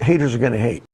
haters are going to hate.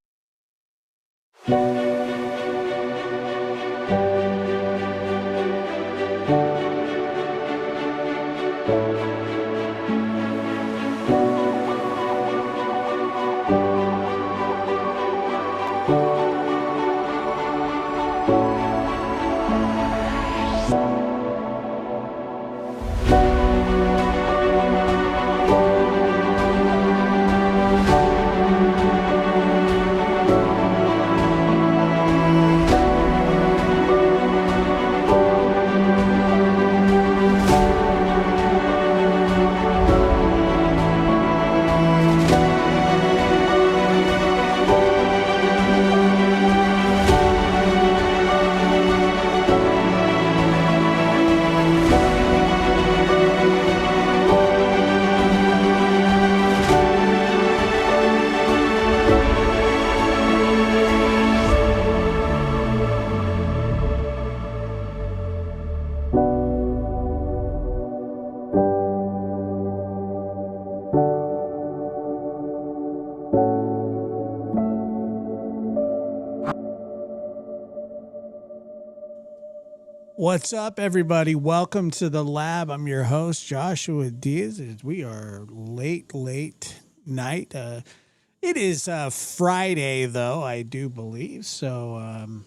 What's up, everybody? Welcome to the lab. I'm your host, Joshua Diaz. We are late night. It is Friday, though, I do believe. So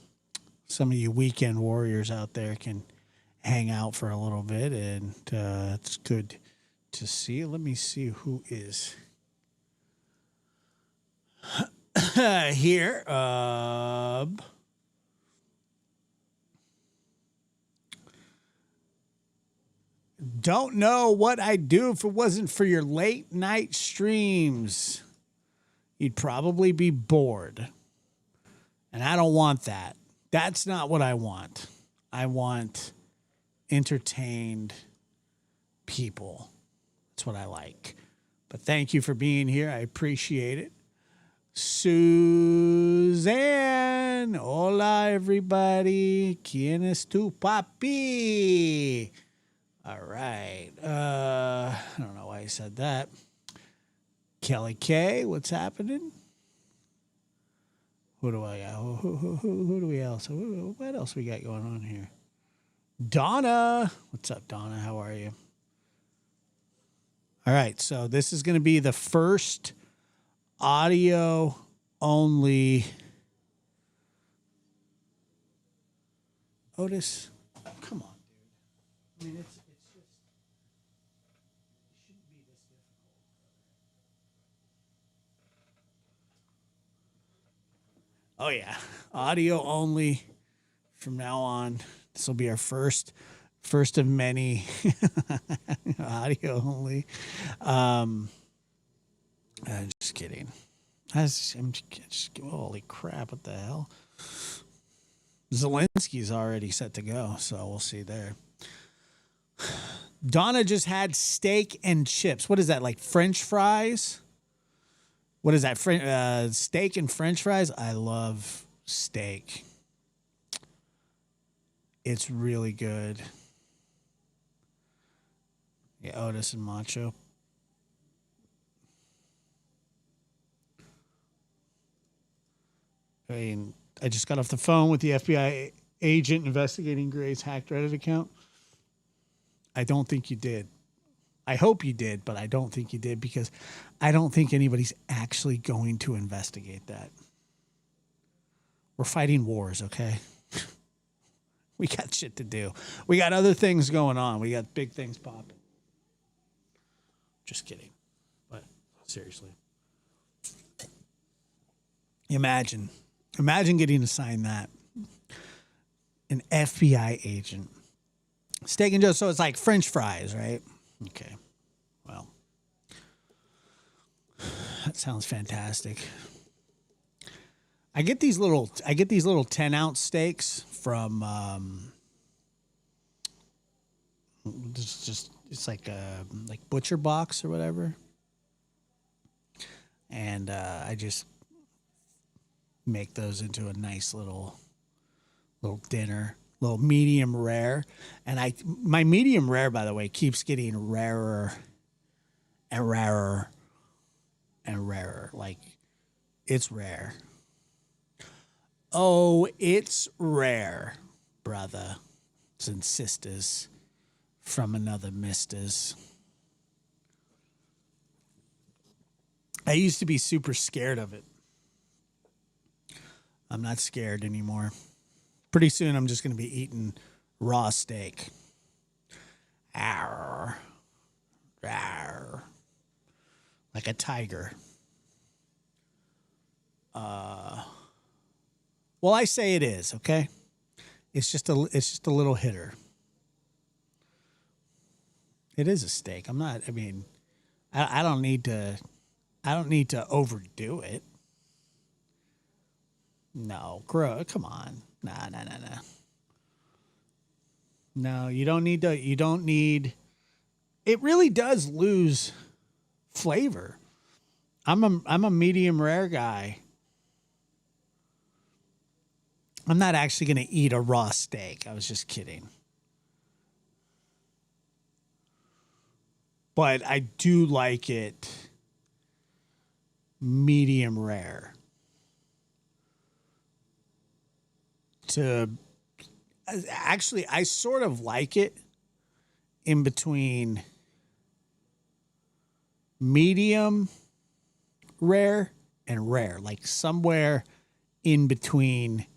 some of you weekend warriors out there can hang out for a little bit, and it's good to see. Let me see who is here. Don't know what I'd do if it wasn't for your late night streams. You'd probably be bored. And I don't want that. That's not what I want. I want entertained people. That's what I like. But thank you for being here. I appreciate it. Suzanne. Hola, everybody. ¿Quién es tu papi? All right. I don't know why I said that. Kelly K, what's happening? Who do I got? Who do we else? What else we got going on here? Donna. What's up, Donna? How are you? All right. So this is going to be the first audio only. Otis, come on, dude. I mean, it's just. Oh, yeah. Audio only from now on. This will be our first of many audio only. I'm just kidding. Holy crap, what the hell? Zelensky's already set to go, so we'll see there. Donna just had steak and chips. What is that, like French fries? What is that? Steak and French fries? I love steak. It's really good. Yeah, Otis and Macho. I mean, I just got off the phone with the FBI agent investigating Gray's hacked Reddit account. I don't think you did. I hope you did, but I don't think you did because I don't think anybody's actually going to investigate that. We're fighting wars, okay? We got shit to do. We got other things going on. We got big things popping. Just kidding. But seriously. Imagine getting assigned that. An FBI agent. Steak and Joe, so it's like French fries, right? Okay. Well, that sounds fantastic. I get these little 10-ounce steaks from it's like Butcher Box or whatever. And I just make those into a nice little dinner. Little medium rare, and my medium rare, by the way, keeps getting rarer and rarer and rarer. Like It's rare. Oh, it's rare, brother and sisters from another misters. I used to be super scared of it. I'm not scared anymore. Pretty soon I'm just going to be eating raw steak. Arr. Arr. Like a tiger. Well, I say it is, okay? It's just a little hitter. It is a steak. I don't need to overdo it. No, come on. Nah. No, you don't need it really does lose flavor. I'm a medium rare guy. I'm not actually going to eat a raw steak. I was just kidding. But I do like it medium rare. Actually, I sort of like it in between medium rare and rare, like somewhere in between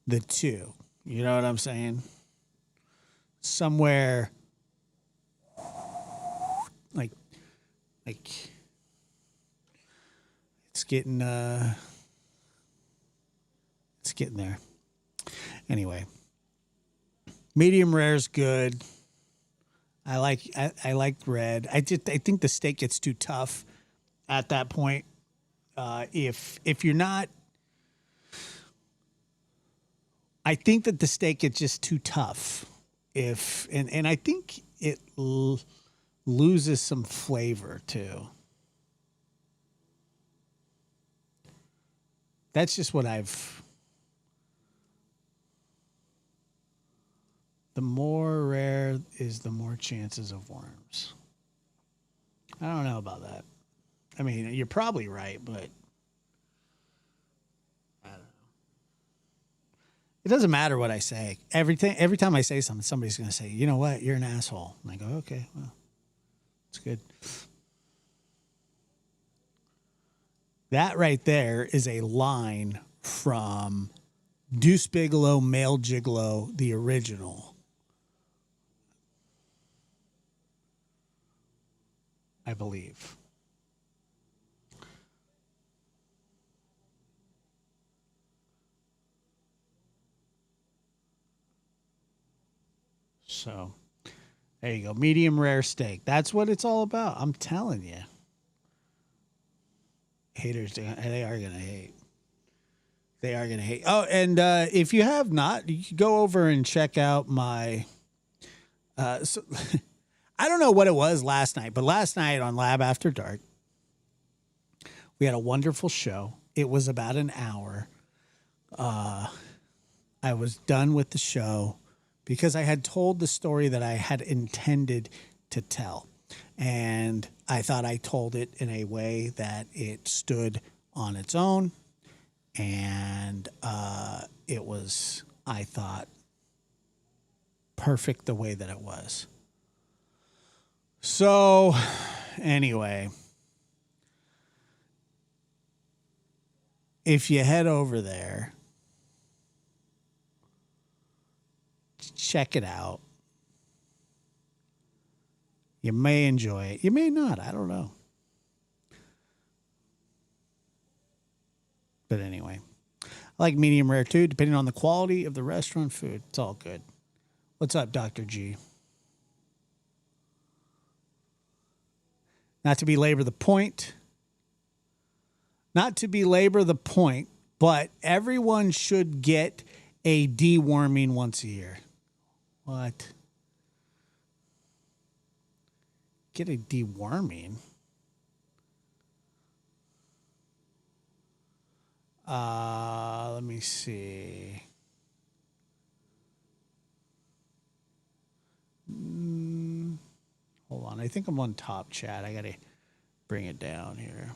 the two. You know what I'm saying? Somewhere like it's getting there. Anyway, medium rare is good. I like red. I think the steak gets too tough at that point. If you're not, I think that the steak gets just too tough. And I think it loses some flavor too. That's just what the more rare is the more chances of worms. I don't know about that. I mean, you're probably right, but I don't know. It doesn't matter what I say. Every time I say something, somebody's going to say, "You know what? You're an asshole." And I go, "Okay, well, it's good." That right there is a line from Deuce Bigalow, Male Gigolo, the original. I believe. So, there you go. Medium rare steak. That's what it's all about. I'm telling you. Haters, they are going to hate. They are going to hate. Oh, and if you have not, you can go over and check out my. So, I don't know what it was last night, but last night on Lab After Dark, we had a wonderful show. It was about an hour. I was done with the show because I had told the story that I had intended to tell. And I thought I told it in a way that it stood on its own. And it was, I thought, perfect the way that it was. So, anyway, if you head over there, check it out. You may enjoy it. You may not. I don't know. But anyway, I like medium rare too, depending on the quality of the restaurant food. It's all good. What's up, Dr. G? Not to belabor the point, but everyone should get a deworming once a year. What? Get a deworming? Let me see. Hold on. I think I'm on top chat. I got to bring it down here.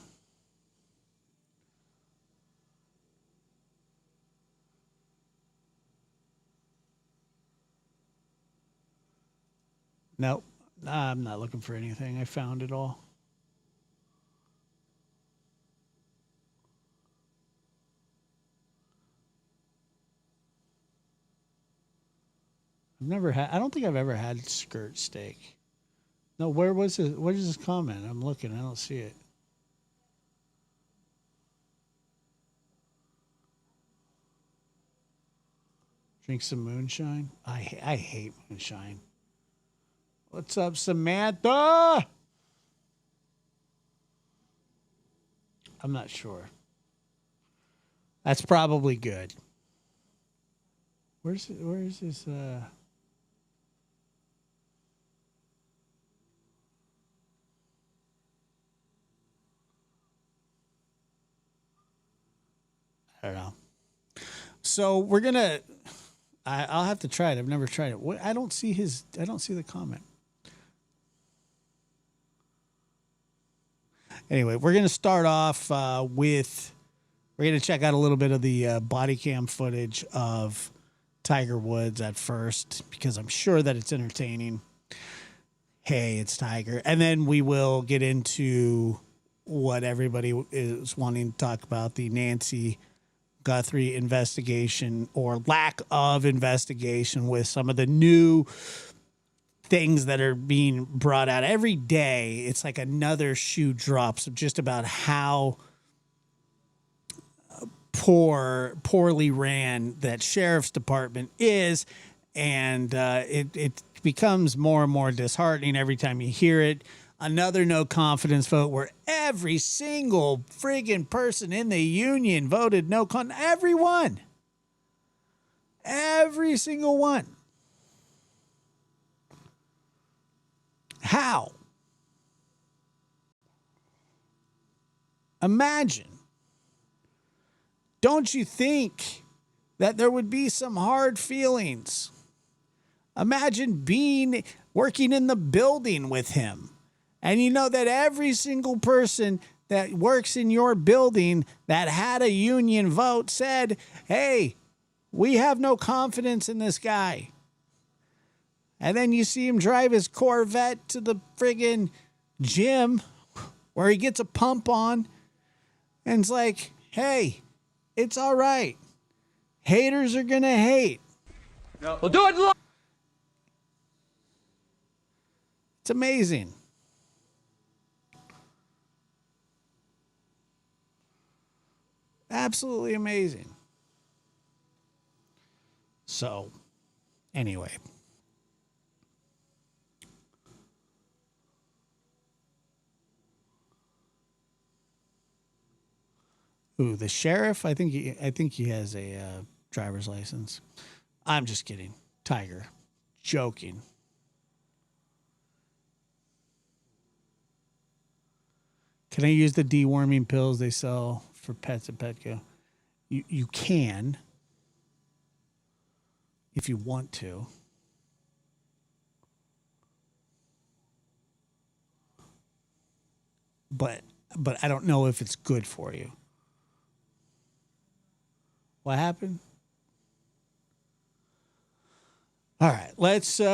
Nope. I'm not looking for anything. I found it all. I don't think I've ever had skirt steak. No, where was it? What is this comment? I'm looking. I don't see it. Drink some moonshine. I hate moonshine. What's up, Samantha? I'm not sure. That's probably good. Where is this? I don't know. So we're gonna. I'll have to try it. I've never tried it. I don't see the comment. Anyway, we're gonna start off with. We're gonna check out a little bit of the body cam footage of Tiger Woods at first because I'm sure that it's entertaining. Hey, it's Tiger, and then we will get into what everybody is wanting to talk about: the Nancy Guthrie investigation or lack of investigation with some of the new things that are being brought out every day. It's like another shoe drops of just about how poorly ran that sheriff's department is. And it becomes more and more disheartening every time you hear it. Another no confidence vote where every single friggin' person in the union voted no everyone. Every single one. How? Imagine. Don't you think that there would be some hard feelings? Imagine working in the building with him. And you know that every single person that works in your building that had a union vote said, hey, we have no confidence in this guy. And then you see him drive his Corvette to the friggin' gym where he gets a pump on. And it's like, hey, it's all right. Haters are going to hate. No. We'll do it. It's amazing. Absolutely amazing. So, anyway. Ooh, the sheriff. I think he has a driver's license. I'm just kidding. Tiger, joking. Can I use the deworming pills they sell for pets at Petco? You can, if you want to. But I don't know if it's good for you. What happened? All right, let's see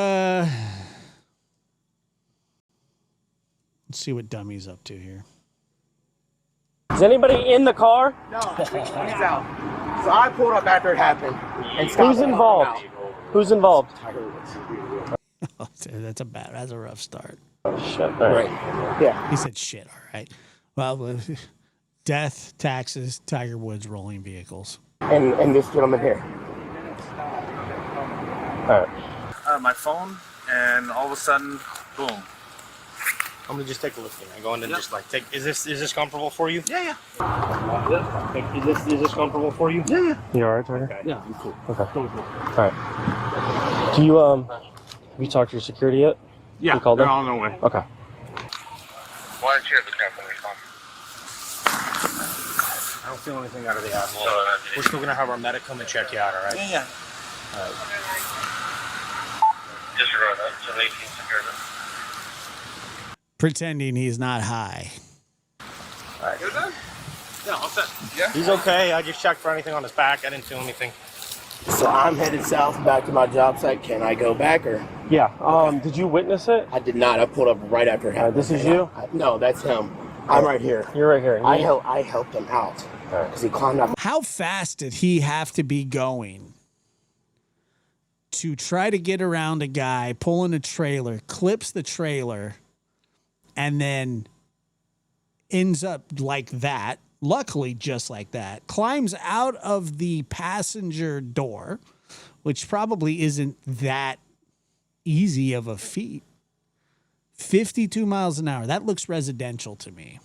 what Dummy's up to here. Is anybody in the car? No, he's out. So I pulled up after it happened. And who's involved? Who's involved? Oh, that's a rough start. Shit. All right. Yeah. He said shit. All right. Well, death, taxes, Tiger Woods, rolling vehicles. And this gentleman here. All right. My phone, and all of a sudden, boom. I'm gonna just take a look at it. I go in and just like take. Is this comfortable for you? Yeah. Is this comfortable for you? Yeah. You all right, Tiger? Okay. Yeah, I'm cool. Okay. All right. Do you have you talked to your security yet? Yeah, you called they're them? on their way. Okay. Why don't you have the captain respond? I don't feel anything out of the asshole. We're still gonna have our medic come and check you out. All right. Yeah. All right. Disregard that. 718 secure that. Pretending he's not high. All right. Yeah, all set. Yeah. He's okay. I just checked for anything on his back. I didn't feel anything. So I'm headed south back to my job site. Can I go back or? Yeah. Did you witness it? I did not. I pulled up right after it happened. This is you? No, that's him. I'm right here. You're right here. I helped him out because he climbed up. How fast did he have to be going to try to get around a guy pulling a trailer, clips the trailer, and then ends up like that? Luckily, just like that, climbs out of the passenger door, which probably isn't that easy of a feat. 52 miles an hour. That looks residential to me.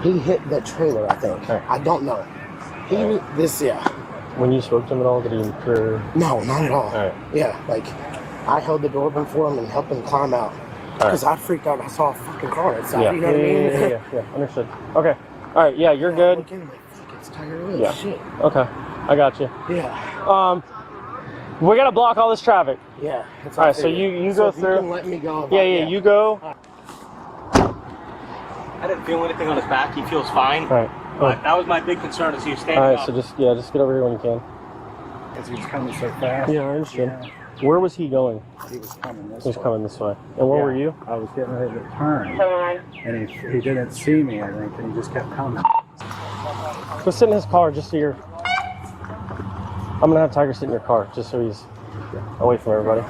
He hit the trailer, I think. Okay. I don't know. When you spoke to him at all, did he incur? No, not at all. All right. Yeah, like I held the door open for him and helped him climb out. Because I freaked out. I saw a fucking car outside. Yeah. You know what I mean? Yeah. Understood. Okay. All right. Yeah, you're good. Look at him, like, fuck, it's Tiger Woods. Yeah. Shit. Okay. I got you. Yeah. We gotta block all this traffic. Yeah. All right. So you go through. You can let me go. Yeah. You go. I didn't feel anything on his back. He feels fine. All right. But that was my big concern is he was standing All right. up. So just get over here when you can. Because he was coming so fast. Yeah, I understand. Yeah. Where was he going? He was coming this He was way. coming this way. And where were you? I was getting ready to turn. And he didn't see me, I think, and he just kept coming. Go sit in his car just so you're. I'm gonna have Tiger sit in your car just so he's away from everybody.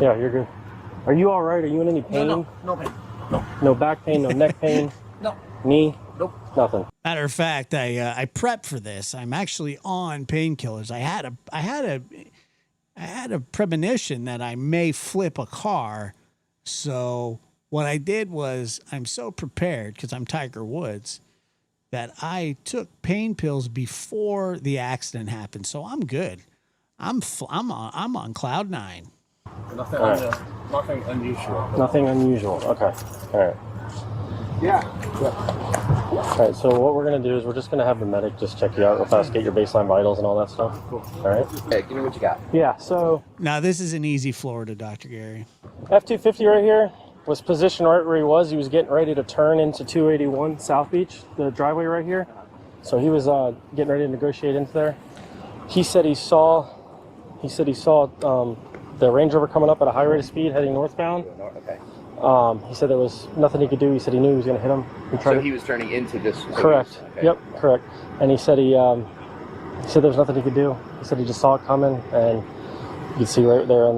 Yeah, you're good. Are you all right? Are you in any pain? No pain. No back pain, no neck pain? No. Knee? Nope. Nothing. Matter of fact, I prepped for this. I'm actually on painkillers. I had a premonition that I may flip a car. So what I did was I'm so prepared because I'm Tiger Woods that I took pain pills before the accident happened. So I'm good. I'm on cloud nine. Nothing unusual. Nothing unusual. Okay. All right. Yeah. All right. So what we're gonna do is we're just gonna have the medic just check you out real fast, get your baseline vitals and all that stuff. Cool. All right. Hey, give me what you got. Yeah. So Now this is an easy Florida, Dr. Gary. F-250 right here was positioned right where he was. He was getting ready to turn into 281 South Beach, the driveway right here. So he was getting ready to negotiate into there. He said he saw the Range Rover coming up at a high rate of speed heading northbound. Okay. He said there was nothing he could do. He said he knew he was going to hit him. He was turning into this. Correct. Okay. Yep. Correct. And he said he said there was nothing he could do. He said he just saw it coming, and you can see right there on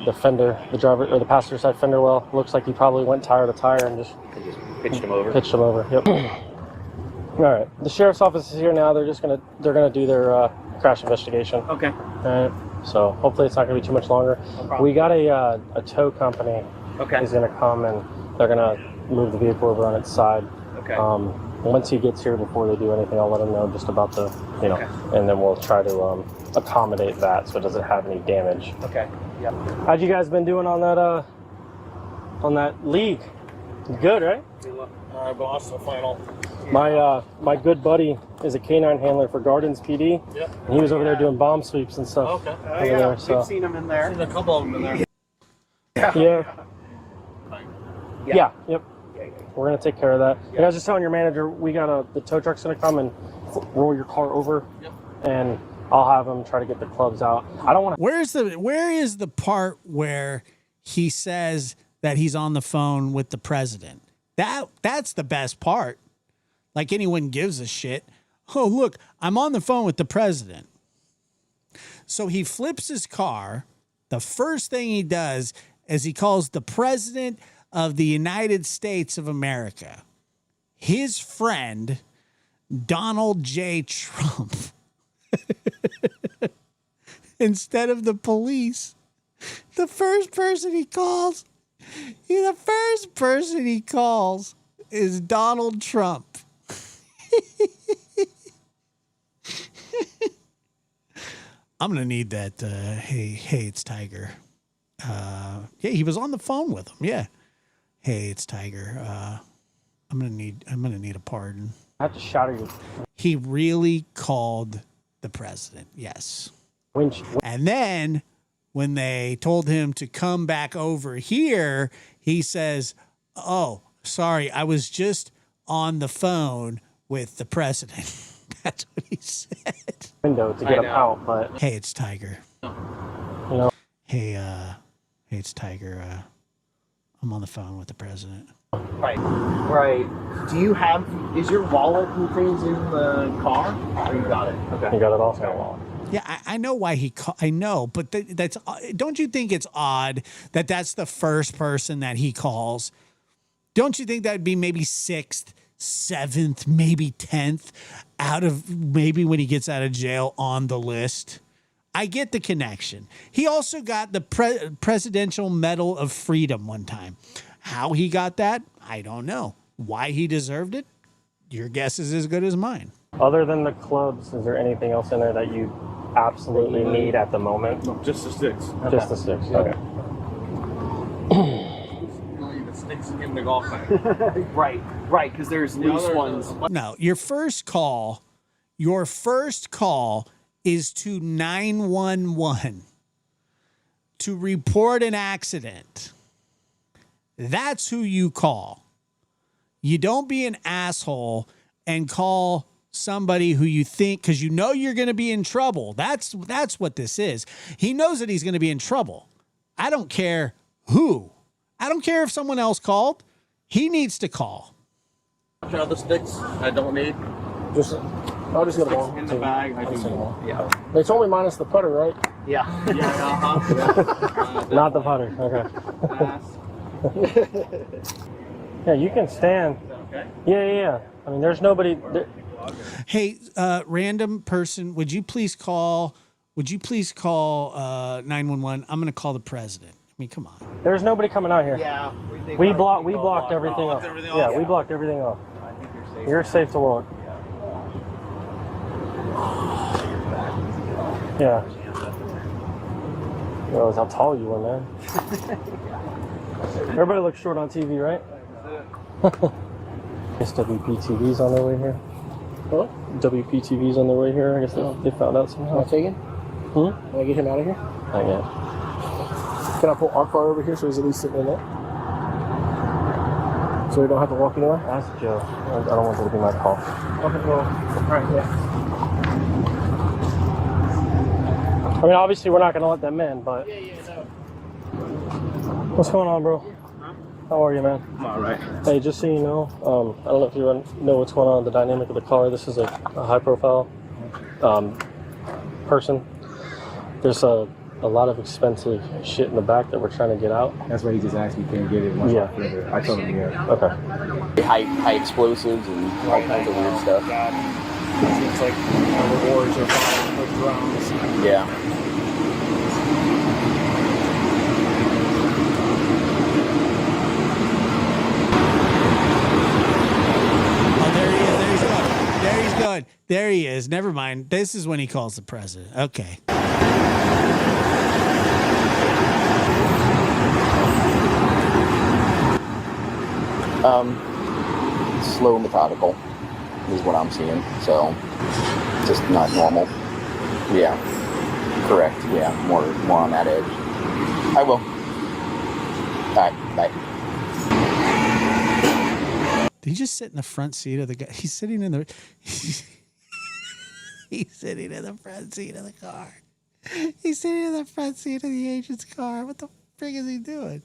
the fender, the driver or the passenger side fender well. Looks like he probably went tire to tire and just pitched him over. Yep. All right. The sheriff's office is here now. They're gonna do their crash investigation. Okay. All right. So hopefully it's not gonna be too much longer. We got a tow company. Okay. Is gonna come and they're gonna move the vehicle over on its side. Okay. Once he gets here, before they do anything, I'll let him know just about the, and then we'll try to accommodate that so it doesn't have any damage. Okay. Yeah. How'd you guys been doing on that league? Good, right? Our boss, the final. My good buddy is a canine handler for Gardens PD. Yep. And he was over there doing bomb sweeps and stuff. Okay. Over there, so. We've seen him in there. There's a couple of them in there. Yeah. Yep. We're gonna take care of that. And I was just telling your manager, we got the tow truck's gonna come and roll your car over, and I'll have them try to get the clubs out. I don't want to. Where is the part where he says that he's on the phone with the president? That's the best part. Like anyone gives a shit. Oh, look, I'm on the phone with the president. So he flips his car. The first thing he does is he calls the president of the United States of America his friend, Donald J. Trump. Instead of the police. The first person he calls is Donald Trump. I'm going to need that. Hey, it's Tiger. Yeah, he was on the phone with him. Yeah. Hey, it's Tiger. I'm going to need a pardon. I have to shout at you. He really called the president. Yes. Winch. And then when they told him to come back over here, he says, "Oh, sorry, I was just on the phone with the president." That's what he said. Window to get him out, but Hey, it's Tiger. you know, Hey, it's Tiger. I'm on the phone with the president. Right. Do you have? Is your wallet and things in the car? Or you got it? Okay. you got it off my wallet. Yeah, I know why he I know, but that's don't you think it's odd that that's the first person that he calls? Don't you think that would be maybe 6th, 7th, maybe 10th out of maybe when he gets out of jail on the list? I get the connection. He also got the Presidential Medal of Freedom one time. How he got that, I don't know. Why he deserved it, your guess is as good as mine. Other than the clubs, is there anything else in there that you absolutely need at the moment? No, just the sticks. Just the sticks. Okay. The sticks in the golf bag. Right. Because there's loose ones. No, your first call is to 911 to report an accident. That's who you call. You don't be an asshole and call somebody who you think, because you know you're going to be in trouble. That's what this is. He knows that he's going to be in trouble. I don't care who. I don't care if someone else called. He needs to call. The sticks I don't need. I'll just get them all. In the bag, I do. Yeah. It's only minus the putter, right? Yeah. Not the putter. Okay. Yeah, you can stand. Okay. Yeah. I mean, there's nobody. Hey, random person, would you please call 911? I'm going to call the president. I mean, come on. There's nobody coming out here. Yeah. We blocked everything off. Yeah, we blocked everything off. You're safe to walk. Yeah. You realize how tall you are, man. Everybody looks short on TV, right? Guess WPTV's on their way here. What? WPTV's on their way here. I guess they found out somehow. Can I take him? Can I get him out of here? Not yet. Can I pull our car over here so he's at least sitting in there? So we don't have to walk anywhere? Ask Joe. I don't want that to be my call. Okay, well, alright, yeah. I mean, obviously, we're not going to let them in, but... What's going on, bro? How are you, man? I'm all right. Hey, just so you know, I don't know if you know what's going on with the dynamic of the car. This is a high-profile person. There's a lot of expensive shit in the back that we're trying to get out. That's why he just asked me, can you get it once further? I told him, yeah. Okay. High explosives and all kinds of weird stuff. It's like rewards or drones. Yeah. There he is. Never mind. This is when he calls the president. Okay. Slow, methodical is what I'm seeing. So, just not normal. Yeah. Correct. Yeah. More on that edge. I will. All right. Bye. Did he just sit in the front seat of the guy? He's sitting in the. He's sitting in the front seat of the car. He's sitting in the front seat of the agent's car. What the frig is he doing?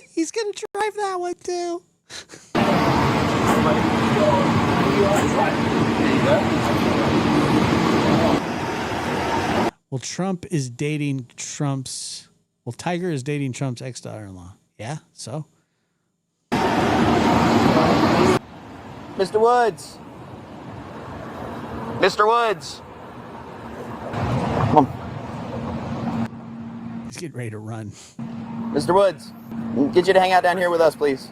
He's gonna drive that one too. Well, Trump is dating Trump's. Well, Tiger is dating Trump's ex-daughter-in-law. Yeah. So. Mr. Woods. Mr. Woods. Come on. He's getting ready to run. Mr. Woods, get you to hang out down here with us, please.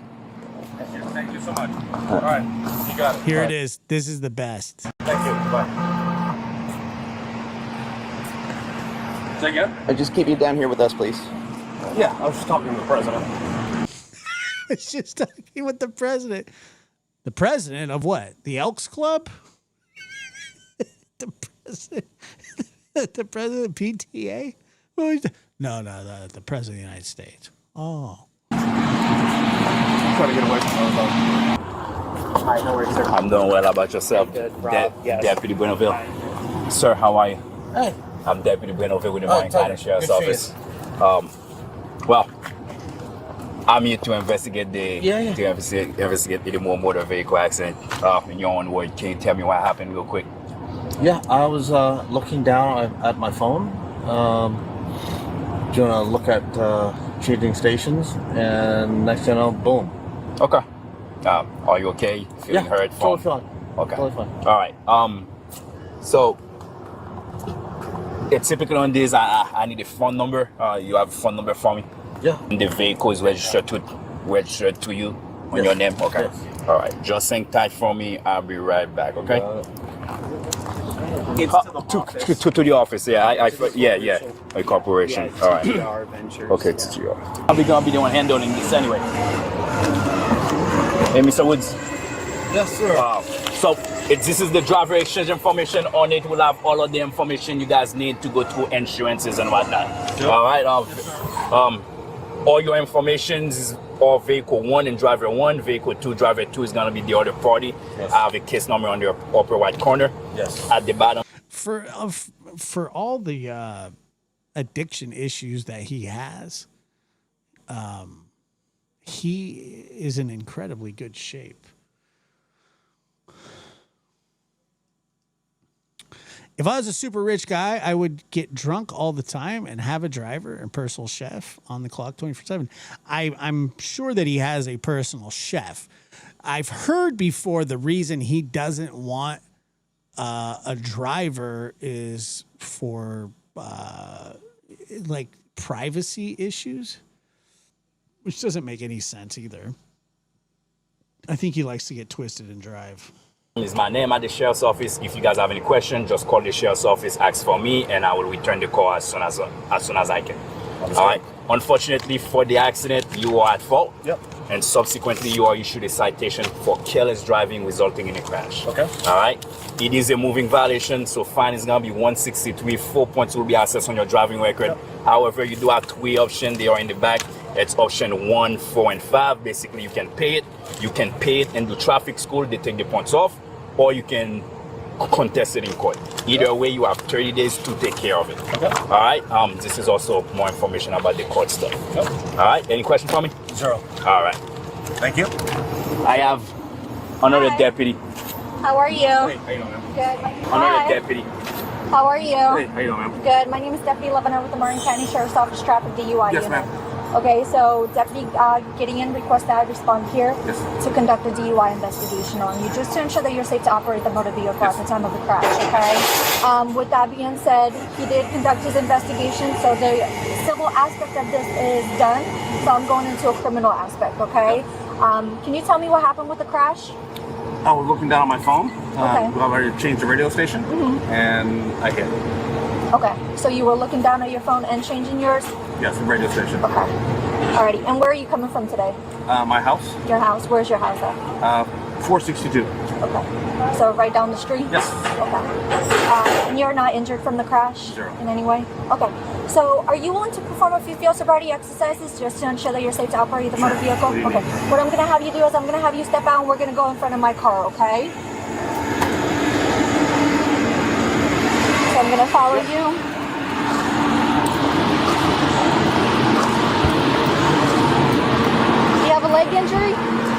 Thank you so much. All right. You got it. Here it is. This is the best. Thank you. Bye. Say again? Just keep you down here with us, please. Yeah, I was just talking to the president. It's just talking with the president. The president of what? The Elks Club? The The president of PTA? No, the president of the United States. Oh. Trying to get away from those. Hi, no worries, sir. I'm doing well. How about yourself? Good, Rob. Yes. Deputy Buenaville. Sir, how are you? Hey. I'm Deputy Buenaville with the Marion County Sheriff's Good Office. Well, I'm here to investigate investigate any more motor vehicle accident. In your own word, can you tell me what happened real quick? Yeah, I was looking down at my phone, doing a look at changing stations, and next thing you know, boom. Okay. Are you okay? Feeling hurt? Totally fine. Okay. Totally fine. All right. So typically on this, I need a phone number. You have a phone number for me? Yeah. And the vehicle is registered to you on your name? Okay. Yes. All right. Just hang tight for me. I'll be right back. Okay. It's to the office. To the office. Yeah. Yeah. A corporation. All right. TR Ventures. Okay. It's TR. I'll be gonna be the one handling this anyway. Hey, Mr. Woods. Yes, sir. So this is the driver exchange information. On it will have all of the information you guys need to go through insurances and whatnot. Sure. All right. All your information is all vehicle 1 and driver 1. Vehicle 2, driver 2 is gonna be the other party. Yes. I have a case number on the upper right corner. Yes. At the bottom. For all the addiction issues that he has, he is in incredibly good shape. If I was a super rich guy, I would get drunk all the time and have a driver and personal chef on the clock 24/7. I'm sure that he has a personal chef. I've heard before the reason he doesn't want a driver is for like privacy issues, which doesn't make any sense either. I think he likes to get twisted and drive. Is my name at the sheriff's office. If you guys have any questions, just call the sheriff's office, ask for me, and I will return the call as soon as I can. All right. Unfortunately for the accident, you are at fault. Yep. And subsequently, you are issued a citation for careless driving resulting in a crash. Okay. All right. It is a moving violation, so fine is gonna be 163. 4 points will be assessed on your driving record. Yep. However, you do have 3 options. They are in the back. It's option 1, 4, and 5. Basically, you can pay it. You can pay it and do traffic school. They take the points off, or you can contest it in court. Either way, you have 30 days to take care of it. Okay. All right. This is also more information about the court stuff. Yep. All right. Any questions for me? 0. All right. Thank you. I have another Hi. deputy. How are you? Hey, how you doing, ma'am? Good. Another deputy. How are you? Hey, how you doing, ma'am? Good. My name is Deputy Lebanon with the Marion County Sheriff's Office Traffic DUI Yes, Unit. ma'am. Okay, so Deputy Gideon requests that I respond here Yes. to conduct a DUI investigation on you, just to ensure that you're safe to operate the motor vehicle at the time of the crash, okay? With that being said, he did conduct his investigation, so the civil aspect of this is done, so I'm going into a criminal aspect, okay? Can you tell me what happened with the crash? I was looking down on my phone. Okay. I already changed the radio station, and I hit. Okay, so you were looking down at your phone and changing yours? Yes, the radio station. Okay. Alrighty, and where are you coming from today? My house. Your house, where's your house at? 462. Okay. So right down the street? Yes. Okay. And you're not injured from the crash? 0. In any way? Okay. So are you willing to perform a few field sobriety exercises just to ensure that you're safe to operate the motor vehicle? What do you Okay. mean? What I'm going to have you do is I'm going to have you step out and we're going to go in front of my car, okay? So I'm going to follow you. Do you have a leg injury?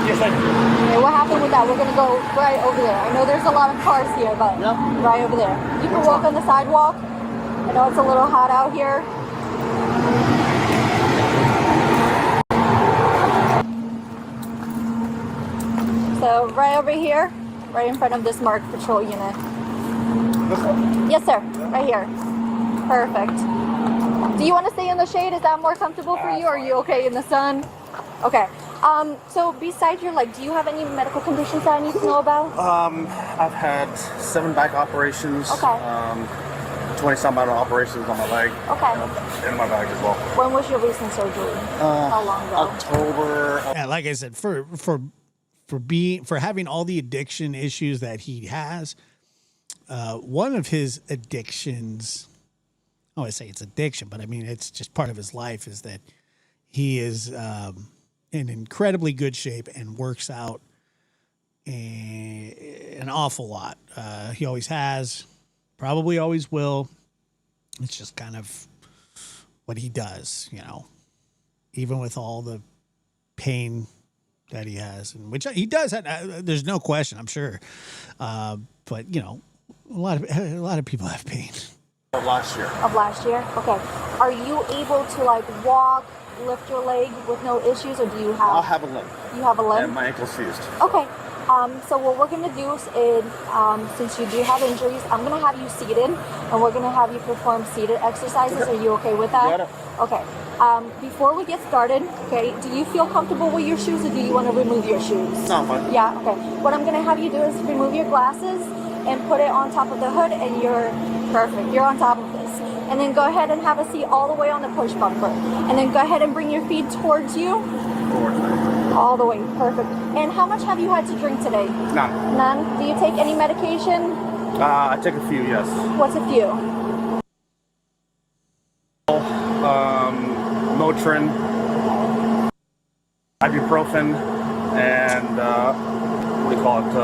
Yes, I do. Okay, what happened with that? We're gonna go right over there. I know there's a lot of cars here, but right over there. You can walk on the sidewalk. I know it's a little hot out here. So right over here, right in front of this marked patrol unit. Yes, sir. Right here. Perfect. Do you want to stay in the shade? Is that more comfortable for you? Or are you okay in the sun? Okay. So besides your leg, do you have any medical conditions that I need to know about? I've had 7 back operations. Okay. 20-some odd operations on my leg. Okay. And my back as well. When was your recent surgery? How long ago? October. Yeah, like I said, for having all the addiction issues that he has, one of his addictions I always say it's addiction, but I mean, it's just part of his life is that he is in incredibly good shape and works out an awful lot. He always has, probably always will. It's just kind of what he does, you know, even with all the pain that he has, and which he does have, there's no question, I'm sure. But you know, a lot of people have pain. Of last year. Of last year? Okay. Are you able to like walk, lift your leg with no issues, or do you have? I'll have a limp. You have a limp? And my ankle's fused. Okay. So what we're going to do is, since you do have injuries, I'm going to have you seated, and we're going to have you perform seated exercises. Okay. Are you okay with that? Got it. Okay. Before we get started, okay, do you feel comfortable with your shoes, or do you want to remove your shoes? No, I'm fine. Yeah, okay. What I'm going to have you do is remove your glasses and put it on top of the hood, and you're perfect. You're on top of this. And then go ahead and have a seat all the way on the push bumper. And then go ahead and bring your feet towards you. All the way. Perfect. And how much have you had to drink today? None. None? Do you take any medication? I take a few, yes. What's a few? Motrin, ibuprofen, and what do you call it?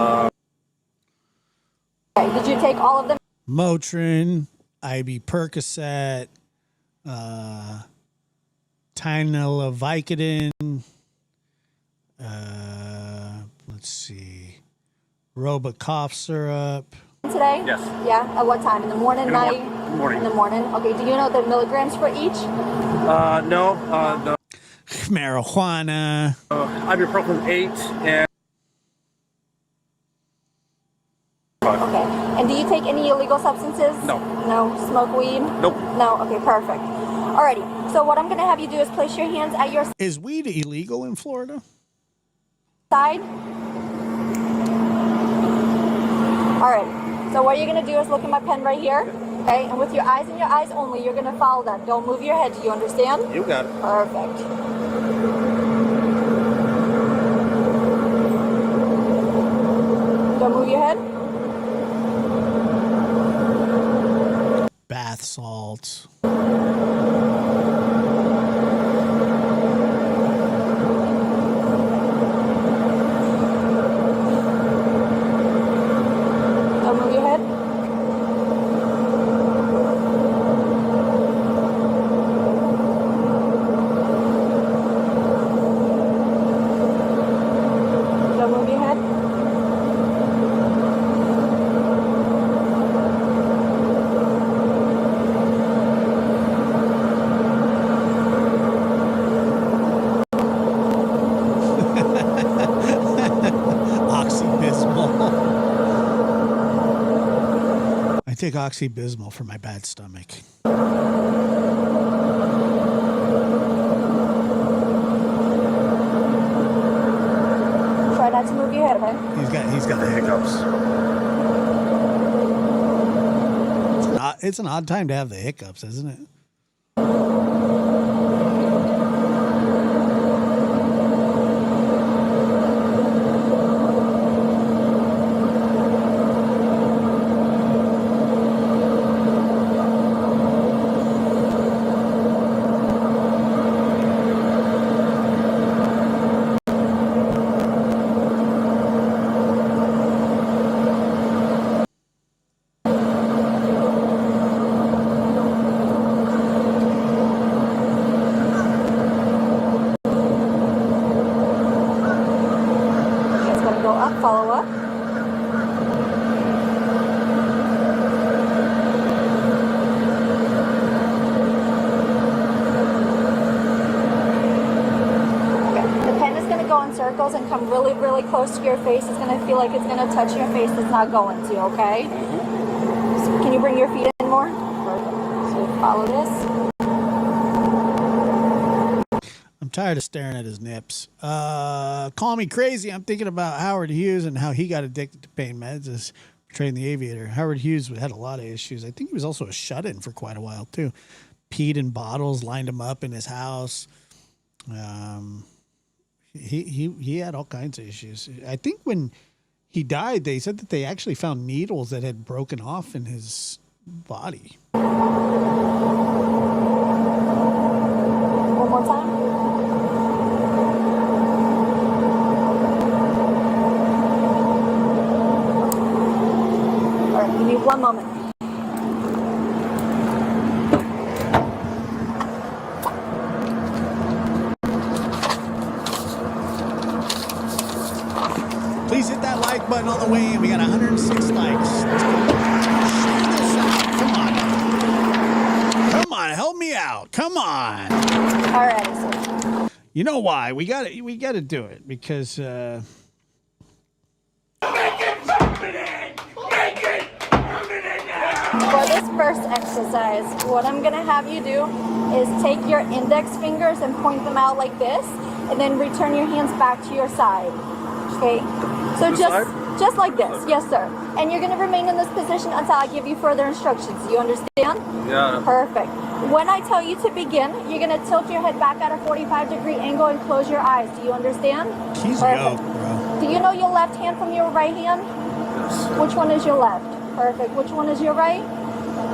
Okay, did you take all of them? Motrin, IV Percocet, Tylenol, Vicodin, let's see, Roba cough syrup. Today? Yes. Yeah? At what time? In the morning, In the night? morning. In the morning. Okay, do you know the milligrams for each? No. Marijuana. Ibuprofen 8 and. Okay. And do you take any illegal substances? No. No? Smoke weed? Nope. No? Okay, perfect. Alrighty. So what I'm going to have you do is place your hands at your Is weed illegal in Florida? side. Alright. So what you're going to do is look at my pen right here. Okay? And with your eyes and your eyes only, you're going to follow that. Don't move your head. Do you understand? You got it. Perfect. Don't move your head. Bath salts. Don't move your head. Don't move your head. Oxybismol. I take Oxybismol for my bad stomach. Try not to move your head, okay? He's got the hiccups. It's an odd time to have the hiccups, isn't it? It's going to go up, follow up. Okay. The pen is going to go in circles and come really, really close to your face. It's going to feel like it's going to touch your face. It's not going to, okay? So can you bring your feet in more? Perfect. So follow this. I'm tired of staring at his nips. Call me crazy. I'm thinking about Howard Hughes and how he got addicted to pain meds as portrayed in The Aviator. Howard Hughes had a lot of issues. I think he was also a shut-in for quite a while, too. Peed in bottles, lined him up in his house. He had all kinds of issues. I think when he died, they said that they actually found needles that had broken off in his body. One more time. All right, give me 1 moment. Please hit that like button on the way in. We got 106 likes. Let's go. Share this out. Come on. Come on, help me out. Come on. All right, so You know why? We got to do it because for this first exercise, what I'm gonna have you do is take your index fingers and point them out like this, and then return your hands back to your side. Okay? So just like this, yes sir. And you're gonna remain in this position until I give you further instructions. Do you understand? Yeah. Perfect. When I tell you to begin, you're gonna tilt your head back at a 45-degree angle and close your eyes. Do you understand? he's Perfect. yoked, bro. Do you know your left hand from your right hand? Which one is your left? Perfect. Which one is your right?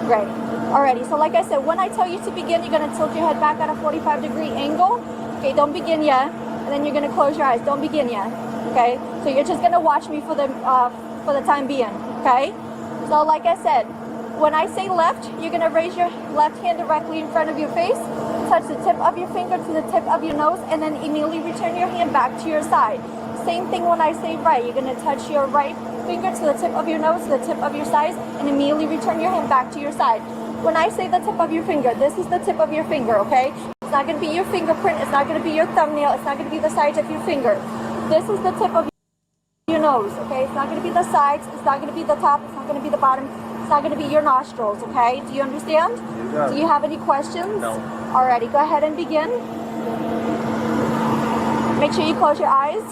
Great. Alrighty, so like I said, when I tell you to begin, you're gonna tilt your head back at a 45-degree angle. Okay, don't begin yet. And then you're gonna close your eyes. Don't begin yet. Okay? So you're just gonna watch me for the time being. Okay? So like I said, when I say left, you're gonna raise your left hand directly in front of your face, touch the tip of your finger to the tip of your nose, and then immediately return your hand back to your side. Same thing when I say right. You're gonna touch your right finger to the tip of your nose, to the tip of your sides, and immediately return your hand back to your side. When I say the tip of your finger, this is the tip of your finger, okay? It's not gonna be your fingerprint, it's not gonna be your thumbnail, it's not gonna be the sides of your finger. This is the tip of your nose, okay? It's not gonna be the sides, it's not gonna be the top, it's not gonna be the bottom, it's not gonna be your nostrils, okay? Do you understand? Do you have any questions? No. Alrighty, go ahead and begin. Make sure you close your eyes.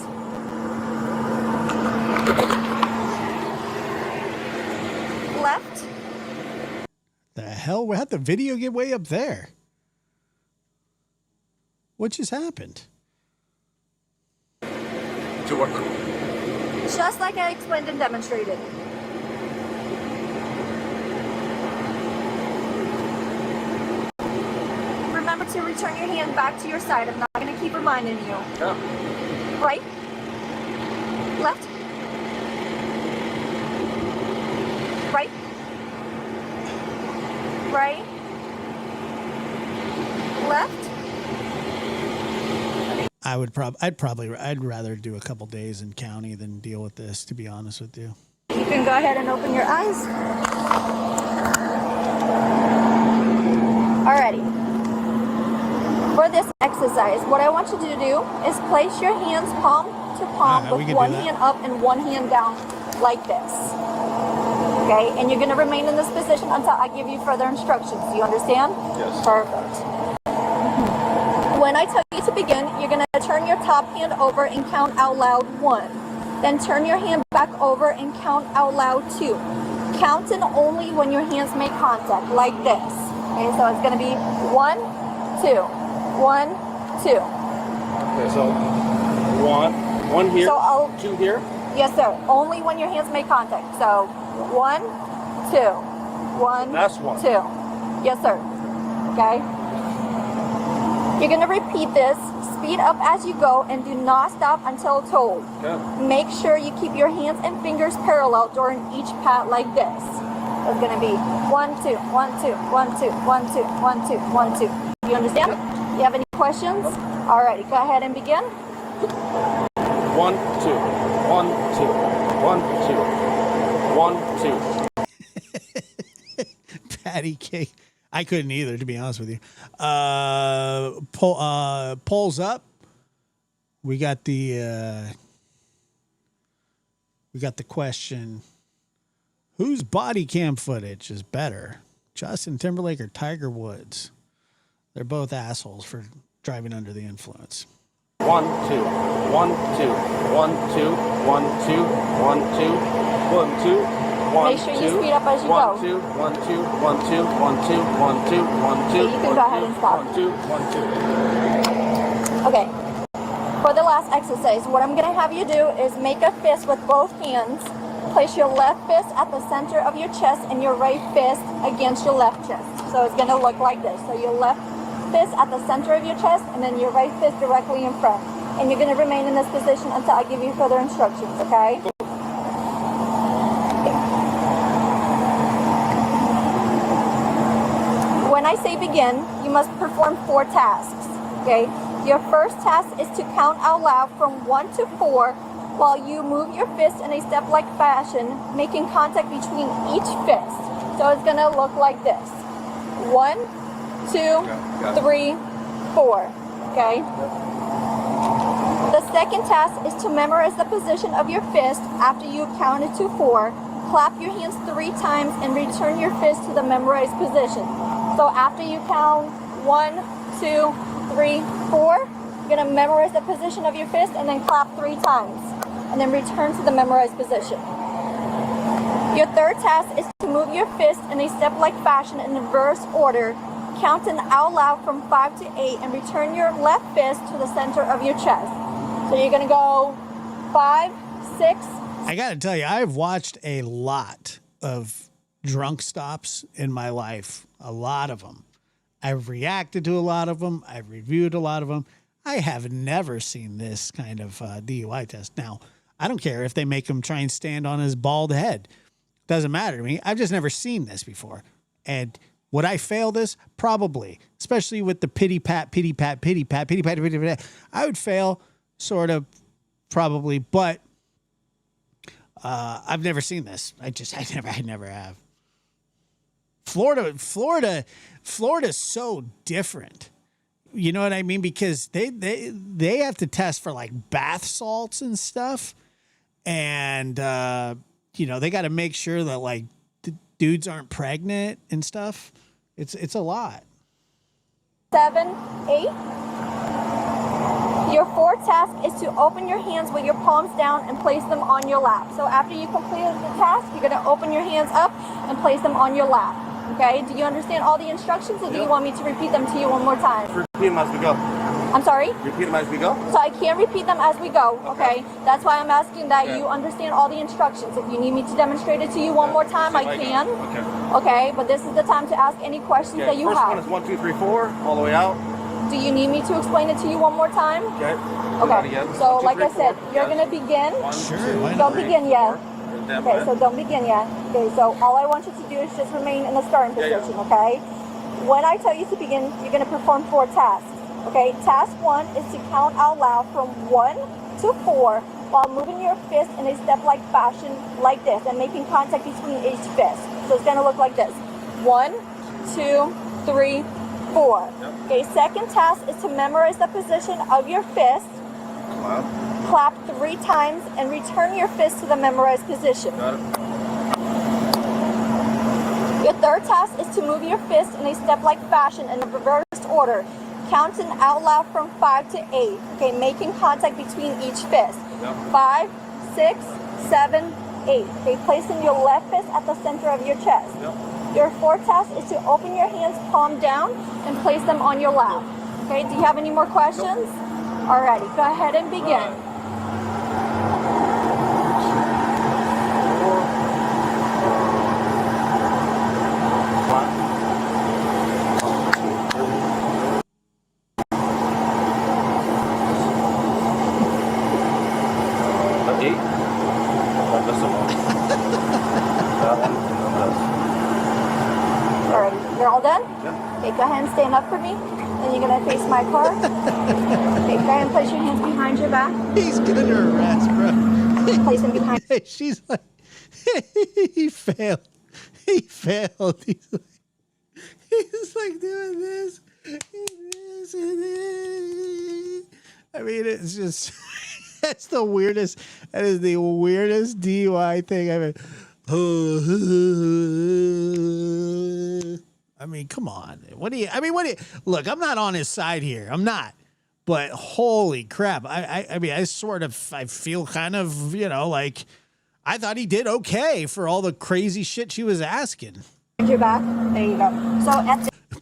Left. The hell? How'd the video get way up there? What just happened? Just like I explained and demonstrated. Remember to return your hand back to your side. I'm not going to keep reminding you. Yeah. Right. Left. Right. Right. Left. I'd rather do a couple days in county than deal with this, to be honest with you. You can go ahead and open your eyes. Alrighty. For this exercise, what I want you to do is place your hands palm to palm with one hand up and one hand down like this. Okay, and you're going to remain in this position until I give you further instructions. Do you understand? Yes. Perfect. When I tell you to begin, you're going to turn your top hand over and count out loud 1. Then turn your hand back over and count out loud 2. Counting only when your hands make contact, like this. Okay, so it's going to be 1, 2, 1, 2. Okay, so one here, So 2 here. Yes, sir. Only when your hands make contact. So 1, 2, 1, That's 1. 2. Yes, sir. Okay. You're gonna repeat this. Speed up as you go and do not stop until told. Okay. Make sure you keep your hands and fingers parallel during each pat like this. It's gonna be 1, 2, 1, 2, 1, 2, 1, 2, 1, 2, 1, 2. You understand? You have any questions? Alrighty, go ahead and begin. 1, 2, 1, 2, 1, 2, 1, 2. Patty cake. I couldn't either, to be honest with you. Polls up. We got the question: whose body cam footage is better, Justin Timberlake or Tiger Woods? They're both assholes for driving under the influence. 1, 2, 1, 2, 1, 2, 1, 2, 1, 2, 1, 2, 1, Make sure you speed up as you go. 1, 2, 1, 2, 1, 2, 1, 2, 1, 2, 1, 2. Okay, you can go ahead and stop. 1, 2, 1, 2. Okay. For the last exercise, what I'm going to have you do is make a fist with both hands place your left fist at the center of your chest and your right fist against your left chest. So it's going to look like this. So your left fist at the center of your chest and then your right fist directly in front. And you're going to remain in this position until I give you further instructions, okay? When I say begin, you must perform 4 tasks, okay? Your first task is to count out loud from 1 to 4 while you move your fist in a step-like fashion, making contact between each fist. So it's gonna look like this. 1, 2, 3, 4, okay? The second task is to memorize the position of your fist after you counted to 4. Clap your hands 3 times and return your fist to the memorized position. So after you count 1, 2, 3, 4, you're gonna memorize the position of your fist and then clap 3 times. And then return to the memorized position. Your third task is to move your fist in a step-like fashion in reverse order, counting out loud from 5 to 8, and return your left fist to the center of your chest. So you're gonna go 5, 6. I gotta tell you, I've watched a lot of drunk stops in my life, a lot of them. I've reacted to a lot of them. I've reviewed a lot of them. I have never seen this kind of DUI test. Now, I don't care if they make him try and stand on his bald head. Doesn't matter to me. I've just never seen this before. And would I fail this? Probably. Especially with the pity pat, pity pat, pity pat, pity pat, pity pat. I would fail, sort of, probably. But I've never seen this. I never have. Florida's so different. You know what I mean? Because they have to test for like bath salts and stuff. And, they got to make sure that like the dudes aren't pregnant and stuff. It's a lot. 7, 8. Your fourth task is to open your hands with your palms down and place them on your lap. So after you completed the task, you're going to open your hands up and place them on your lap. Okay? Do you understand all the instructions, or do you want me to repeat them to you one more time? Repeat them as we go. I'm sorry? Repeat them as we go? So I can't repeat them as we go, okay? That's why I'm asking that you understand all the instructions. If you need me to demonstrate it to you one more time, I can. Okay, but this is the time to ask any questions that you First have. one is 1, 2, 3, 4, all the way out. Do you need me to explain it to you one more time? Okay. Okay, so like I said, you're going to begin. Don't begin yet. Okay, so don't begin yet. Okay, so all I want you to do is just remain in the starting position, okay? When I tell you to begin, you're going to perform 4 tasks. Okay, task 1 is to count out loud from 1 to 4 while moving your fist in a step-like fashion like this and making contact between each fist. So it's going to look like this. 1, 2, 3, 4. Okay, second task is to memorize the position of your fist. Clap 3 times and return your fist to the memorized position. Got it. Your third task is to move your fist in a step-like fashion in a reversed order, counting out loud from 5 to 8. Okay, making contact between each fist. 5, 6, 7, 8. Okay, placing your left fist at the center of your chest. Your fourth task is to open your hands palm down and place them on your lap. Okay, do you have any more questions? Alrighty, go ahead and begin. Alrighty, you're all done? Okay, go ahead and stand up for me. Then you're gonna face my car. Okay, go ahead and place your hands behind your back. He's gonna arrest, bro. Place them behind. She's like, he failed. He failed. He's like doing this. And this. I mean, it's just, that's the weirdest. That is the weirdest DUI thing I've ever. I mean, come on. Look, I'm not on his side here. I'm not. But holy crap. I mean, I feel kind of, like I thought he did okay for all the crazy shit she was asking. Your back. There you go. So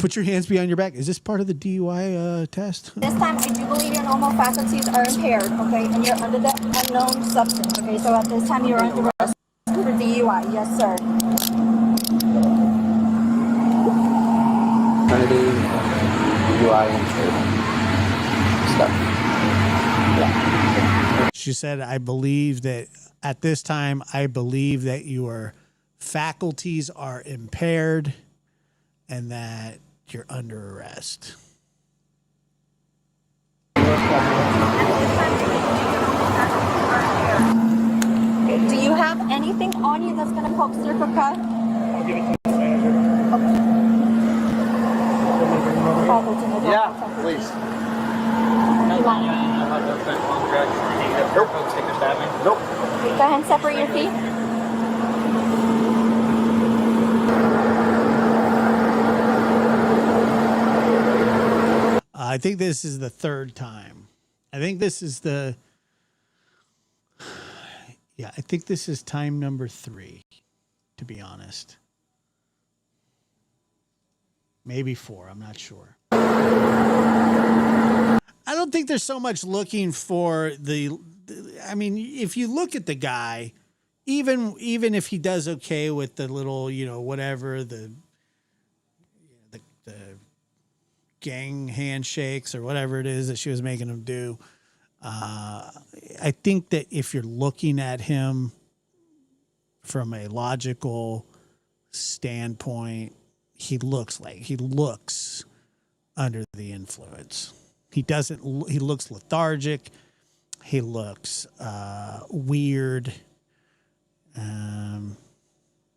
put your hands behind your back. Is this part of the DUI test? This time, I do believe your normal faculties are impaired, okay? And you're under the unknown substance, okay? So at this time, you're under arrest. For DUI, yes, sir. Kennedy, UI, and stuff. Yeah. She said, I believe that at this time, I believe that your faculties are impaired and that you're under arrest. Do you have anything on you that's going to poke circle cut? I'll give it to the manager. Yeah, please. Nope. Go ahead and separate your feet. I think this is the third time. I think this is time number 3, to be honest. Maybe 4, I'm not sure. I don't think there's so much looking for I mean, if you look at the guy, even if he does okay with the little, whatever, the gang handshakes or whatever it is that she was making him do, I think that if you're looking at him from a logical standpoint, he looks under the influence. He looks lethargic. He looks weird.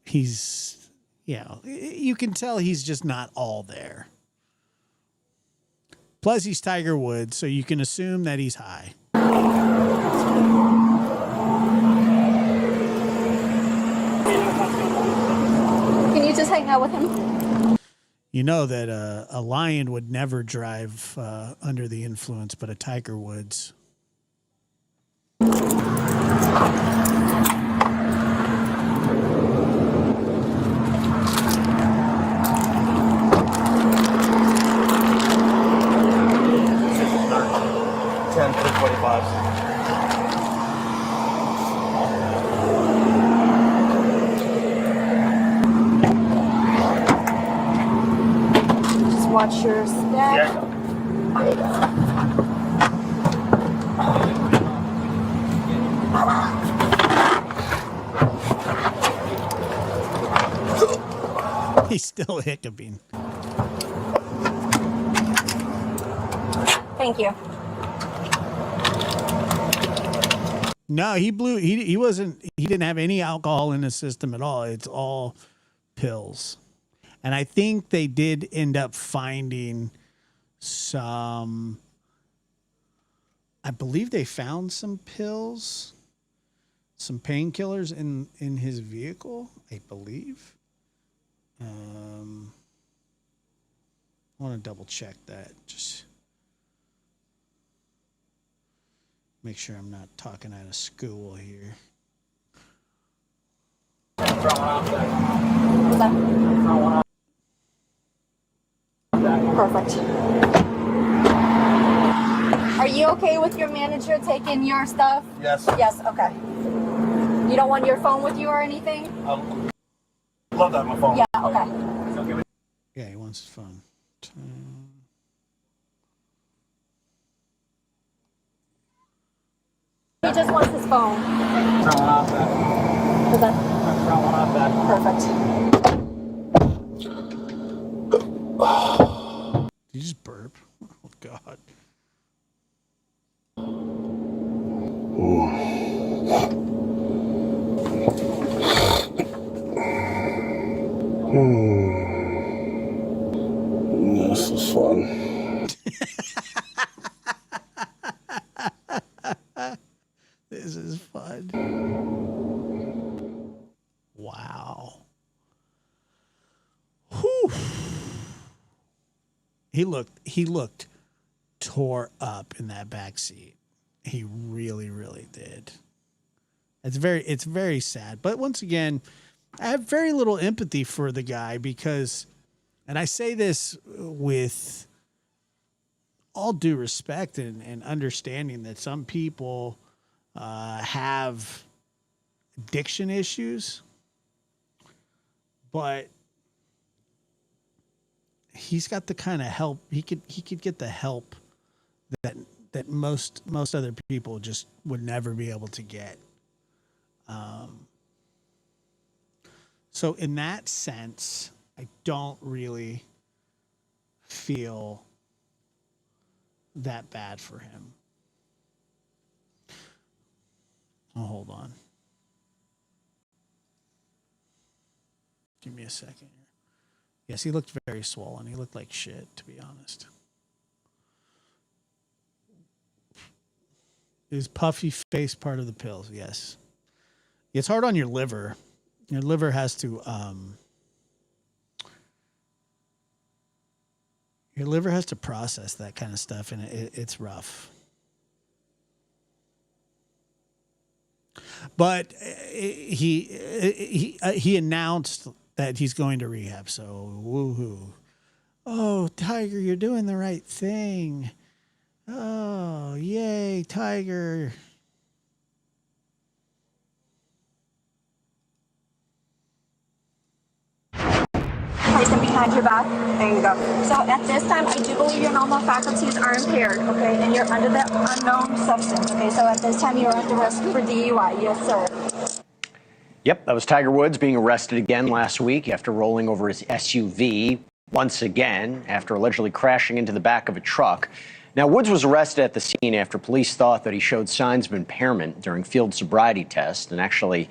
He's, you can tell he's just not all there. Plus, he's Tiger Woods, so you can assume that he's high. Can you just hang out with him? You know that a lion would never drive under the influence, but a Tiger Woods. Just watch your step. Yeah. There you go. He's still hiccuping. Thank you. No, he blew. He wasn't. He didn't have any alcohol in his system at all. It's all pills, and I think they did end up finding some. I believe they found some pills, some painkillers in his vehicle. I believe. I want to double check that. Just make sure I'm not talking out of school here. Perfect. Are you okay with your manager taking your stuff? Yes. Yes, okay. You don't want your phone with you or anything? Love that on my phone. Yeah, okay. Yeah, he wants his phone. He just wants his phone. Is that? Perfect. Did you just burp? Oh, God. This is fun. This is fun. Wow. Whew. He looked tore up in that back seat. He really, really did. It's very sad. But once again, I have very little empathy for the guy because, and I say this with all due respect and understanding that some people have addiction issues, but he's got the kind of help he could get the help that most other people just would never be able to get. So in that sense, I don't really feel that bad for him. Oh, hold on. Give me a second here. Yes, he looked very swollen. He looked like shit, to be honest. His puffy face part of the pills, yes. It's hard on your liver. Your liver has to process that kind of stuff, and it's rough. But he announced that he's going to rehab, so woohoo. Oh, Tiger, you're doing the right thing. Oh, yay, Tiger. Place them behind your back. There you go. So at this time, I do believe your normal faculties are impaired, okay? And you're under the unknown substance, okay? So at this time, you're under arrest for DUI. Yes, sir. Yep, that was Tiger Woods being arrested again last week after rolling over his SUV once again after allegedly crashing into the back of a truck. Now, Woods was arrested at the scene after police thought that he showed signs of impairment during field sobriety tests. And actually,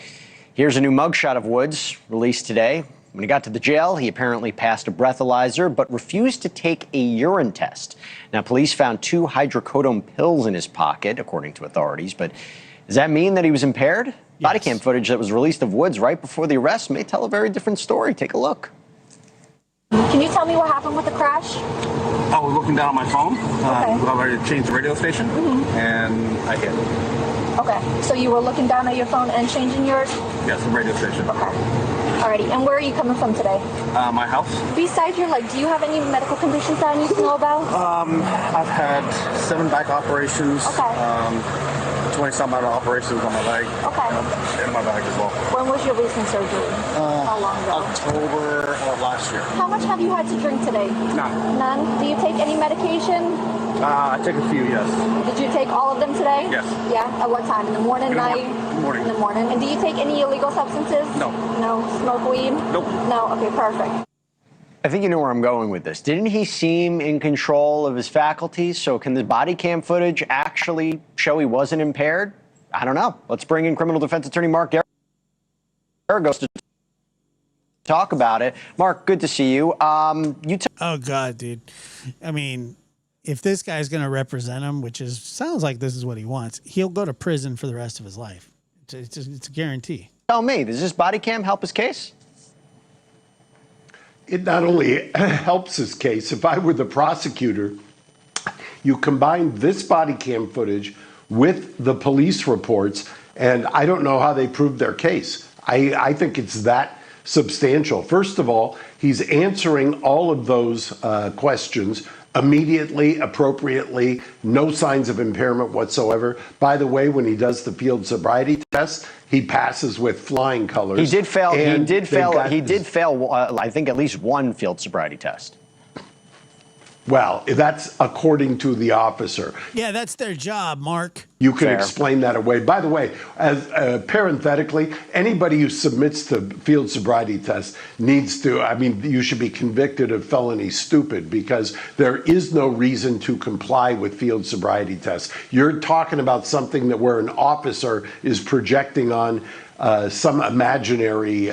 here's a new mugshot of Woods released today. When he got to the jail, he apparently passed a breathalyzer, but refused to take a urine test. Now, police found 2 hydrocodone pills in his pocket, according to authorities. But does that mean that he was impaired? Yes. Body cam footage that was released of Woods right before the arrest may tell a very different story. Take a look. Can you tell me what happened with the crash? I was looking down at my phone. Okay. I ready to change the radio station, and I hit. Okay, so you were looking down at your phone and changing yours? Yes, the radio station. Okay. Alrighty, and where are you coming from today? My house. Besides your leg, do you have any medical conditions that I need to know about? I've had 7 back operations. Okay. 20-some amount of operations on my leg. Okay. And my back as well. When was your recent surgery? How long ago? October of last year. How much have you had to drink today? None. None? Do you take any medication? I take a few, yes. Did you take all of them today? Yes. Yeah? At what time? In the morning, night? Morning. In the morning. And do you take any illegal substances? No. No? Smoke weed? Nope. No? Okay, perfect. I think you know where I'm going with this. Didn't he seem in control of his faculties? So can the body cam footage actually show he wasn't impaired? I don't know. Let's bring in criminal defense attorney Mark Garagos to talk about it. Mark, good to see you. Oh, God, dude. I mean, if this guy's going to represent him, which sounds like this is what he wants, he'll go to prison for the rest of his life. It's a guarantee. Tell me, does this body cam help his case? It not only helps his case, if I were the prosecutor, you combine this body cam footage with the police reports, and I don't know how they proved their case. I think it's that substantial. First of all, he's answering all of those questions immediately, appropriately, no signs of impairment whatsoever. By the way, when he does the field sobriety test, he passes with flying colors. He did fail. He did fail. I think at least one field sobriety test. Well, that's according to the officer. Yeah, that's their job, Mark. You can explain that away. By the way, as parenthetically, anybody who submits to field sobriety tests needs to, you should be convicted of felony stupid, because there is no reason to comply with field sobriety tests. You're talking about something that where an officer is projecting on some imaginary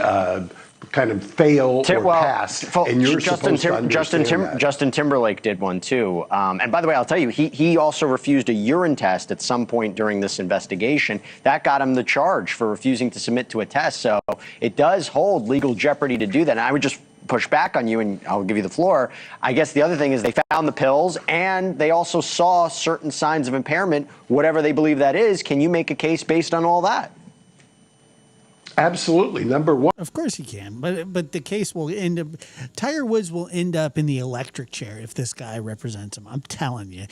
kind of fail or pass, and you're supposed to understand that. Justin Timberlake did one too. And by the way, I'll tell you, he also refused a urine test at some point during this investigation. That got him the charge for refusing to submit to a test. So it does hold legal jeopardy to do that. And I would just push back on you, and I'll give you the floor. I guess the other thing is they found the pills, and they also saw certain signs of impairment, whatever they believe that is. Can you make a case based on all that? Absolutely. Number one. Of course he can, but the case will end up. Tiger Woods will end up in the electric chair if this guy represents him. I'm telling you,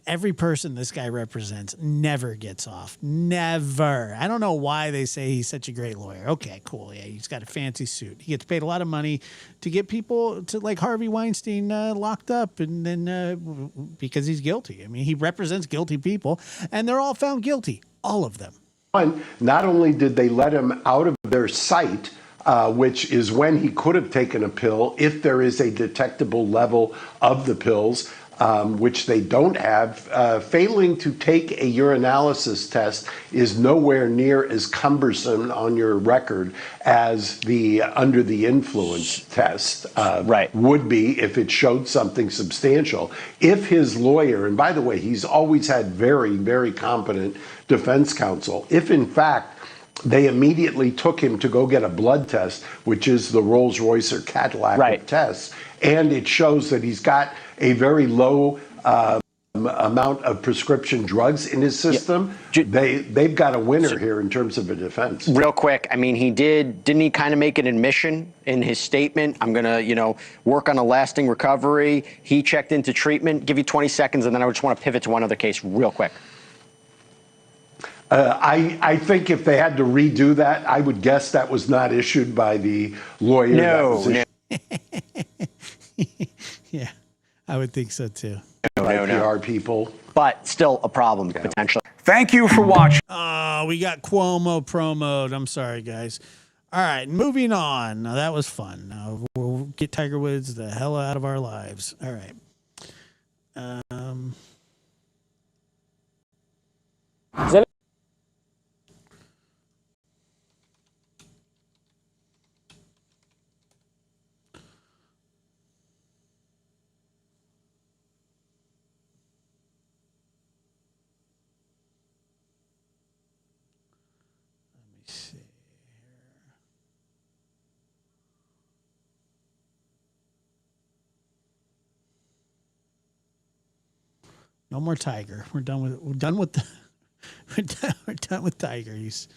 every person this guy represents never gets off. Never. I don't know why they say he's such a great lawyer. Okay, cool. Yeah, he's got a fancy suit. He gets paid a lot of money to get people to like Harvey Weinstein locked up, and then because he's guilty. I mean, he represents guilty people, and they're all found guilty. All of them. One, not only did they let him out of their sight, which is when he could have taken a pill if there is a detectable level of the pills, which they don't have. Failing to take a urinalysis test is nowhere near as cumbersome on your record as the under the influence test would be if it showed something substantial. If his lawyer, and by the way, he's always had very, very competent defense counsel, if in fact they immediately took him to go get a blood test, which is the Rolls Royce or Cadillac of tests, and it shows that he's got a very low amount of prescription drugs in his system, they've got a winner here in terms of a defense. Real quick, I mean, didn't he kind of make an admission in his statement? I'm going to, work on a lasting recovery. He checked into treatment. Give you 20 seconds, and then I just want to pivot to one other case real quick. I think if they had to redo that, I would guess that was not issued by the lawyer. No. Yeah, I would think so too. By PR people. But still a problem, potentially. Thank you for watching. We got Cuomo promoed. I'm sorry, guys. All right, moving on. Now, that was fun. Now, we'll get Tiger Woods the hell out of our lives. All right. Is that No more Tiger. We're done with we're done with Tiger. He's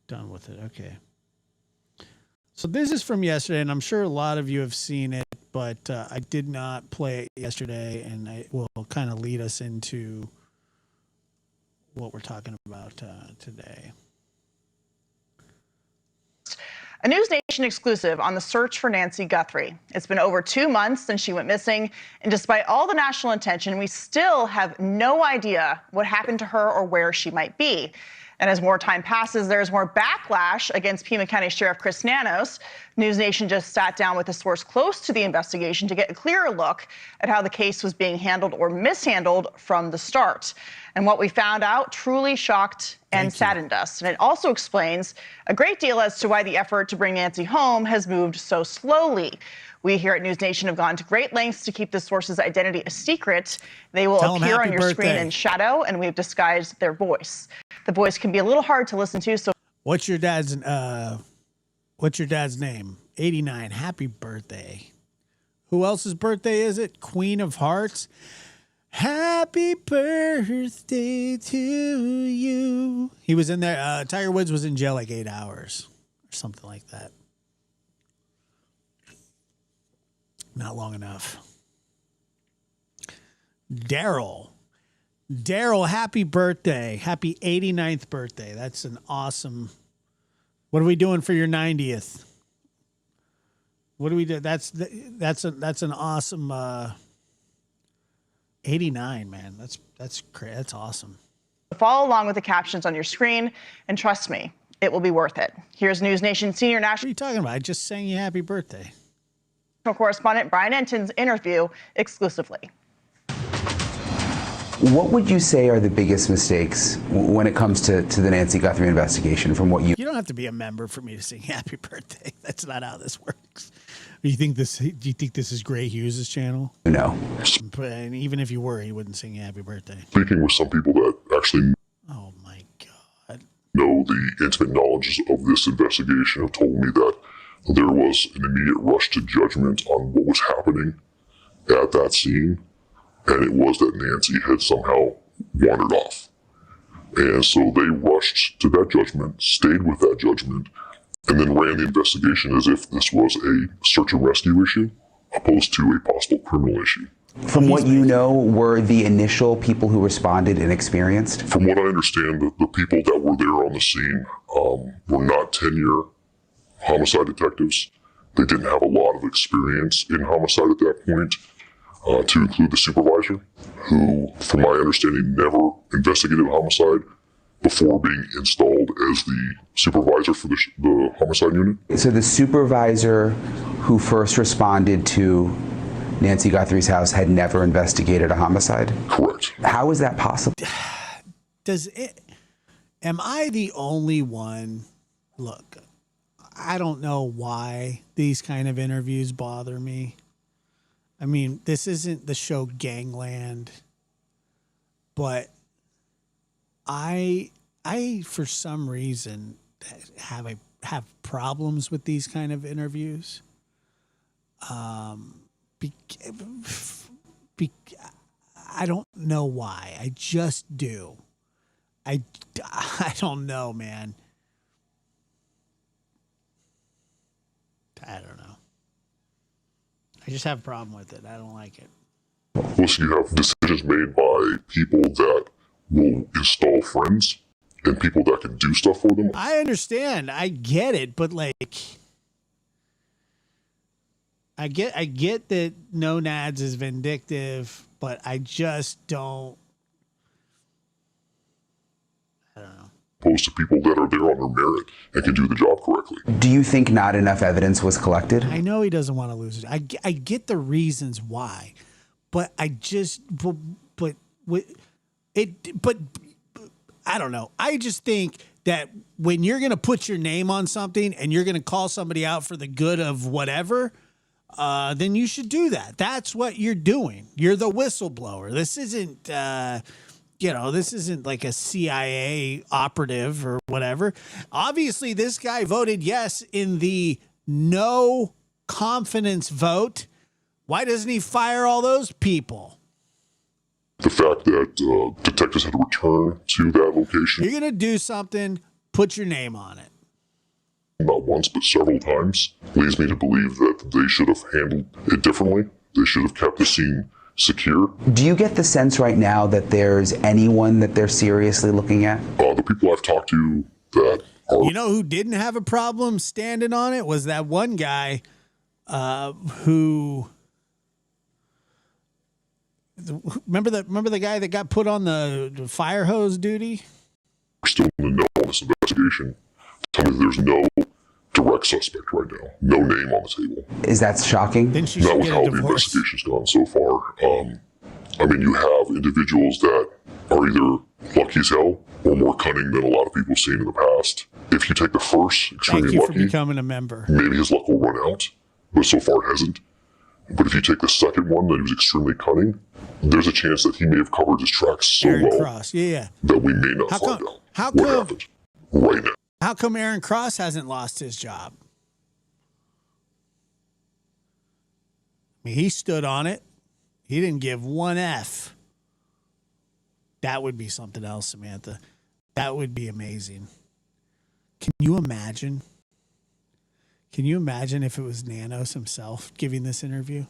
done with it. Okay. So this is from yesterday, and I'm sure a lot of you have seen it, but I did not play it yesterday, and it will kind of lead us into what we're talking about today. A News Nation exclusive on the search for Nancy Guthrie. It's been over 2 months since she went missing, and despite all the national attention, we still have no idea what happened to her or where she might be. And as more time passes, there's more backlash against Pima County Sheriff Chris Nanos. News Nation just sat down with a source close to the investigation to get a clearer look at how the case was being handled or mishandled from the start. And what we found out truly shocked and saddened us. And it also explains a great deal as to why the effort to bring Nancy home has moved so slowly. We here at News Nation have gone to great lengths to keep the source's identity a secret. They will appear on your screen in shadow, and we've disguised their voice. The voice can be a little hard to listen to, so What's your dad's name? 89. Happy birthday. Who else's birthday is it? Queen of Hearts. Happy birthday to you. He was in there. Tiger Woods was in jail like 8 hours or something like that. Not long enough. Daryl, happy birthday. Happy 89th birthday. That's an awesome. What are we doing for your 90th? What do we do? That's an awesome 89, man. That's great. That's awesome. follow along with the captions on your screen, and trust me, it will be worth it. Here's News Nation senior national. What are you talking about? I just sang you happy birthday. Correspondent Brian Enton's interview exclusively. What would you say are the biggest mistakes when it comes to the Nancy Guthrie investigation from what you... You don't have to be a member for me to sing happy birthday. That's not how this works. Do you think this is Gray Hughes' channel? No. And even if you were, he wouldn't sing you happy birthday. Speaking with some people that actually know the intimate knowledge of this investigation have told me that there was an immediate rush to judgment on what was happening at that scene, and it was that Nancy had somehow wandered off. And so they rushed to that judgment, stayed with that judgment, and then ran the investigation as if this was a search and rescue issue, opposed to a possible criminal issue. From what you know, were the initial people who responded inexperienced? From what I understand, the people that were there on the scene were not 10-year homicide detectives. They didn't have a lot of experience in homicide at that point, to include the supervisor, who, from my understanding, never investigated homicide before being installed as the supervisor for the homicide unit. So the supervisor who first responded to Nancy Guthrie's house had never investigated a homicide? Correct. How is that possible? Am I the only one? Look, I don't know why these kind of interviews bother me. I mean, this isn't the show Gangland, but I for some reason have problems with these kind of interviews. I don't know why. I just do. I don't know, man. I don't know. I just have a problem with it. I don't like it. Plus, you have decisions made by people that will install friends and people that can do stuff for them. I understand. I get it, but like, I get that No Nads is vindictive, but I just don't. I don't know. Opposed to people that are there on their merit and can do the job correctly. Do you think not enough evidence was collected? I know he doesn't want to lose it. I get the reasons why, but I just but I don't know. I just think that when you're going to put your name on something and you're going to call somebody out for the good of whatever, then you should do that. That's what you're doing. You're the whistleblower. This isn't this isn't like a CIA operative or whatever. Obviously, this guy voted yes in the no confidence vote. Why doesn't he fire all those people? The fact that detectives had to return to that location. You're going to do something, put your name on it. Not once, but several times, leads me to believe that they should have handled it differently. They should have kept the scene secure. Do you get the sense right now that there's anyone that they're seriously looking at? The people I've talked to that are... You know who didn't have a problem standing on it was that one guy who... Remember the guy that got put on the fire hose duty? We're still in the know on this investigation. Tell me there's no direct suspect right now. No name on the table. Is that shocking? Then she Not should with get how a the divorce. investigation's gone so far. I mean, you have individuals that are either lucky as hell or more cunning than a lot of people have seen in the past. If you take the first, extremely Thank you for lucky, becoming a member. maybe his luck will run out, but so far it hasn't. But if you take the second one, that he was extremely cunning, there's a chance that he may have covered his tracks so Aaron well Cross, yeah. that we may not find out what happened right now. How come Aaron Cross hasn't lost his job? I mean, he stood on it. He didn't give one F. That would be something else, Samantha. That would be amazing. Can you imagine? Can you imagine if it was Nanos himself giving this interview?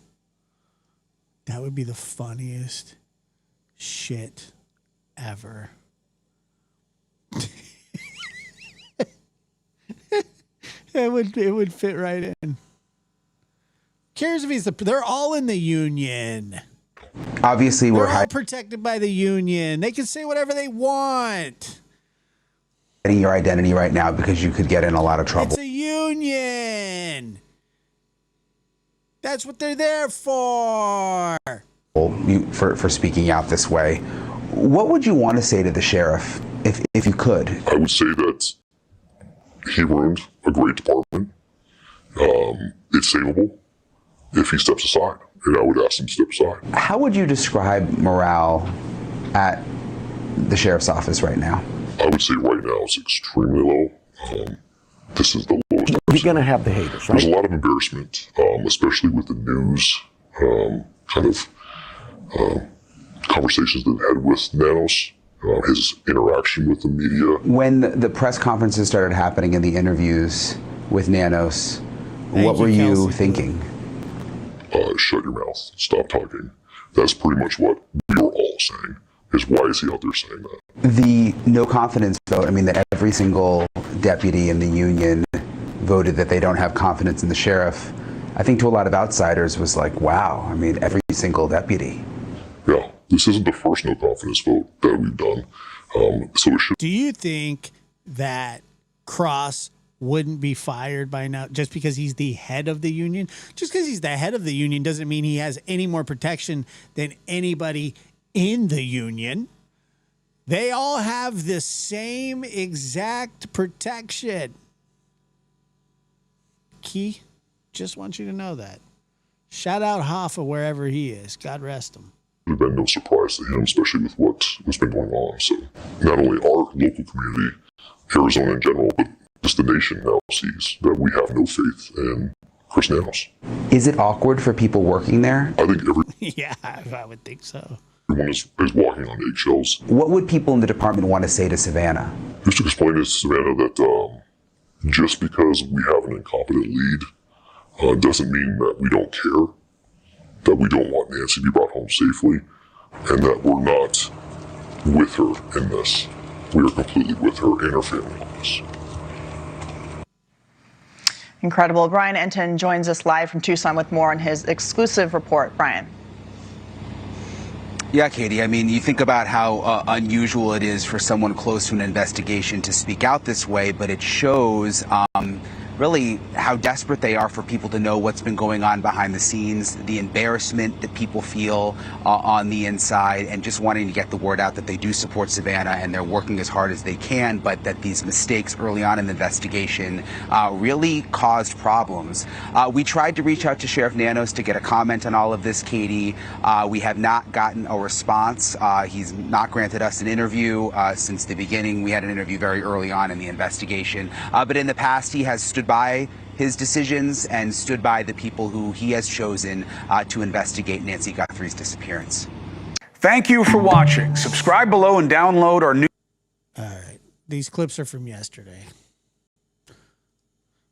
That would be the funniest shit ever. It would fit right in. Cares if he's they're all in the union. Obviously, They're we're all protected by the union. They can say whatever they want. hiding your identity right now because you could get in a lot of trouble. It's a union. That's what they're there for. For speaking out this way. What would you want to say to the sheriff if you could? I would say that he ruined a great department. It's savable if he steps aside, and I would ask him to step aside. How would you describe morale at the sheriff's office right now? I would say right now it's extremely low. This is the lowest. You're going to have the haters, right? There's a lot of embarrassment, especially with the news conversations that I've had with Nanos his interaction with the media. When the press conferences started happening and the interviews with Nanos, what were you thinking? Shut your mouth. Stop talking. That's pretty much what we were all saying, is why is he out there saying that? The no confidence vote, I mean, that every single deputy in the union voted that they don't have confidence in the sheriff, I think to a lot of outsiders was like, wow, I mean, every single deputy. Yeah, this isn't the first no confidence vote that we've done. So it should. Do you think that Cross wouldn't be fired by now just because he's the head of the union? Just because he's the head of the union doesn't mean he has any more protection than anybody in the union. They all have the same exact protection. Key, just want you to know that. Shout out Hoffa wherever he is. God rest him. It been no surprise to him, especially with what's been going on. So not only our local community, Arizona in general, but just the nation now sees that we have no faith in Chris Nanos. Is it awkward for people working there? I think Yeah, I would think so. everyone is walking on eggshells. What would people in the department want to say to Savannah? Just to explain to Savannah that just because we have an incompetent lead doesn't mean that we don't care, that we don't want Nancy to be brought home safely, and that we're not with her in this. We are completely with her and her family on this. Incredible. Brian Enton joins us live from Tucson with more on his exclusive report. Brian. Yeah, Katie, I mean, you think about how unusual it is for someone close to an investigation to speak out this way, but it shows really how desperate they are for people to know what's been going on behind the scenes, the embarrassment that people feel on the inside, and just wanting to get the word out that they do support Savannah and they're working as hard as they can, but that these mistakes early on in the investigation really caused problems. We tried to reach out to Sheriff Nanos to get a comment on all of this, Katie. We have not gotten a response. He's not granted us an interview since the beginning. We had an interview very early on in the investigation, but in the past he has stood by his decisions and stood by the people who he has chosen to investigate Nancy Guthrie's disappearance. Thank you for watching. Subscribe below and download our new. All right. These clips are from yesterday.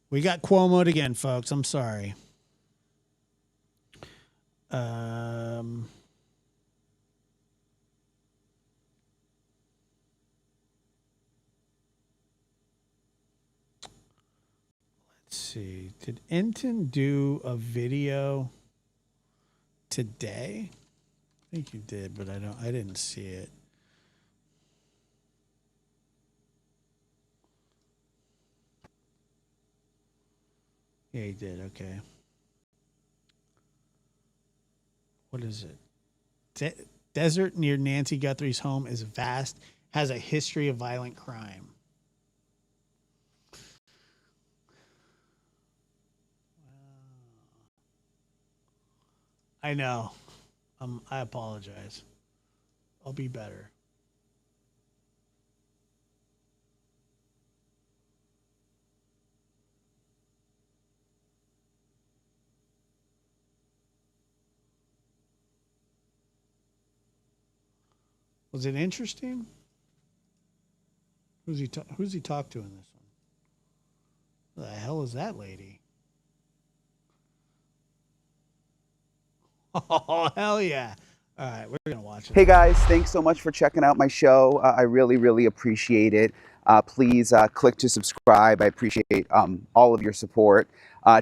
We got Cuomo'd again, folks. I'm sorry. Let's see. Did Enton do a video today? I think you did, but I didn't see it. Yeah, he did. Okay. What is it? Desert near Nancy Guthrie's home is vast, has a history of violent crime. I know. I apologize. I'll be better. Was it interesting? Who's he talked to in this one? Who the hell is that lady? Oh, hell yeah. All right, we're going to watch it. Hey guys, thanks so much for checking out my show. I really, really appreciate it. Please click to subscribe. I appreciate all of your support.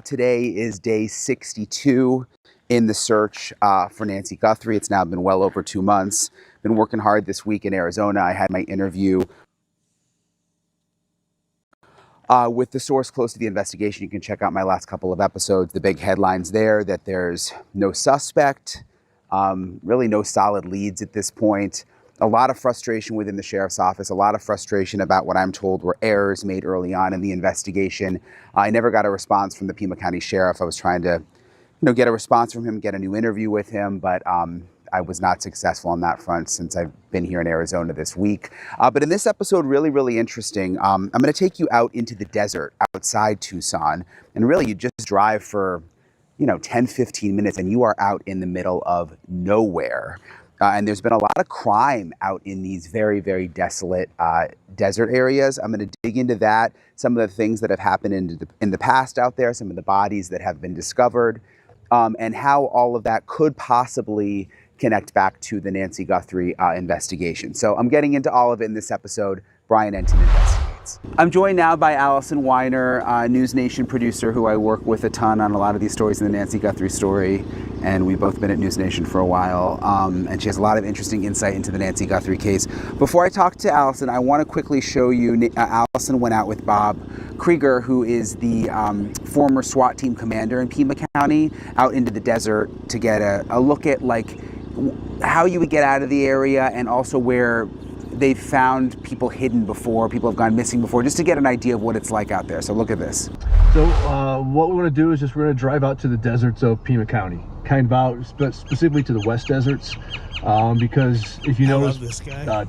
Today is day 62 in the search for Nancy Guthrie. It's now been well over 2 months. Been working hard this week in Arizona. I had my interview with the source close to the investigation. You can check out my last couple of episodes. The big headlines there that there's no suspect, really no solid leads at this point. A lot of frustration within the sheriff's office, a lot of frustration about what I'm told were errors made early on in the investigation. I never got a response from the Pima County Sheriff. I was trying to get a response from him, get a new interview with him, but I was not successful on that front since I've been here in Arizona this week. But in this episode, really, really interesting, I'm going to take you out into the desert outside Tucson. And really, you just drive for, 10, 15 minutes and you are out in the middle of nowhere. And there's been a lot of crime out in these very, very desolate desert areas. I'm going to dig into that, some of the things that have happened in the past out there, some of the bodies that have been discovered, and how all of that could possibly connect back to the Nancy Guthrie investigation. So I'm getting into all of it in this episode. Brian Enton Investigates. I'm joined now by Allison Weiner, News Nation producer who I work with a ton on a lot of these stories in the Nancy Guthrie story. And we've both been at News Nation for a while. And she has a lot of interesting insight into the Nancy Guthrie case. Before I talk to Allison, I want to quickly show you, Allison went out with Bob Krieger, who is the former SWAT team commander in Pima County, out into the desert to get a look at like how you would get out of the area and also where they've found people hidden before, people have gone missing before, just to get an idea of what it's like out there. So look at this. So what we want to do is we're going to drive out to the deserts of Pima County, kind of out specifically to the west deserts, because if you notice,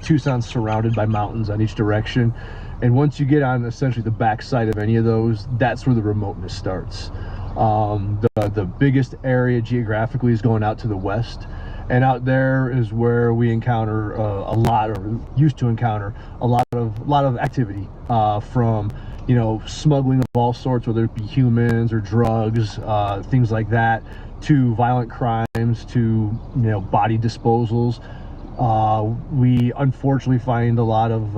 Tucson's surrounded by mountains on each direction. And once you get on essentially the backside of any of those, that's where the remoteness starts. The biggest area geographically is going out to the west. And out there is where we encounter a lot, or used to encounter a lot of activity, from smuggling of all sorts, whether it be humans or drugs, things like that, to violent crimes, to body disposals. We unfortunately find a lot of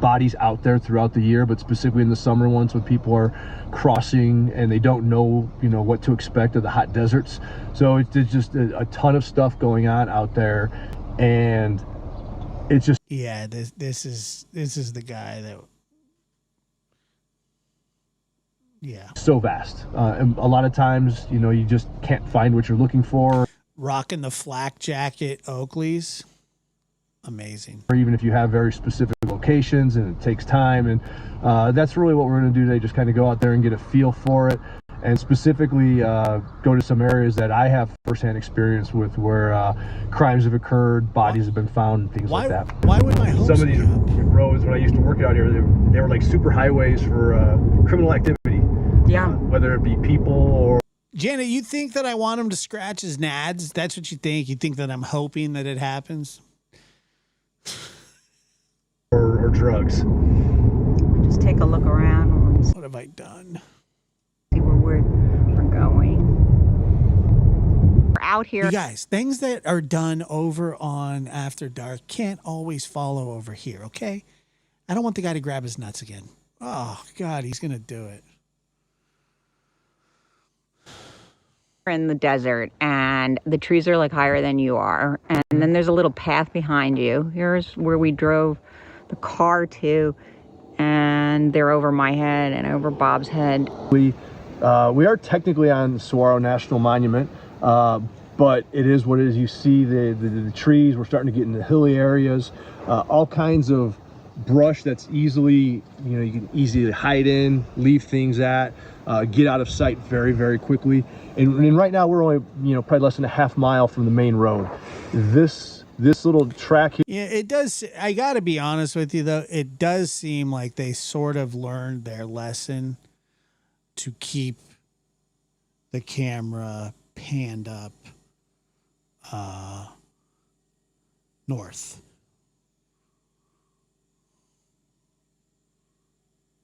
bodies out there throughout the year, but specifically in the summer ones when people are crossing and they don't know what to expect of the hot deserts. So it's just a ton of stuff going on out there, and it's just this is the guy that so vast, and a lot of times you just can't find what you're looking for. Rocking the flak jacket Oakleys. Amazing. Or even if you have very specific locations and it takes time, and that's really what we're going to do today, just kind of go out there and get a feel for it, and specifically go to some areas that I have firsthand experience with where crimes have occurred, bodies have been found, things like that. Why would my hopes Some of these roads, when I used to work out here, they were like super highways for criminal activity. Yeah. Whether it be people or... Janet, you think that I want him to scratch his nads? That's what you think? You think that I'm hoping that it happens? Or drugs. Just take a look around. What have I done? See where we're going. We're out here. You guys, things that are done over on After Dark can't always follow over here, okay? I don't want the guy to grab his nuts again. Oh, God, he's going to do it. We're in the desert, and the trees are like higher than you are. And then there's a little path behind you. Here's where we drove the car to, and they're over my head and over Bob's head. We are technically on Saguaro National Monument, but it is what it is. You see the trees. We're starting to get into hilly areas, all kinds of brush that's easily, you can easily hide in, leave things at, get out of sight very, very quickly. And right now we're only, probably less than a half mile from the main road. This little track here. Yeah, it does. I got to be honest with you, though. It does seem like they sort of learned their lesson to keep the camera panned up north.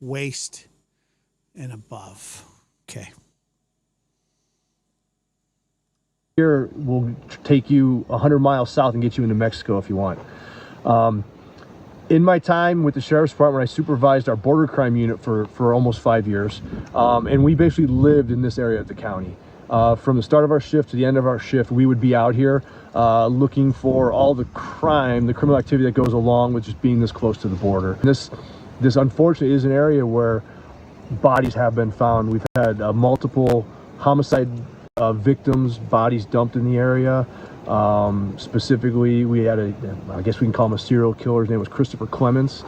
Waist and above. Okay. Here will take you 100 miles south and get you into Mexico if you want. In my time with the Sheriff's Department, I supervised our border crime unit for almost 5 years. And we basically lived in this area of the county. From the start of our shift to the end of our shift, we would be out here looking for all the crime, the criminal activity that goes along with just being this close to the border. This unfortunately is an area where bodies have been found. We've had multiple homicide victims, bodies dumped in the area. Specifically, we had I guess we can call him a serial killer. His name was Christopher Clements.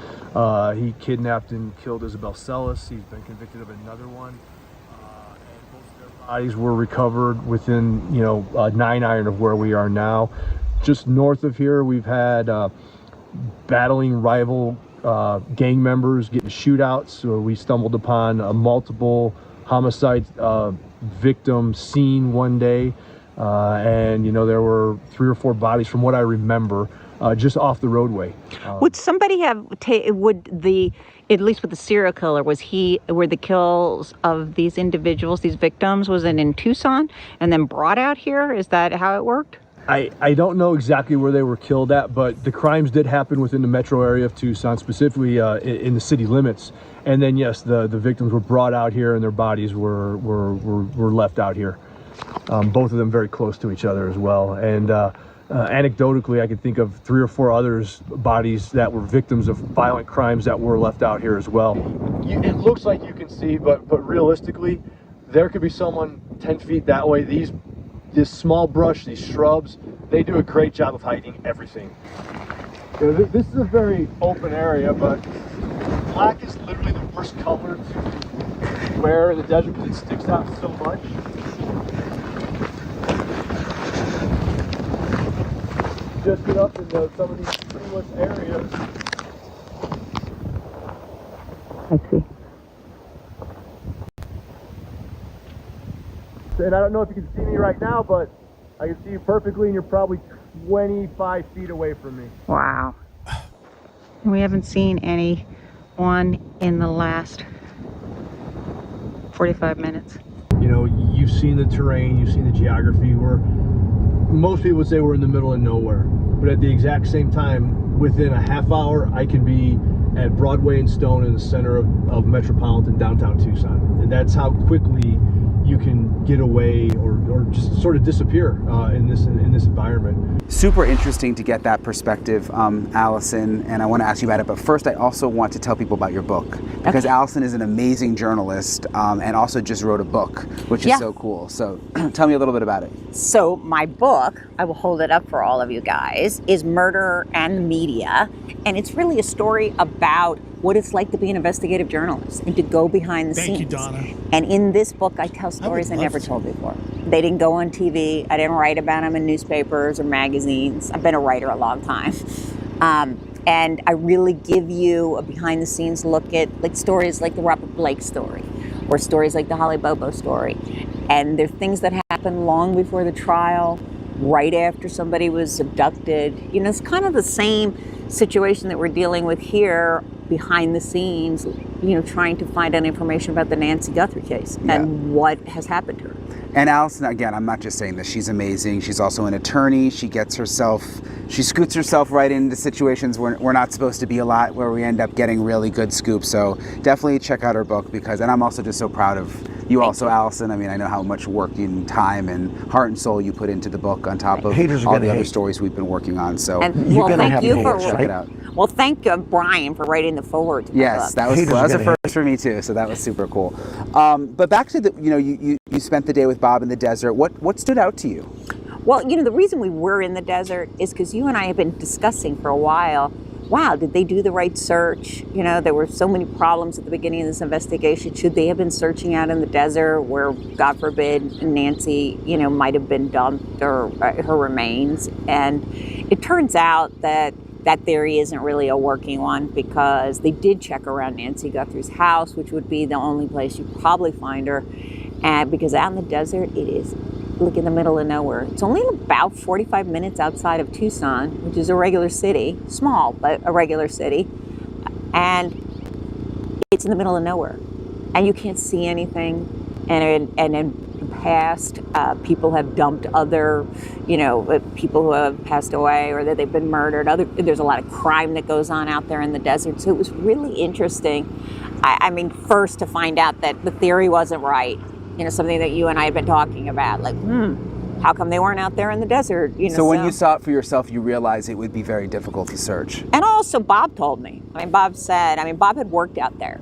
He kidnapped and killed Isabel Celis. He's been convicted of another one. And both of their bodies were recovered within, 9 iron of where we are now. Just north of here, we've had battling rival gang members getting shootouts. So we stumbled upon a multiple homicide victim scene one day. And there were 3 or 4 bodies from what I remember, just off the roadway. Would somebody have, at least with the serial killer, were the kills of these individuals, these victims, was it in Tucson and then brought out here? Is that how it worked? I don't know exactly where they were killed at, but the crimes did happen within the metro area of Tucson, specifically in the city limits. And then, yes, the victims were brought out here and their bodies were left out here. Both of them very close to each other as well. And anecdotally, I can think of 3 or 4 others, bodies that were victims of violent crimes that were left out here as well. It looks like you can see, but realistically, there could be someone 10 feet that way. This small brush, these shrubs, they do a great job of hiding everything. This is a very open area, but black is literally the worst color to wear in the desert because it sticks out so much. Just get up into some of these treeless areas. I see. And I don't know if you can see me right now, but I can see you perfectly, and you're probably 25 feet away from me. Wow. We haven't seen anyone in the last 45 minutes. You've seen the terrain, you've seen the geography. Most people would say we're in the middle of nowhere, but at the exact same time, within a half hour, I can be at Broadway and Stone in the center of metropolitan downtown Tucson. And that's how quickly you can get away or just sort of disappear in this environment. Super interesting to get that perspective, Allison, and I want to ask you about it. But first, I also want to tell people about your book, because Allison is an amazing journalist and also just wrote a book, which is so cool. So tell me a little bit about it. So my book, I will hold it up for all of you guys, is Murder and the Media. And it's really a story about what it's like to be an investigative journalist and to go behind the scenes. Thank you, Donna. And in this book, I tell stories I never told before. They didn't go on TV. I didn't write about them in newspapers or magazines. I've been a writer a long time. And I really give you a behind the scenes look at stories like the Robert Blake story or stories like the Holly Bobo story. And they're things that happened long before the trial, right after somebody was abducted. It's kind of the same situation that we're dealing with here behind the scenes, trying to find out information about the Nancy Guthrie case and what has happened to her. And Allison, again, I'm not just saying this, she's amazing. She's also an attorney. She scoots herself right into situations where we're not supposed to be a lot, where we end up getting really good scoops. So definitely check out her book and I'm also just so proud of you also, Allison. I mean, I know how much work and time and heart and soul you put into the book on top of all the other stories we've been working on. So check it out. Well, thank you, Brian, for writing the foreword to my book. That was a first for me too, so that was super cool. But back to you spent the day with Bob in the desert. What stood out to you? Well, the reason we were in the desert is because you and I have been discussing for a while, wow, did they do the right search? There were so many problems at the beginning of this investigation. Should they have been searching out in the desert where, God forbid, Nancy, might have been dumped or her remains? And it turns out that theory isn't really a working one, because they did check around Nancy Guthrie's house, which would be the only place you'd probably find her. And because out in the desert, it is in the middle of nowhere. It's only about 45 minutes outside of Tucson, which is a regular city, small, but a regular city. And it's in the middle of nowhere. And you can't see anything. And in the past, people have dumped other, people who have passed away or that they've been murdered. There's a lot of crime that goes on out there in the desert. So it was really interesting. I mean, first to find out that the theory wasn't right. Something that you and I had been talking about, how come they weren't out there in the desert? So when you saw it for yourself, you realized it would be very difficult to search. And also Bob told me. Bob had worked out there.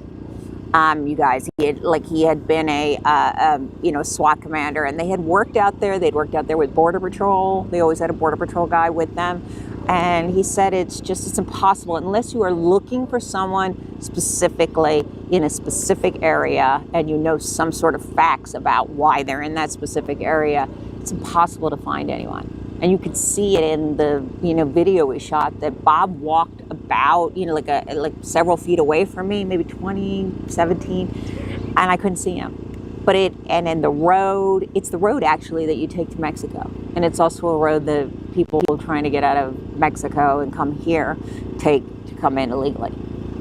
You guys, he had been a SWAT commander, and they had worked out there. They'd worked out there with Border Patrol. They always had a Border Patrol guy with them. And he said it's impossible unless you are looking for someone specifically in a specific area and some sort of facts about why they're in that specific area. It's impossible to find anyone. And you could see it in the video we shot that Bob walked about like several feet away from me, maybe 20, 17, and I couldn't see him. and then the road, it's the road actually that you take to Mexico. And it's also a road that people trying to get out of Mexico and come here take to come in illegally.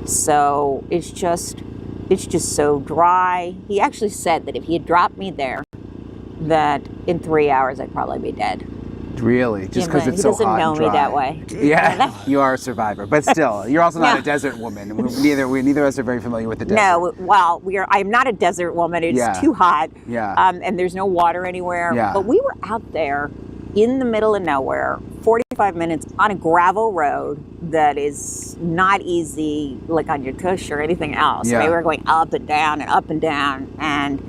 So it's just so dry. He actually said that if he had dropped me there, that in 3 hours I'd probably be dead. Really? Just because it's so hot and He doesn't know me dry. that way. Yeah, you are a survivor. But still, you're also not a desert woman. Neither of us are very familiar with the desert. No, well, I'm not a desert woman. It's too hot. Yeah. And there's no water anywhere. Yeah. But we were out there in the middle of nowhere, 45 minutes on a gravel road that is not easy, like on your tush or anything else. Yeah. We were going up and down and up and down, and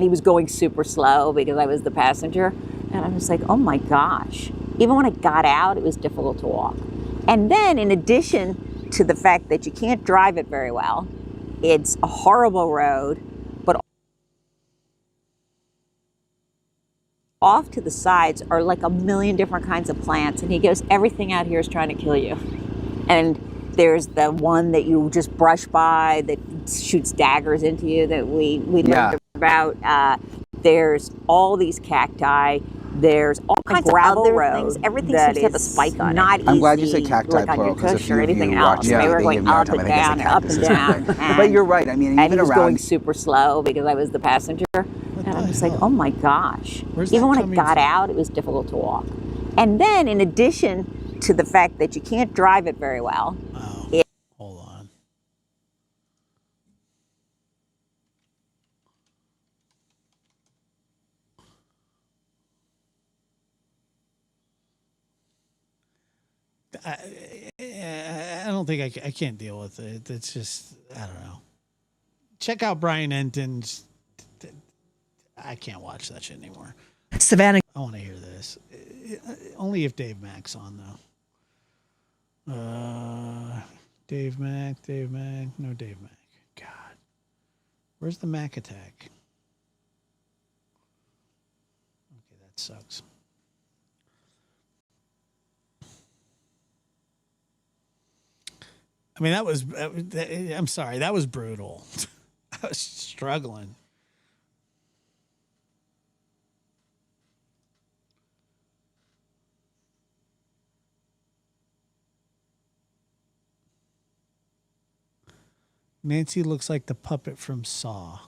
he was going super slow because I was the passenger. And I was like, oh my gosh. Even when I got out, it was difficult to walk. And then in addition to the fact that you can't drive it very well, it's a horrible road, but off to the sides are like a million different kinds of plants. And he goes, everything out here is trying to kill you. And there's the one that you just brush by that shoots daggers into you that we learned about. There's all these cacti. There's all kinds of other things. Everything seems to have a spike on it. I'm glad you said cacti, like plural, on your tush if or you anything watch else. They were going up and down and up and down. But you're right. I mean, and even he was around going super slow because I was the passenger. And I was like, oh my gosh. Even when I got out, it was difficult to walk. And then in addition to the fact that you can't drive it very well, Hold on. I don't think I can't deal with it. It's just, I don't know. Check out Brian Enton's. I can't watch that shit anymore. Savannah. I want to hear this. Only if Dave Mack's on, though. Dave Mack. No, Dave Mack. God. Where's the Mac attack? Okay, that sucks. I mean, I'm sorry, that was brutal. I was struggling. Nancy looks like the puppet from Saw.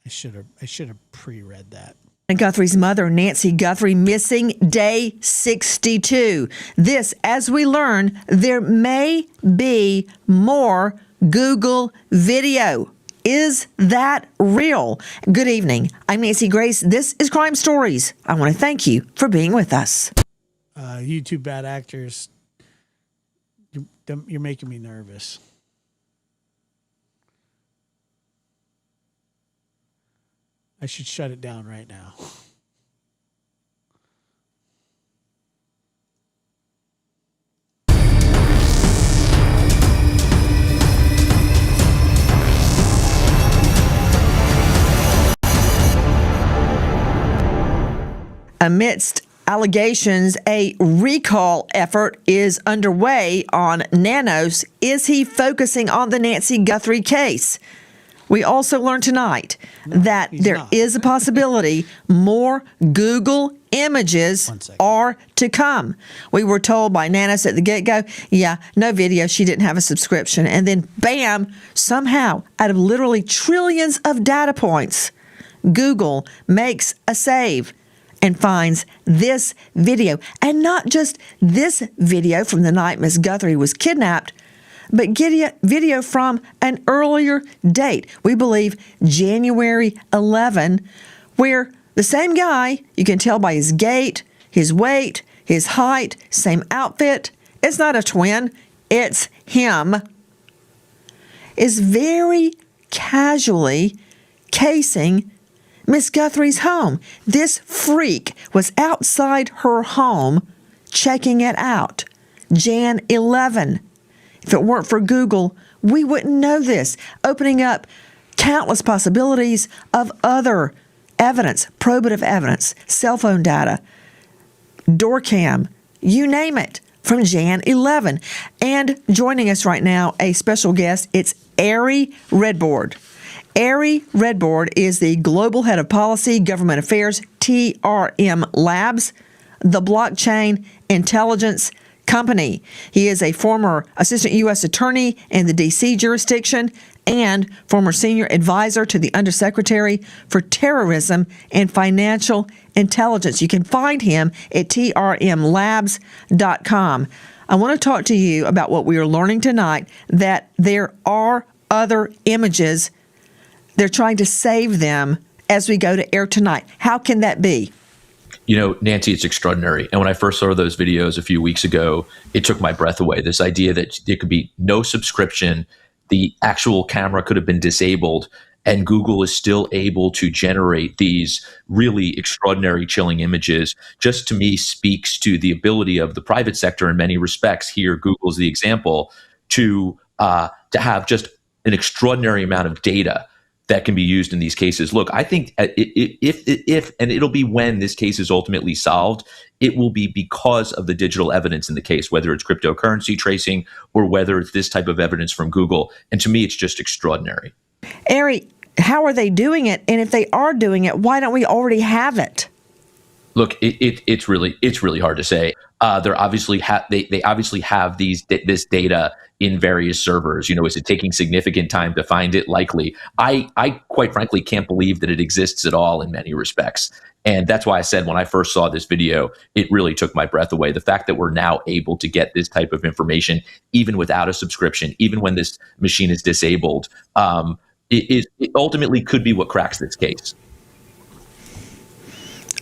I should have pre-read that. Guthrie's mother, Nancy Guthrie, missing day 62. This, as we learn, there may be more Google video. Is that real? Good evening. I'm Nancy Grace. This is Crime Stories. I want to thank you for being with us. YouTube bad actors, you're making me nervous. I should shut it down right now. Amidst allegations, a recall effort is underway on Nanos. Is he focusing on the Nancy Guthrie case? We also learned tonight that there is a possibility more Google images are to come. We were told by Nanos at the get-go, no video, she didn't have a subscription. And then bam, somehow, out of literally trillions of data points, Google makes a save and finds this video. And not just this video from the night Miss Guthrie was kidnapped, but get video from an earlier date. We believe January 11, where the same guy, you can tell by his gait, his weight, his height, same outfit. It's not a twin, it's him. Is very casually casing Miss Guthrie's home. This freak was outside her home checking it out. Jan 11. If it weren't for Google, we wouldn't know this, opening up countless possibilities of other evidence, probative evidence, cell phone data, door cam, you name it, from Jan 11. And joining us right now, a special guest. It's Ari Redboard. Ari Redboard is the Global Head of Policy, Government Affairs, TRM Labs, the blockchain intelligence company. He is a former Assistant U.S. Attorney in the D.C. jurisdiction and former Senior Advisor to the Undersecretary for Terrorism and Financial Intelligence. You can find him at trmlabs.com. I want to talk to you about what we are learning tonight, that there are other images. They're trying to save them as we go to air tonight. How can that be? You know, Nancy, it's extraordinary. And when I first saw those videos a few weeks ago, it took my breath away. This idea that there could be no subscription, the actual camera could have been disabled, and Google is still able to generate these really extraordinary, chilling images, just to me speaks to the ability of the private sector in many respects. Here, Google's the example, to have just an extraordinary amount of data that can be used in these cases. Look, I think if and it'll be when this case is ultimately solved, it will be because of the digital evidence in the case, whether it's cryptocurrency tracing or whether it's this type of evidence from Google. And to me, it's just extraordinary. Ari, how are they doing it? And if they are doing it, why don't we already have it? Look, it's really hard to say. They obviously have this data in various servers. You know, is it taking significant time to find it? Likely. I quite frankly can't believe that it exists at all in many respects. And that's why I said when I first saw this video, it really took my breath away. The fact that we're now able to get this type of information, even without a subscription, even when this machine is disabled, it ultimately could be what cracks this case.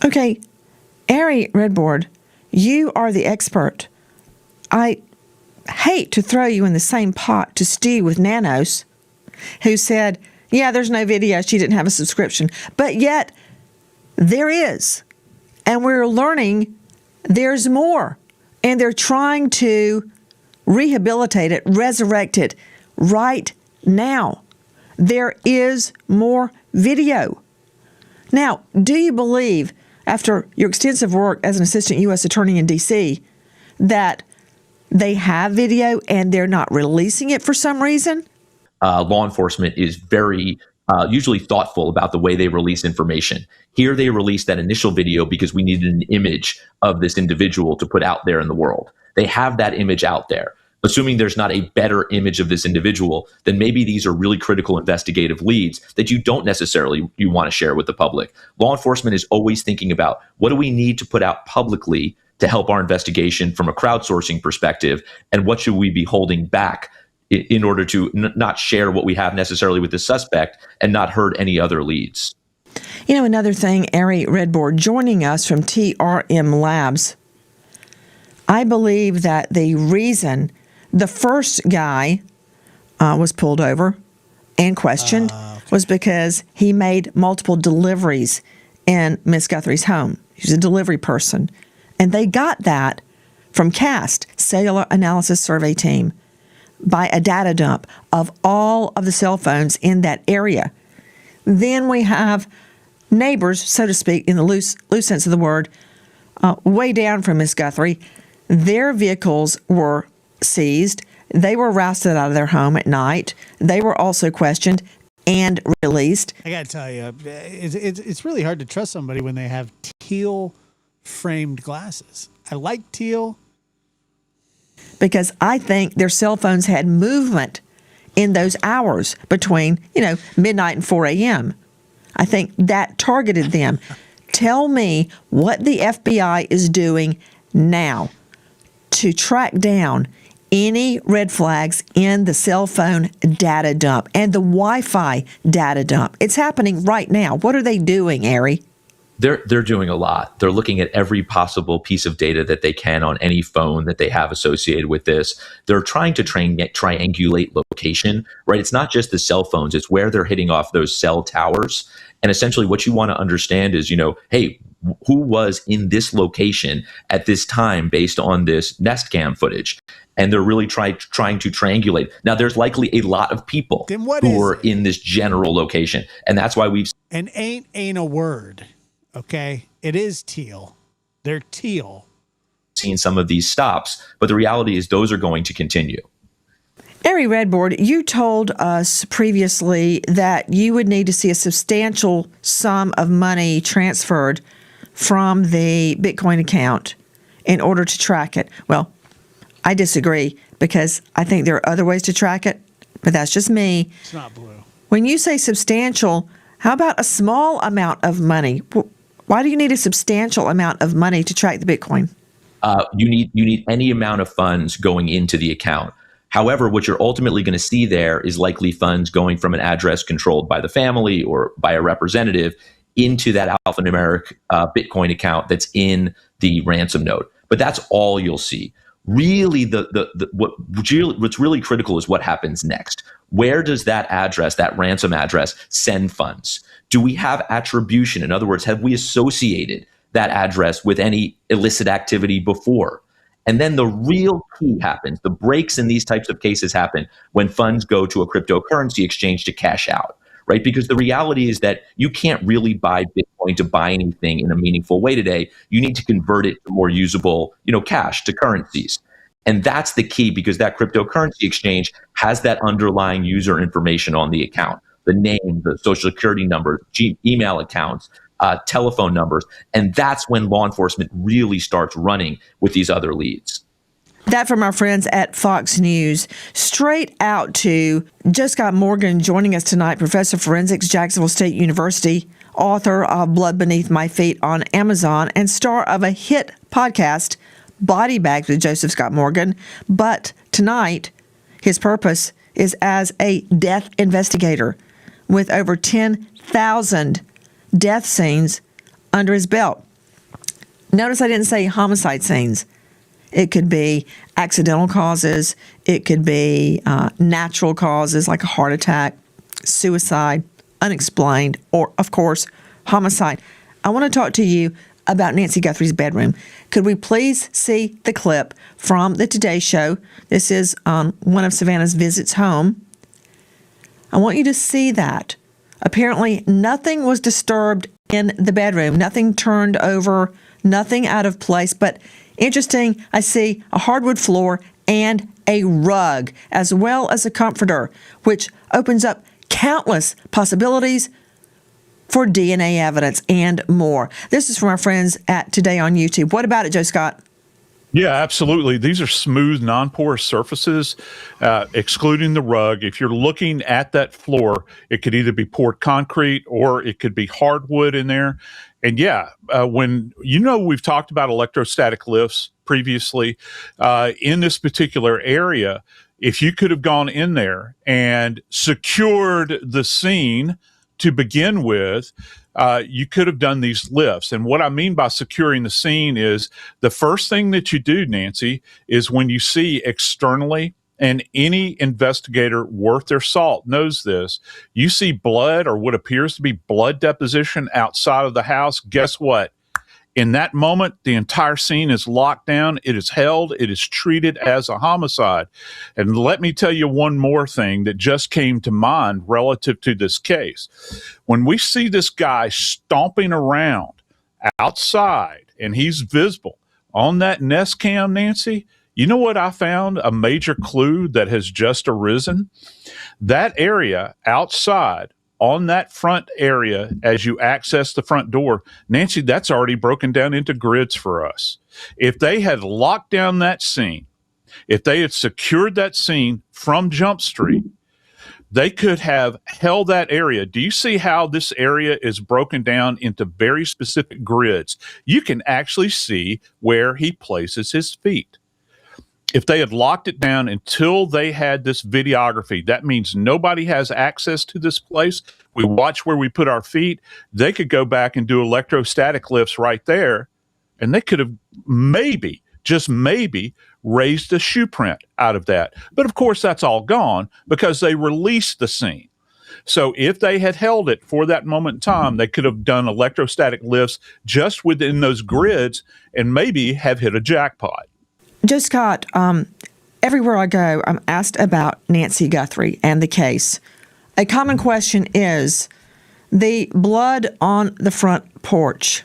Okay, Ari Redboard, you are the expert. I hate to throw you in the same pot to stew with Nanos, who said, yeah, there's no video, she didn't have a subscription. But yet, there is. And we're learning there's more. And they're trying to rehabilitate it, resurrect it right now. There is more video. Now, do you believe, after your extensive work as an assistant U.S. attorney in D.C., that they have video and they're not releasing it for some reason? Law enforcement is very usually thoughtful about the way they release information. Here they released that initial video because we needed an image of this individual to put out there in the world. They have that image out there. Assuming there's not a better image of this individual, then maybe these are really critical investigative leads that you don't necessarily want to share with the public. Law enforcement is always thinking about, what do we need to put out publicly to help our investigation from a crowdsourcing perspective, and what should we be holding back in order to not share what we have necessarily with the suspect and not hurt any other leads. You know, another thing, Ari Redboard, joining us from TRM Labs, I believe that the reason the first guy was pulled over and questioned was because he made multiple deliveries in Miss Guthrie's home. He's a delivery person. And they got that from CAST, Cellular Analysis Survey Team, by a data dump of all of the cell phones in that area. Then we have neighbors, so to speak, in the loose sense of the word, way down from Miss Guthrie. Their vehicles were seized. They were rousted out of their home at night. They were also questioned and released. I got to tell you, it's really hard to trust somebody when they have teal framed glasses. I like teal because I think their cell phones had movement in those hours between, midnight and 4 a.m. I think that targeted them. Tell me what the FBI is doing now to track down any red flags in the cell phone data dump and the Wi-Fi data dump. It's happening right now. What are they doing, Ari? They're doing a lot. They're looking at every possible piece of data that they can on any phone that they have associated with this. They're trying to triangulate location, right? It's not just the cell phones. It's where they're hitting off those cell towers. And essentially what you want to understand is, hey, who was in this location at this time based on this Nest Cam footage? And they're really trying to triangulate. Now, there's likely a lot of people who are in this general location. And that's why we've... And ain't a word. Okay, it is teal. They're teal. Seen some of these stops, but the reality is those are going to continue. Ari Redboard, you told us previously that you would need to see a substantial sum of money transferred from the Bitcoin account in order to track it. Well, I disagree because I think there are other ways to track it, but that's just me. It's not blue. When you say substantial, how about a small amount of money? Why do you need a substantial amount of money to track the Bitcoin? You need any amount of funds going into the account. However, what you're ultimately going to see there is likely funds going from an address controlled by the family or by a representative into that alphanumeric Bitcoin account that's in the ransom note. But that's all you'll see. Really, what's really critical is what happens next. Where does that address, that ransom address, send funds? Do we have attribution? In other words, have we associated that address with any illicit activity before? And then the real key happens. The breaks in these types of cases happen when funds go to a cryptocurrency exchange to cash out, right? Because the reality is that you can't really buy Bitcoin to buy anything in a meaningful way today. You need to convert it to more usable, cash, to currencies. And that's the key, because that cryptocurrency exchange has that underlying user information on the account, the name, the social security number, email accounts, telephone numbers. And that's when law enforcement really starts running with these other leads. That from our friends at Fox News. Straight out to Joe Scott Morgan joining us tonight, professor of forensics, Jacksonville State University, author of Blood Beneath My Feet on Amazon, and star of a hit podcast, Body Bags with Joseph Scott Morgan. But tonight, his purpose is as a death investigator with over 10,000 death scenes under his belt. Notice I didn't say homicide scenes. It could be accidental causes. It could be natural causes like a heart attack, suicide, unexplained, or, of course, homicide. I want to talk to you about Nancy Guthrie's bedroom. Could we please see the clip from the Today Show? This is one of Savannah's visits home. I want you to see that. Apparently, nothing was disturbed in the bedroom. Nothing turned over, nothing out of place. But interesting, I see a hardwood floor and a rug, as well as a comforter, which opens up countless possibilities for DNA evidence and more. This is from our friends at Today on YouTube. What about it, Joe Scott? Yeah, absolutely. These are smooth, non-porous surfaces, excluding the rug. If you're looking at that floor, it could either be poured concrete or it could be hardwood in there. And yeah, we've talked about electrostatic lifts previously. In this particular area, if you could have gone in there and secured the scene to begin with, you could have done these lifts. And what I mean by securing the scene is the first thing that you do, Nancy, is when you see externally, and any investigator worth their salt knows this, you see blood or what appears to be blood deposition outside of the house. Guess what? In that moment, the entire scene is locked down. It is held. It is treated as a homicide. And let me tell you one more thing that just came to mind relative to this case. When we see this guy stomping around outside and he's visible on that Nest Cam, Nancy, you know what I found? A major clue that has just arisen. That area outside, on that front area, as you access the front door, Nancy, that's already broken down into grids for us. If they had locked down that scene, if they had secured that scene from Jump Street, they could have held that area. Do you see how this area is broken down into very specific grids? You can actually see where he places his feet. If they had locked it down until they had this videography, that means nobody has access to this place. We watch where we put our feet. They could go back and do electrostatic lifts right there, and they could have maybe, just maybe, raised a shoe print out of that. But of course, that's all gone because they released the scene. So if they had held it for that moment in time, they could have done electrostatic lifts just within those grids and maybe have hit a jackpot. Joe Scott, everywhere I go, I'm asked about Nancy Guthrie and the case. A common question is the blood on the front porch.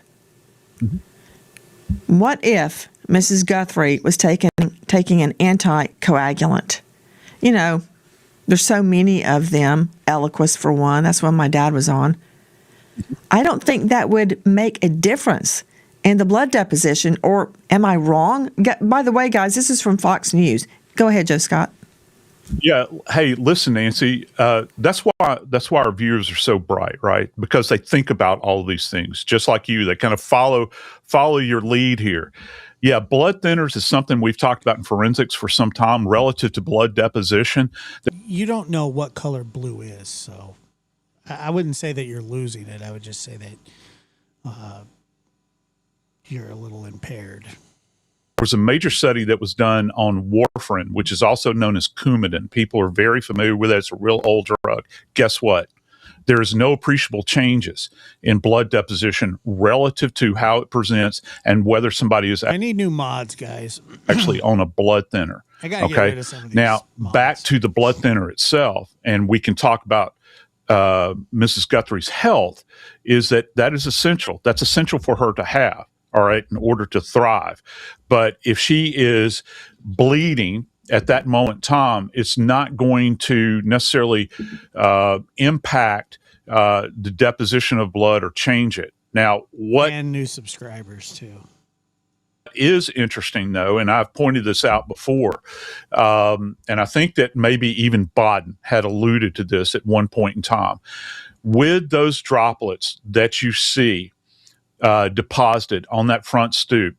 Mm-hmm. What if Mrs. Guthrie was taking an anticoagulant? You know, There's so many of them. Eliquis, for one. That's one my dad was on. I don't think that would make a difference in the blood deposition, or am I wrong? By the way, guys, this is from Fox News. Go ahead, Joe Scott. Yeah. Hey, listen, Nancy. That's why our viewers are so bright, right? Because they think about all of these things, just like you. They kind of follow your lead here. Yeah, blood thinners is something we've talked about in forensics for some time relative to blood deposition. You don't know what color blue is, so I wouldn't say that you're losing it. I would just say that you're a little impaired. There was a major study that was done on warfarin, which is also known as Coumadin. People are very familiar with it. It's a real old drug. Guess what? There is no appreciable changes in blood deposition relative to how it presents and whether somebody is I need new mods, guys. actually on a blood thinner. I gotta get rid of some of these Now, back to the blood thinner itself, and we can talk about Mrs. Guthrie's health, is that is essential. That's essential for her to have, all right, in order to thrive. But if she is bleeding at that moment in time, it's not going to necessarily impact the deposition of blood or change it. Now, what and new subscribers too is interesting, though, and I've pointed this out before, and I think that maybe even Bodden had alluded to this at one point in time. With those droplets that you see deposited on that front stoop,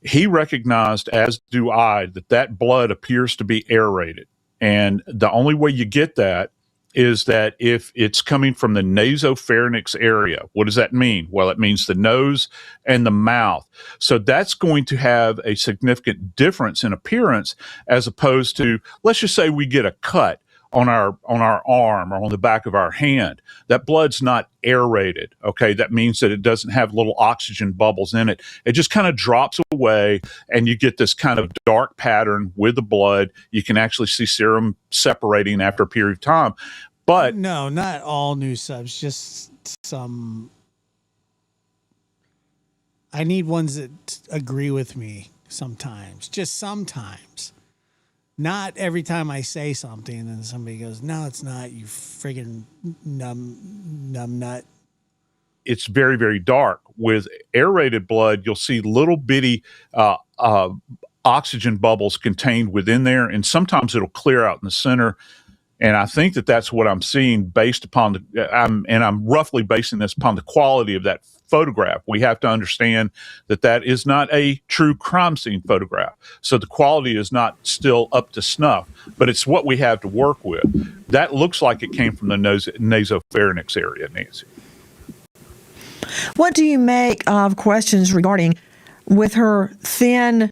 he recognized, as do I, that blood appears to be aerated. And the only way you get that is that if it's coming from the nasopharynx area. What does that mean? Well, it means the nose and the mouth. So that's going to have a significant difference in appearance as opposed to, let's just say we get a cut on our arm or on the back of our hand. That blood's not aerated, okay? That means that it doesn't have little oxygen bubbles in it. It just kind of drops away, and you get this kind of dark pattern with the blood. You can actually see serum separating after a period of time. But no, not all new subs, just some. I need ones that agree with me sometimes, just sometimes. Not every time I say something and then somebody goes, no, it's not, you friggin' numb nut. It's very, very dark. With aerated blood, you'll see little bitty oxygen bubbles contained within there, and sometimes it'll clear out in the center. And I think that that's what I'm seeing based upon I'm roughly basing this upon the quality of that photograph. We have to understand that is not a true crime scene photograph. So the quality is not still up to snuff, but it's what we have to work with. That looks like it came from the nasopharynx area, Nancy. What do you make of questions regarding with her thin?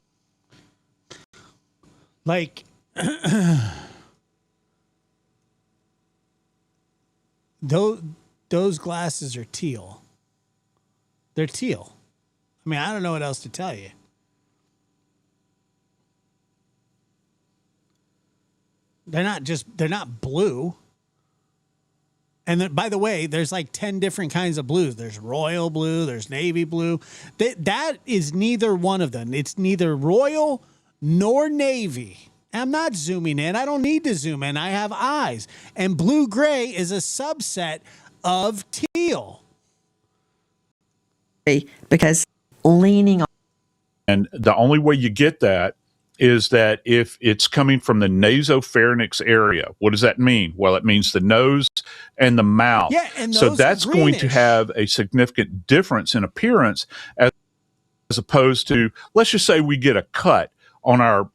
Like, those glasses are teal. They're teal. I mean, I don't know what else to tell you. They're not blue. And then, by the way, there's like 10 different kinds of blues. There's royal blue, there's navy blue. That is neither one of them. It's neither royal nor navy. I'm not zooming in. I don't need to zoom in. I have eyes. And blue-gray is a subset of teal. Because leaning on. And the only way you get that is that if it's coming from the nasopharynx area. What does that mean? Well, it means the nose and the mouth. Yeah, and so those that's are going to greenish. have a significant difference in appearance as opposed to, let's just say we get a cut on our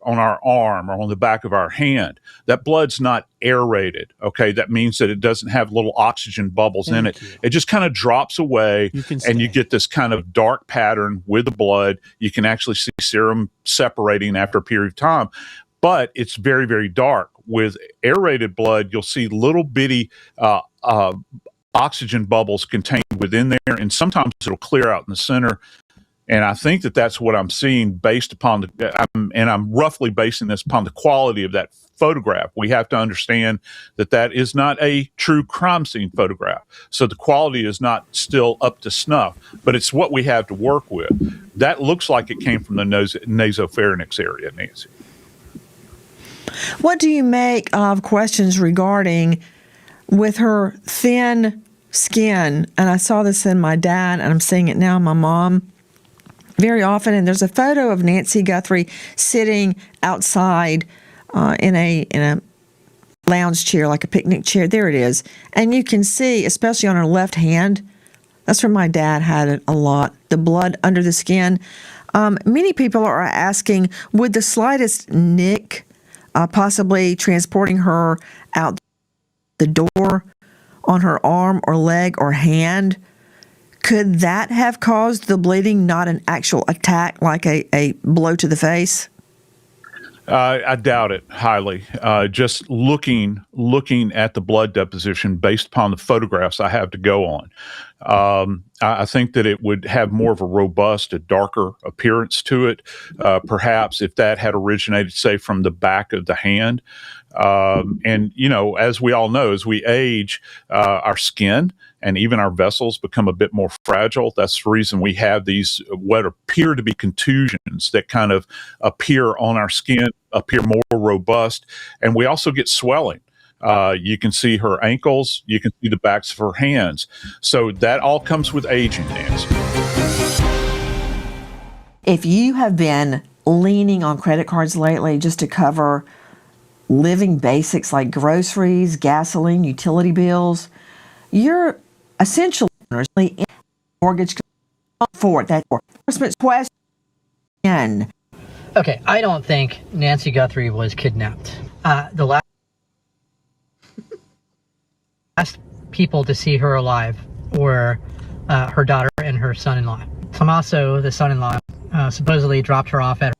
arm or on the back of our hand. That blood's not aerated, okay? That means that it doesn't have little oxygen bubbles in it. It just kind of drops away, and you get this kind of dark pattern with the blood. You can actually see serum separating after a period of time, but it's very, very dark. With aerated blood, you'll see little bitty oxygen bubbles contained within there, and sometimes it'll clear out in the center. And I think that that's what I'm seeing based upon I'm roughly basing this upon the quality of that photograph. We have to understand that is not a true crime scene photograph. So the quality is not still up to snuff, but it's what we have to work with. That looks like it came from the nasopharynx area, Nancy. What do you make of questions regarding with her thin skin? And I saw this in my dad, and I'm seeing it now in my mom very often. And there's a photo of Nancy Guthrie sitting outside in a lounge chair, like a picnic chair. There it is. And you can see, especially on her left hand, that's where my dad had it a lot, the blood under the skin. Many people are asking, would the slightest nick, possibly transporting her out the door on her arm or leg or hand, could that have caused the bleeding, not an actual attack like a blow to the face? I doubt it highly. Just looking at the blood deposition based upon the photographs I have to go on, I think that it would have more of a robust, a darker appearance to it. Perhaps if that had originated, say, from the back of the hand. And, as we all know, as we age, our skin and even our vessels become a bit more fragile. That's the reason we have these what appear to be contusions that kind of appear on our skin, appear more robust, and we also get swelling. You can see her ankles, you can see the backs of her hands. So that all comes with aging, Nancy. If you have been leaning on credit cards lately just to cover living basics like groceries, gasoline, utility bills, you're essentially in mortgage for it. That's enforcement's question. Okay, I don't think Nancy Guthrie was kidnapped. The last people to see her alive were her daughter and her son-in-law. Tommaso, the son-in-law, supposedly dropped her off at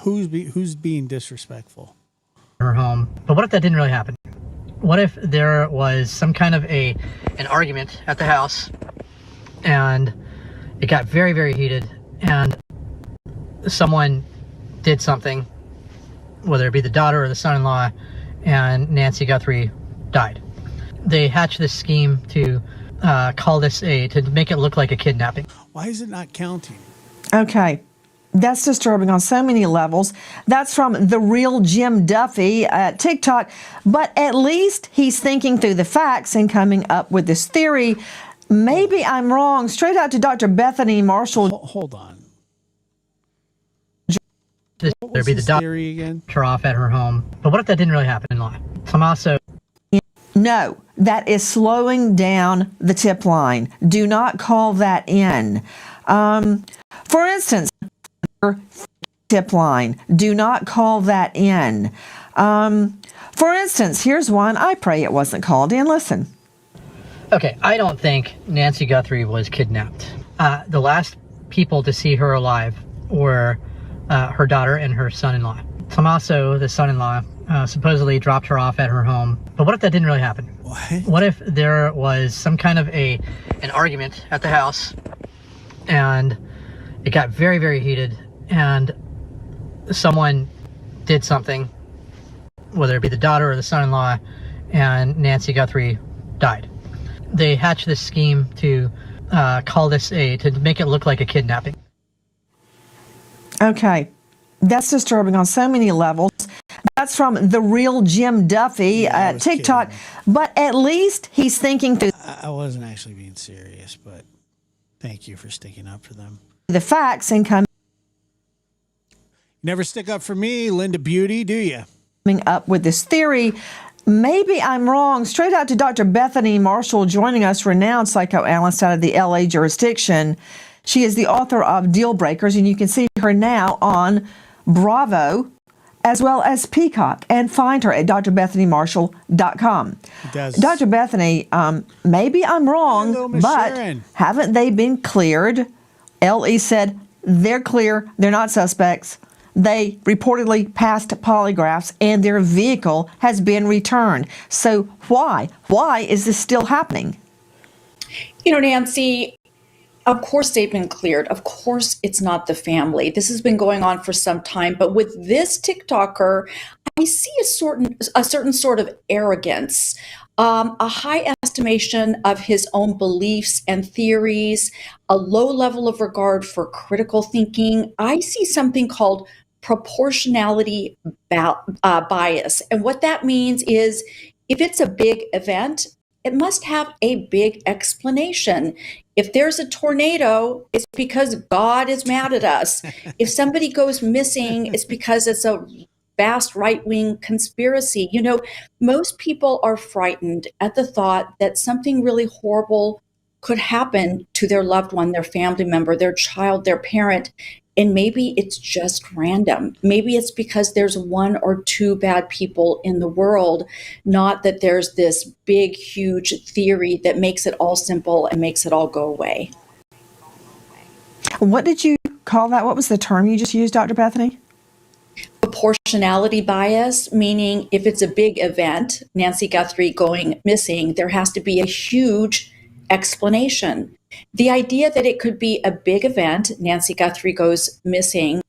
Who's being disrespectful? Her home. But what if that didn't really happen? What if there was some kind of an argument at the house and it got very, very heated and someone did something, whether it be the daughter or the son-in-law, and Nancy Guthrie died. They hatched this scheme to call this to make it look like a kidnapping. Why is it not counting? Okay. That's disturbing on so many levels. That's from The Real Jim Duffy at TikTok. But at least he's thinking through the facts and coming up with this theory. Maybe I'm wrong. Straight out to Dr. Bethany Marshall. Hold on. There'd be the daughter again? Off at her home. But what if that didn't really happen in law? Tommaso. No, that is slowing down the tip line. Do not call that in. For instance, tip line. Do not call that in. For instance, here's one. I pray it wasn't called in. Listen. Okay, I don't think Nancy Guthrie was kidnapped. The last people to see her alive were her daughter and her son-in-law. Tommaso, the son-in-law, supposedly dropped her off at her home. But what if that didn't really happen? What if there was some kind of an argument at the house and it got very, very heated and someone did something, whether it be the daughter or the son-in-law, and Nancy Guthrie died. They hatched this scheme to call this to make it look like a kidnapping. Okay. That's disturbing on so many levels. That's from The Real Jim Duffy at TikTok. Kidding. But at least he's thinking through. I wasn't actually being serious, but thank you for sticking up for them. The facts and coming Never stick up for me, Linda Beauty, do you? Up with this theory. Maybe I'm wrong. Straight out to Dr. Bethany Marshall joining us, renowned psychoanalyst out of the LA jurisdiction. She is the author of Deal Breakers, and you can see her now on Bravo as well as Peacock, and find her at drbethanymarshall.com. Dr. Bethany, maybe I'm wrong, Hello, Miss but Sharon. haven't they been cleared? LE said they're clear, they're not suspects. They reportedly passed polygraphs and their vehicle has been returned. So why? Why is this still happening? You know, Nancy, of course they've been cleared. Of course it's not the family. This has been going on for some time. But with this TikToker, I see a certain sort of arrogance, a high estimation of his own beliefs and theories, a low level of regard for critical thinking. I see something called proportionality bias. And what that means is if it's a big event, it must have a big explanation. If there's a tornado, it's because God is mad at us. If somebody goes missing, it's because it's a vast right-wing conspiracy. You know, most people are frightened at the thought that something really horrible could happen to their loved one, their family member, their child, their parent. And maybe it's just random. Maybe it's because there's one or two bad people in the world, not that there's this big, huge theory that makes it all simple and makes it all go away. What did you call that? What was the term you just used, Dr. Bethany? Proportionality bias, meaning if it's a big event, Nancy Guthrie going missing, there has to be a huge explanation. The idea that it could be a big event, Nancy Guthrie goes missing,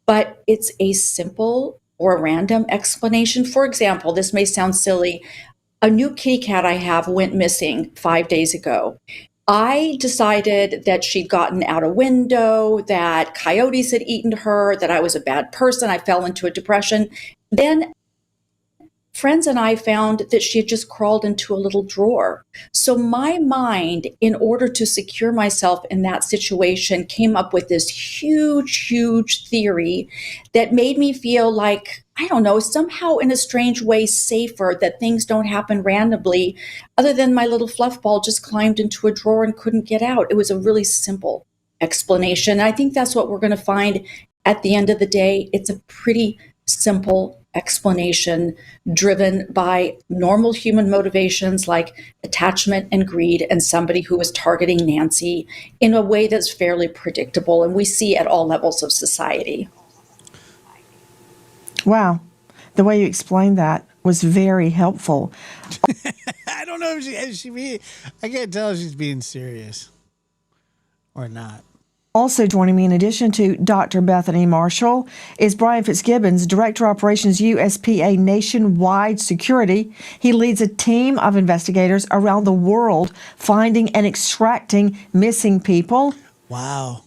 but it's a simple or random explanation. For example, this may sound silly. A new kitty cat I have went missing 5 days ago. I decided that she'd gotten out a window, that coyotes had eaten her, that I was a bad person. I fell into a depression. Then friends and I found that she had just crawled into a little drawer. So my mind, in order to secure myself in that situation, came up with this huge, huge theory that made me feel like, I don't know, somehow in a strange way safer, that things don't happen randomly, other than my little fluff ball just climbed into a drawer and couldn't get out. It was a really simple explanation. I think that's what we're going to find at the end of the day. It's a pretty simple explanation driven by normal human motivations like attachment and greed, and somebody who is targeting Nancy in a way that's fairly predictable, and we see at all levels of society. Wow. The way you explained that was very helpful. I don't know if she I can't tell if she's being serious or not. Also joining me, in addition to Dr. Bethany Marshall, is Brian Fitzgibbons, Director of Operations, USPA Nationwide Security. He leads a team of investigators around the world finding and extracting missing people. Wow.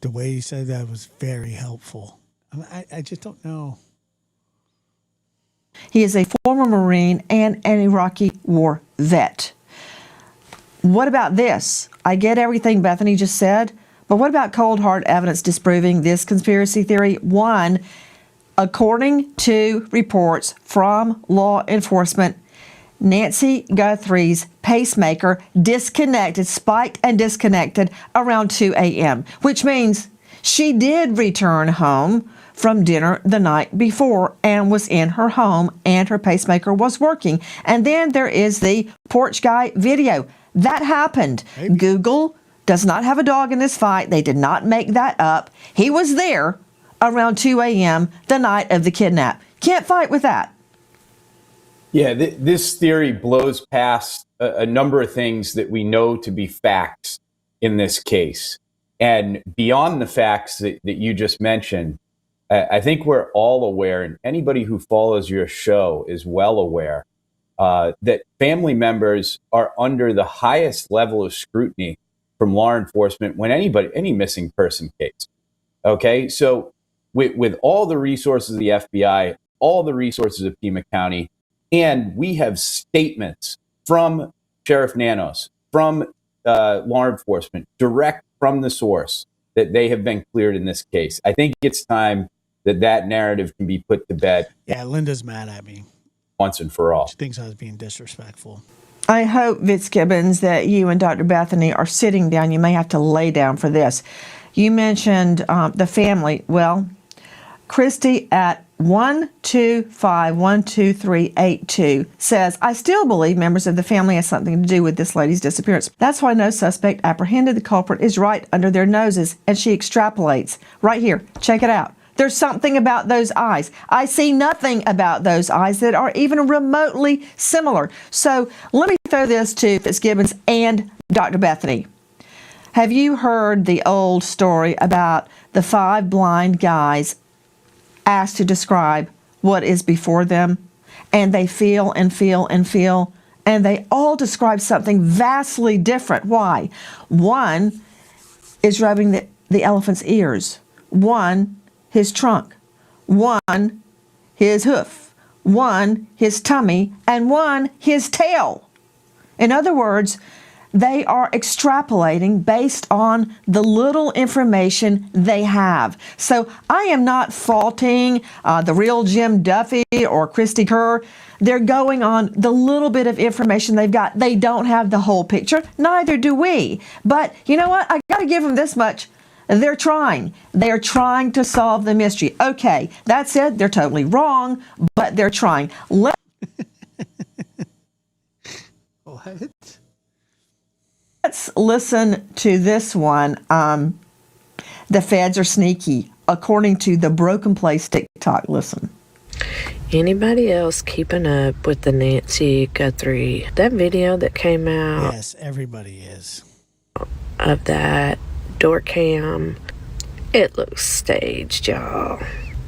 The way you said that was very helpful. I just don't know. He is a former Marine and an Iraqi war vet. What about this? I get everything Bethany just said, but what about cold hard evidence disproving this conspiracy theory? One, according to reports from law enforcement, Nancy Guthrie's pacemaker spiked and disconnected around 2 a.m., which means she did return home from dinner the night before and was in her home and her pacemaker was working. And then there is the porch guy video. That happened. Maybe. Google does not have a dog in this fight. They did not make that up. He was there around 2 a.m. the night of the kidnap. Can't fight with that. Yeah, this theory blows past a number of things that we know to be facts in this case. And beyond the facts that you just mentioned, I think we're all aware, and anybody who follows your show is well aware, that family members are under the highest level of scrutiny from law enforcement when any missing person case. Okay, so with all the resources of the FBI, all the resources of Pima County, and we have statements from Sheriff Nanos, from law enforcement, direct from the source, that they have been cleared in this case. I think it's time that narrative can be put to bed. Yeah, Linda's mad at me. Once and for all. She thinks I was being disrespectful. I hope, Fitzgibbons, that you and Dr. Bethany are sitting down. You may have to lay down for this. You mentioned the family. Well, Christy at 125-12382 says, I still believe members of the family has something to do with this lady's disappearance. That's why no suspect apprehended. The culprit is right under their noses. And she extrapolates. Right here. Check it out. There's something about those eyes. I see nothing about those eyes that are even remotely similar. So let me throw this to Fitzgibbons and Dr. Bethany. Have you heard the old story about the 5 blind guys asked to describe what is before them? And they feel and feel and feel, and they all describe something vastly different. Why? One is rubbing the elephant's ears. One, his trunk. one his hoof, one his tummy, and one his tail. In other words, they are extrapolating based on the little information they have. So I am not faulting the real Jim Duffy or Christy Kerr. They're going on the little bit of information they've got. They don't have the whole picture. Neither do we. But you know what? I got to give them this much. They're trying. They're trying to solve the mystery. Okay, that said, they're totally wrong, but they're trying. What? Let's listen to this one. The feds are sneaky, according to the Broken Place TikTok. Listen. Anybody else keeping up with the Nancy Guthrie, that video that came out? Yes, everybody is. Of that door cam, it looks staged, y'all.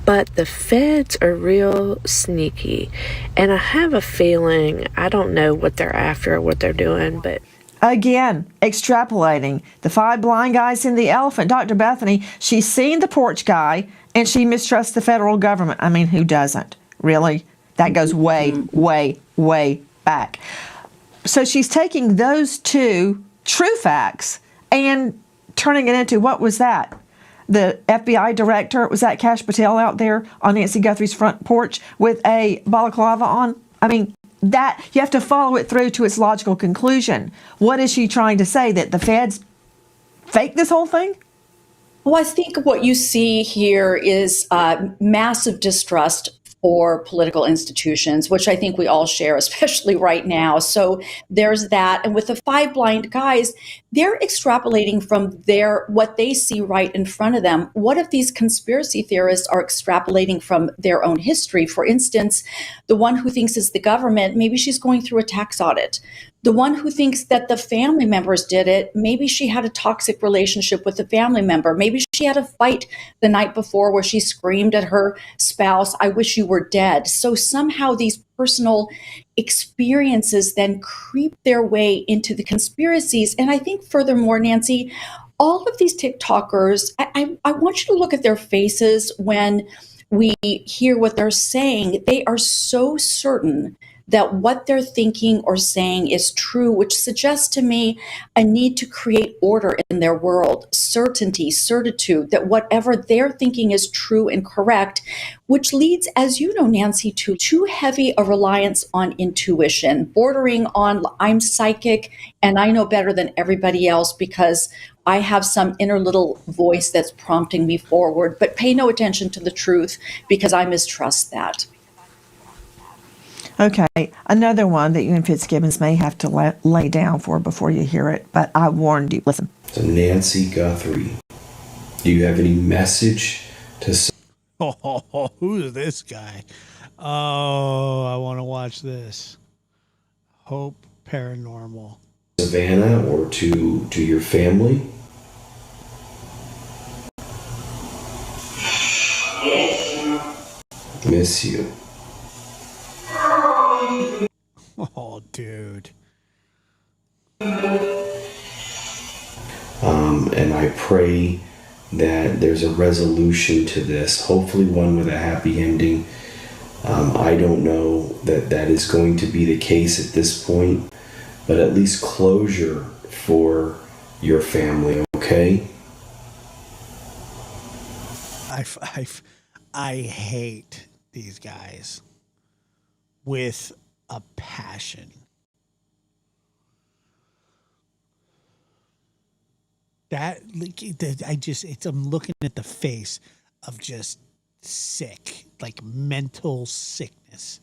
But the feds are real sneaky. And I have a feeling, I don't know what they're after or what they're doing, but again, extrapolating. The 5 blind guys in the elephant. Dr. Bethany, she's seen the porch guy, and she mistrusts the federal government. I mean, who doesn't? Really? That goes way, way, way back. So she's taking those 2 true facts and turning it into, what was that? The FBI director, was that Kash Patel out there on Nancy Guthrie's front porch with a balaclava on? I mean, that you have to follow it through to its logical conclusion. What is she trying to say? That the feds fake this whole thing? Well, I think what you see here is massive distrust for political institutions, which I think we all share, especially right now. So there's that. And with the 5 blind guys, they're extrapolating from what they see right in front of them. What if these conspiracy theorists are extrapolating from their own history? For instance, the one who thinks it's the government, maybe she's going through a tax audit. The one who thinks that the family members did it, maybe she had a toxic relationship with the family member. Maybe she had a fight the night before where she screamed at her spouse, "I wish you were dead." So somehow these personal experiences then creep their way into the conspiracies. And I think furthermore, Nancy, all of these TikTokers, I want you to look at their faces when we hear what they're saying. They are so certain that what they're thinking or saying is true, which suggests to me a need to create order in their world, certainty, certitude, that whatever they're thinking is true and correct, which leads, as you know, Nancy, to too heavy a reliance on intuition, bordering on I'm psychic and I know better than everybody else because I have some inner little voice that's prompting me forward, but pay no attention to the truth because I mistrust that. Okay, another one that you and Fitzgibbons may have to lay down for before you hear it, but I warned you. Listen. So Nancy Guthrie, do you have any message to say? Oh, who's this guy? Oh, I want to watch this. Hope Paranormal. Savannah or to your family? Miss you. Oh, dude. And I pray that there's a resolution to this, hopefully one with a happy ending. I don't know that that is going to be the case at this point, but at least closure for your family, okay? I hate these guys with a passion. I'm looking at the face of just sick, like mental sickness,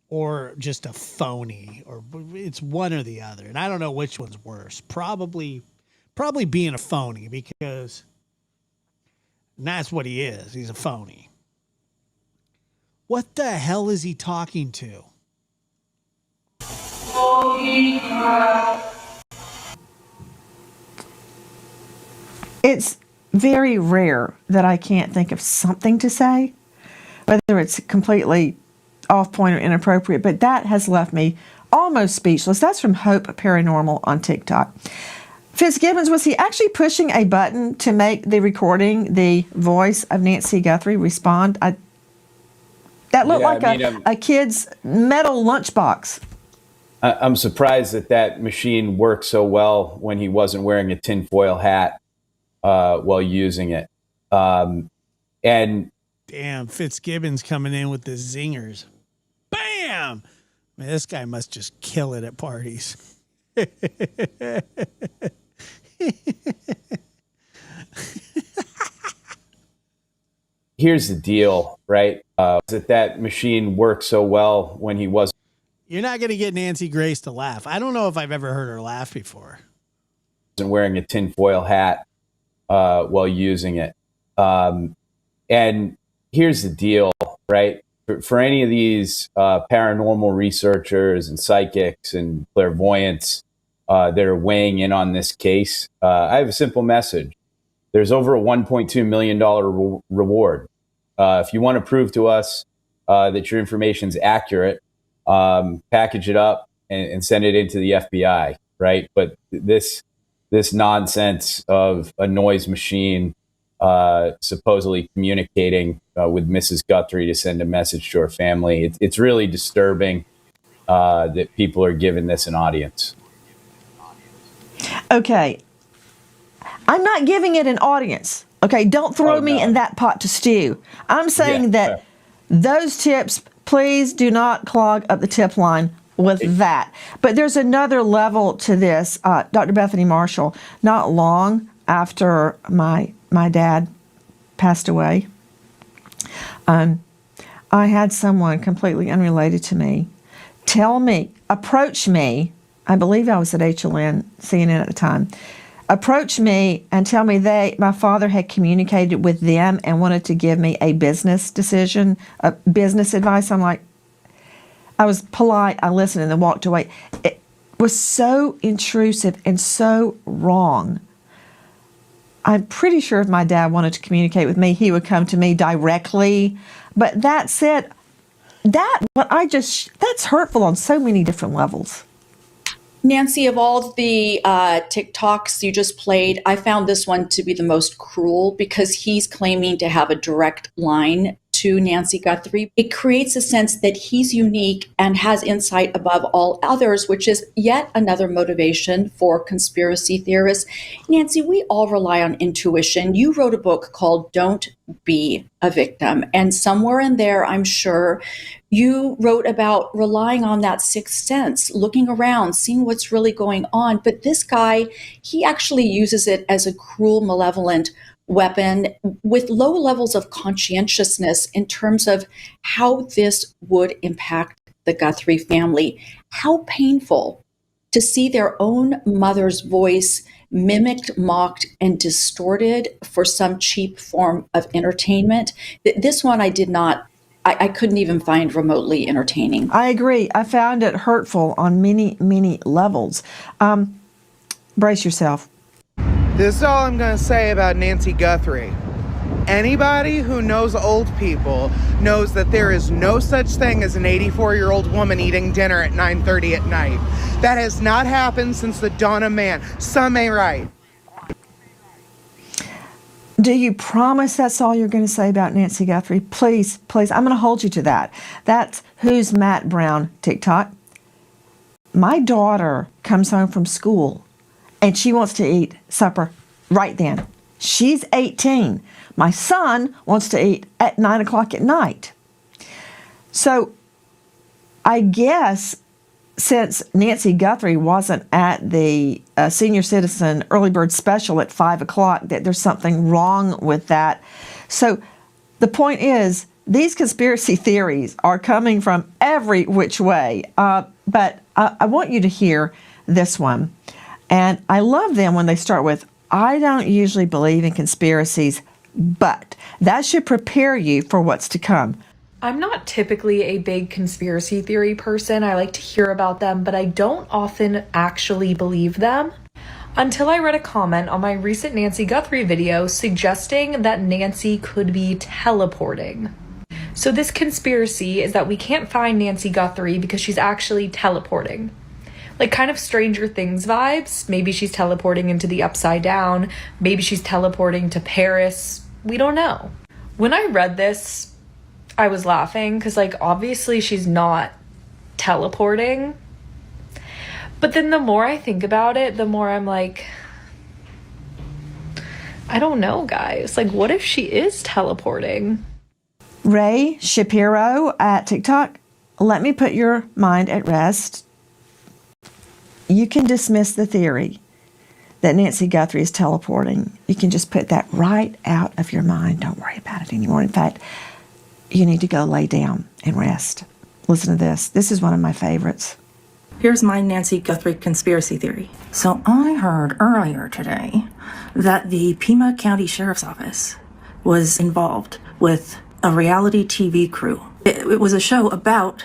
or just a phony, or it's one or the other. And I don't know which one's worse. Probably being a phony, because that's what he is. He's a phony. What the hell is he talking to? It's very rare that I can't think of something to say, whether it's completely off point or inappropriate, but that has left me almost speechless. That's from Hope Paranormal on TikTok. Fitzgibbons, was he actually pushing a button to make the recording, the voice of Nancy Guthrie, respond? That looked like a kid's metal lunchbox. I'm surprised that machine worked so well when he wasn't wearing a tinfoil hat while using it. And damn, Fitzgibbons coming in with the zingers. Bam! Man, this guy must just kill it at parties. Here's the deal, right? That machine worked so well when he wasn't. You're not going to get Nancy Grace to laugh. I don't know if I've ever heard her laugh before. Wearing a tinfoil hat while using it. And here's the deal, right? For any of these paranormal researchers and psychics and clairvoyants that are weighing in on this case, I have a simple message. There's over a $1.2 million reward. If you want to prove to us that your information is accurate, package it up and send it into the FBI, right? But this nonsense of a noise machine supposedly communicating with Mrs. Guthrie to send a message to her family, it's really disturbing that people are giving this an audience. Okay. I'm not giving it an audience. Okay, don't throw me in that pot to stew. I'm saying that those tips, please do not clog up the tip line with that. But there's another level to this. Dr. Bethany Marshall, not long after my dad passed away, I had someone completely unrelated to me approach me, I believe I was at HLN, CNN at the time, approach me and tell me my father had communicated with them and wanted to give me a business decision, business advice. I'm like, I was polite, I listened and then walked away. It was so intrusive and so wrong. I'm pretty sure if my dad wanted to communicate with me, he would come to me directly. But that said, that's hurtful on so many different levels. Nancy, of all the TikToks you just played, I found this one to be the most cruel because he's claiming to have a direct line to Nancy Guthrie. It creates a sense that he's unique and has insight above all others, which is yet another motivation for conspiracy theorists. Nancy, we all rely on intuition. You wrote a book called Don't Be a Victim. And somewhere in there, I'm sure you wrote about relying on that sixth sense, looking around, seeing what's really going on. But this guy, he actually uses it as a cruel, malevolent weapon with low levels of conscientiousness in terms of how this would impact the Guthrie family. How painful to see their own mother's voice mimicked, mocked, and distorted for some cheap form of entertainment. This one I couldn't even find remotely entertaining. I agree. I found it hurtful on many, many levels. Brace yourself. This is all I'm going to say about Nancy Guthrie. Anybody who knows old people knows that there is no such thing as an 84-year-old woman eating dinner at 9:30 at night. That has not happened since the dawn of man. Some may right. Do you promise that's all you're going to say about Nancy Guthrie? Please, please, I'm going to hold you to that. That's Who's Matt Brown TikTok. My daughter comes home from school and she wants to eat supper right then. She's 18. My son wants to eat at 9 o'clock at night. So I guess since Nancy Guthrie wasn't at the senior citizen early bird special at 5 o'clock, that there's something wrong with that. So the point is, these conspiracy theories are coming from every which way. But I want you to hear this one. And I love them when they start with, I don't usually believe in conspiracies, but that should prepare you for what's to come. I'm not typically a big conspiracy theory person. I like to hear about them, but I don't often actually believe them. Until I read a comment on my recent Nancy Guthrie video suggesting that Nancy could be teleporting. So this conspiracy is that we can't find Nancy Guthrie because she's actually teleporting. Like kind of Stranger Things vibes. Maybe she's teleporting into the Upside Down. Maybe she's teleporting to Paris. We don't know. When I read this, I was laughing because, like, obviously she's not teleporting. But then the more I think about it, the more I'm like, I don't know, guys. Like, what if she is teleporting? Ray Shapiro at TikTok, let me put your mind at rest. You can dismiss the theory that Nancy Guthrie is teleporting. You can just put that right out of your mind. Don't worry about it anymore. In fact, you need to go lay down and rest. Listen to this. This is one of my favorites. Here's my Nancy Guthrie conspiracy theory. So I heard earlier today that the Pima County Sheriff's Office was involved with a reality TV crew. It was a show about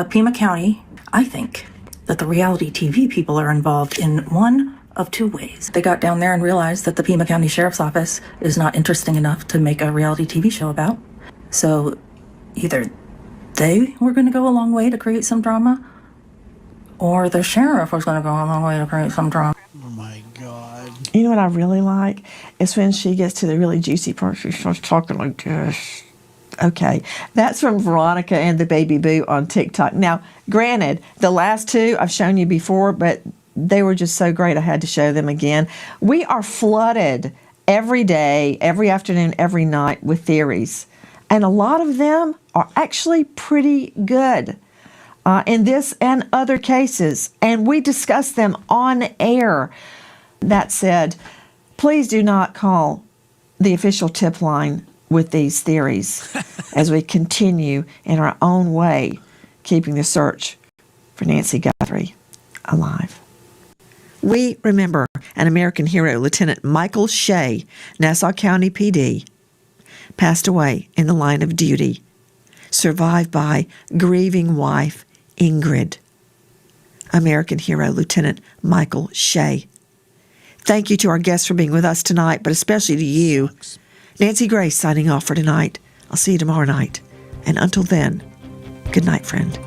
Pima County. I think that the reality TV people are involved in one of two ways. They got down there and realized that the Pima County Sheriff's Office is not interesting enough to make a reality TV show about. So either they were going to go a long way to create some drama, or the sheriff was going to go a long way to create some drama. Oh my God. You know what I really like? Is when she gets to the really juicy part, she starts talking like this. Okay, that's from Veronica and the Baby Boo on TikTok. Now, granted, the last two I've shown you before, but they were just so great I had to show them again. We are flooded every day, every afternoon, every night with theories. And a lot of them are actually pretty good in this and other cases. And we discuss them on air. That said, please do not call the official tip line with these theories as we continue in our own way, keeping the search for Nancy Guthrie alive. We remember an American hero, Lieutenant Michael Shea, Nassau County PD, passed away in the line of duty, survived by grieving wife Ingrid. American hero, Lieutenant Michael Shea. Thank you to our guests for being with us tonight, but especially to you. Nancy Grace signing off for tonight. I'll see you tomorrow night. And until then, good night, friend.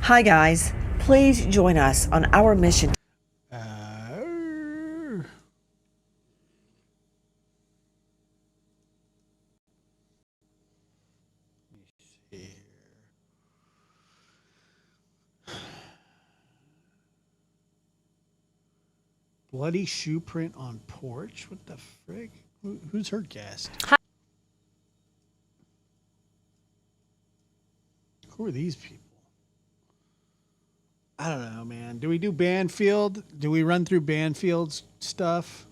Hi, guys. Please join us on our mission. Bloody shoe print on porch? What the frig? Who's her guest? Who are these people? I don't know, man. Do we do Banfield? Do we run through Banfield's stuff?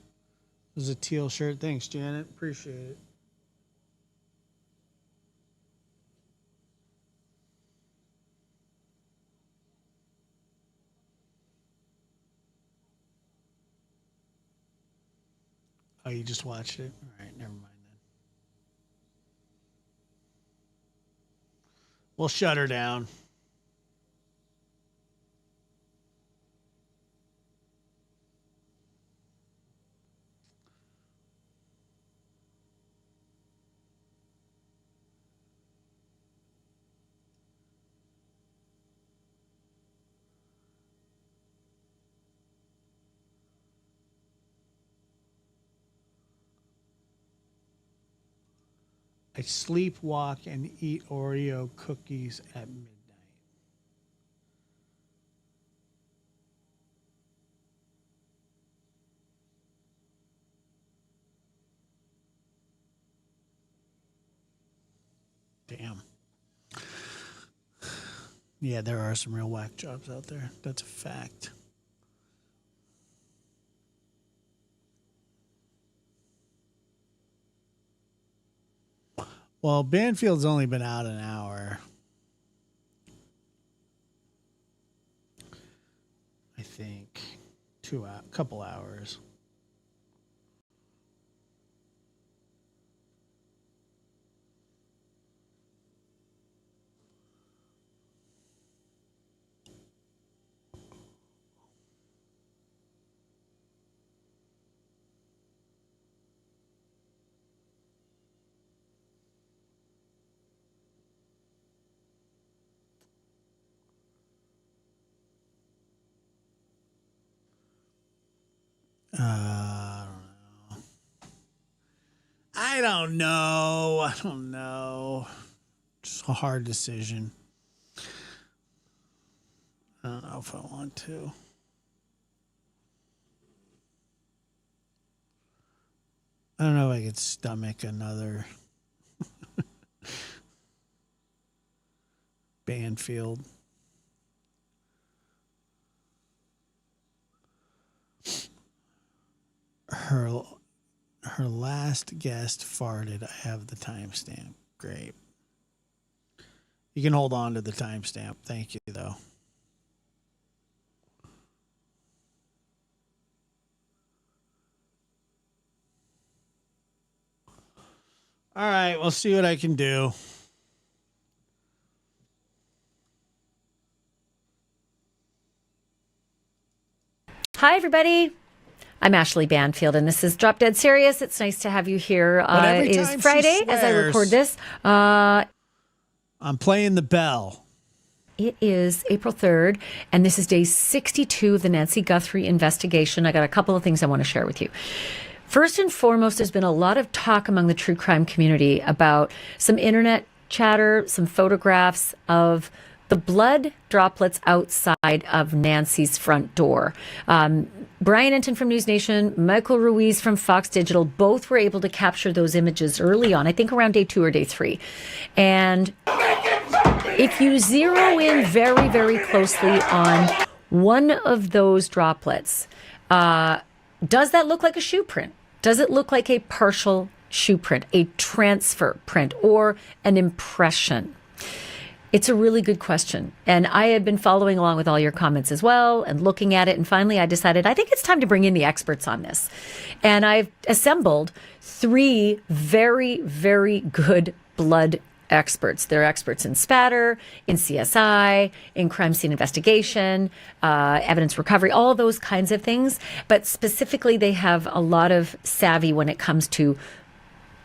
It was a teal shirt. Thanks, Janet. Appreciate it. Oh, you just watched it? All right, never mind then. We'll shut her down. I sleepwalk and eat Oreo cookies at midnight. Damn. Yeah, there are some real whack jobs out there. That's a fact. Well, Banfield's only been out an hour. I think. Couple hours. I don't know. It's a hard decision. I don't know if I want to. I don't know if I could stomach another Banfield. Her last guest farted. I have the timestamp. Great. You can hold on to the timestamp. Thank you, though. All right, we'll see what I can do. Hi, everybody. I'm Ashley Banfield, and this is Drop Dead Serious. It's nice to have you here. It is Friday as I record this. I'm playing the bell. It is April 3rd, and this is day 62 of the Nancy Guthrie investigation. I got a couple of things I want to share with you. First and foremost, there's been a lot of talk among the true crime community about some internet chatter, some photographs of the blood droplets outside of Nancy's front door. Brian Enton from News Nation, Michael Ruiz from Fox Digital, both were able to capture those images early on, I think around day 2 or day 3. And if you zero in very, very closely on one of those droplets, does that look like a shoe print? Does it look like a partial shoe print, a transfer print, or an impression? It's a really good question. And I had been following along with all your comments as well and looking at it. And finally, I decided I think it's time to bring in the experts on this. And I've assembled 3 very, very good blood experts. They're experts in spatter, in CSI, in crime scene investigation, evidence recovery, all those kinds of things. But specifically, they have a lot of savvy when it comes to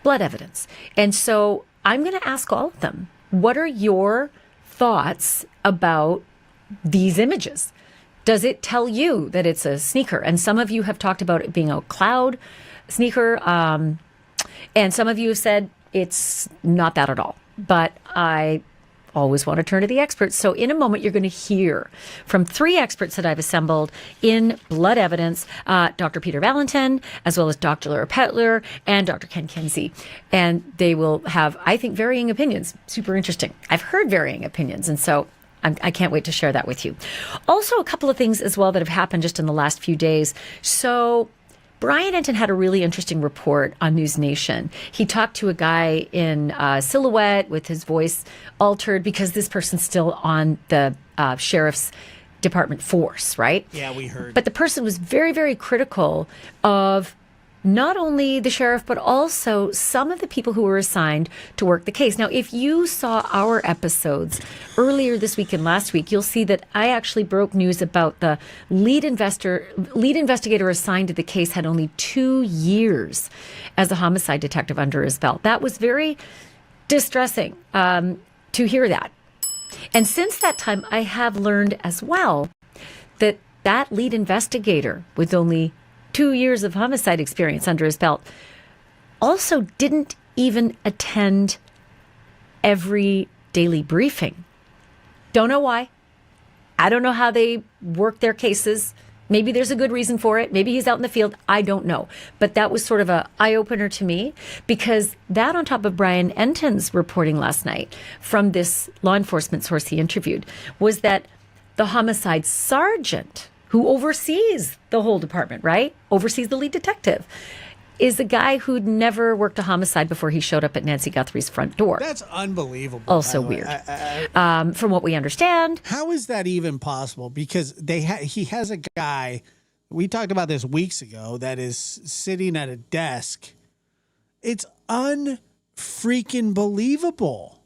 blood evidence. And so I'm going to ask all of them, what are your thoughts about these images? Does it tell you that it's a sneaker? And some of you have talked about it being a cloud sneaker. And some of you have said it's not that at all. But I always want to turn to the experts. So in a moment, you're going to hear from 3 experts that I've assembled in blood evidence, Dr. Peter Valentin, as well as Dr. Laura Petler and Dr. Ken Kinsey. And they will have, I think, varying opinions. Super interesting. I've heard varying opinions. And so I can't wait to share that with you. Also, a couple of things as well that have happened just in the last few days. So Brian Enton had a really interesting report on News Nation. He talked to a guy in silhouette with his voice altered because this person's still on the sheriff's department force, right? Yeah, we heard. But the person was very, very critical of not only the sheriff, but also some of the people who were assigned to work the case. Now, if you saw our episodes earlier this week and last week, you'll see that I actually broke news about the lead investigator assigned to the case had only 2 years as a homicide detective under his belt. That was very distressing to hear that. And since that time, I have learned as well that that lead investigator with only 2 years of homicide experience under his belt also didn't even attend every daily briefing. Don't know why. I don't know how they work their cases. Maybe there's a good reason for it. Maybe he's out in the field. I don't know. But that was sort of an eye-opener to me, because that, on top of Brian Enton's reporting last night from this law enforcement source he interviewed, was that the homicide sergeant who oversees the whole department, right? Oversees the lead detective, is a guy who'd never worked a homicide before he showed up at Nancy Guthrie's front door. That's unbelievable. Also weird. From what we understand. How is that even possible? Because he has a guy, we talked about this weeks ago, that is sitting at a desk. It's unfreaking believable.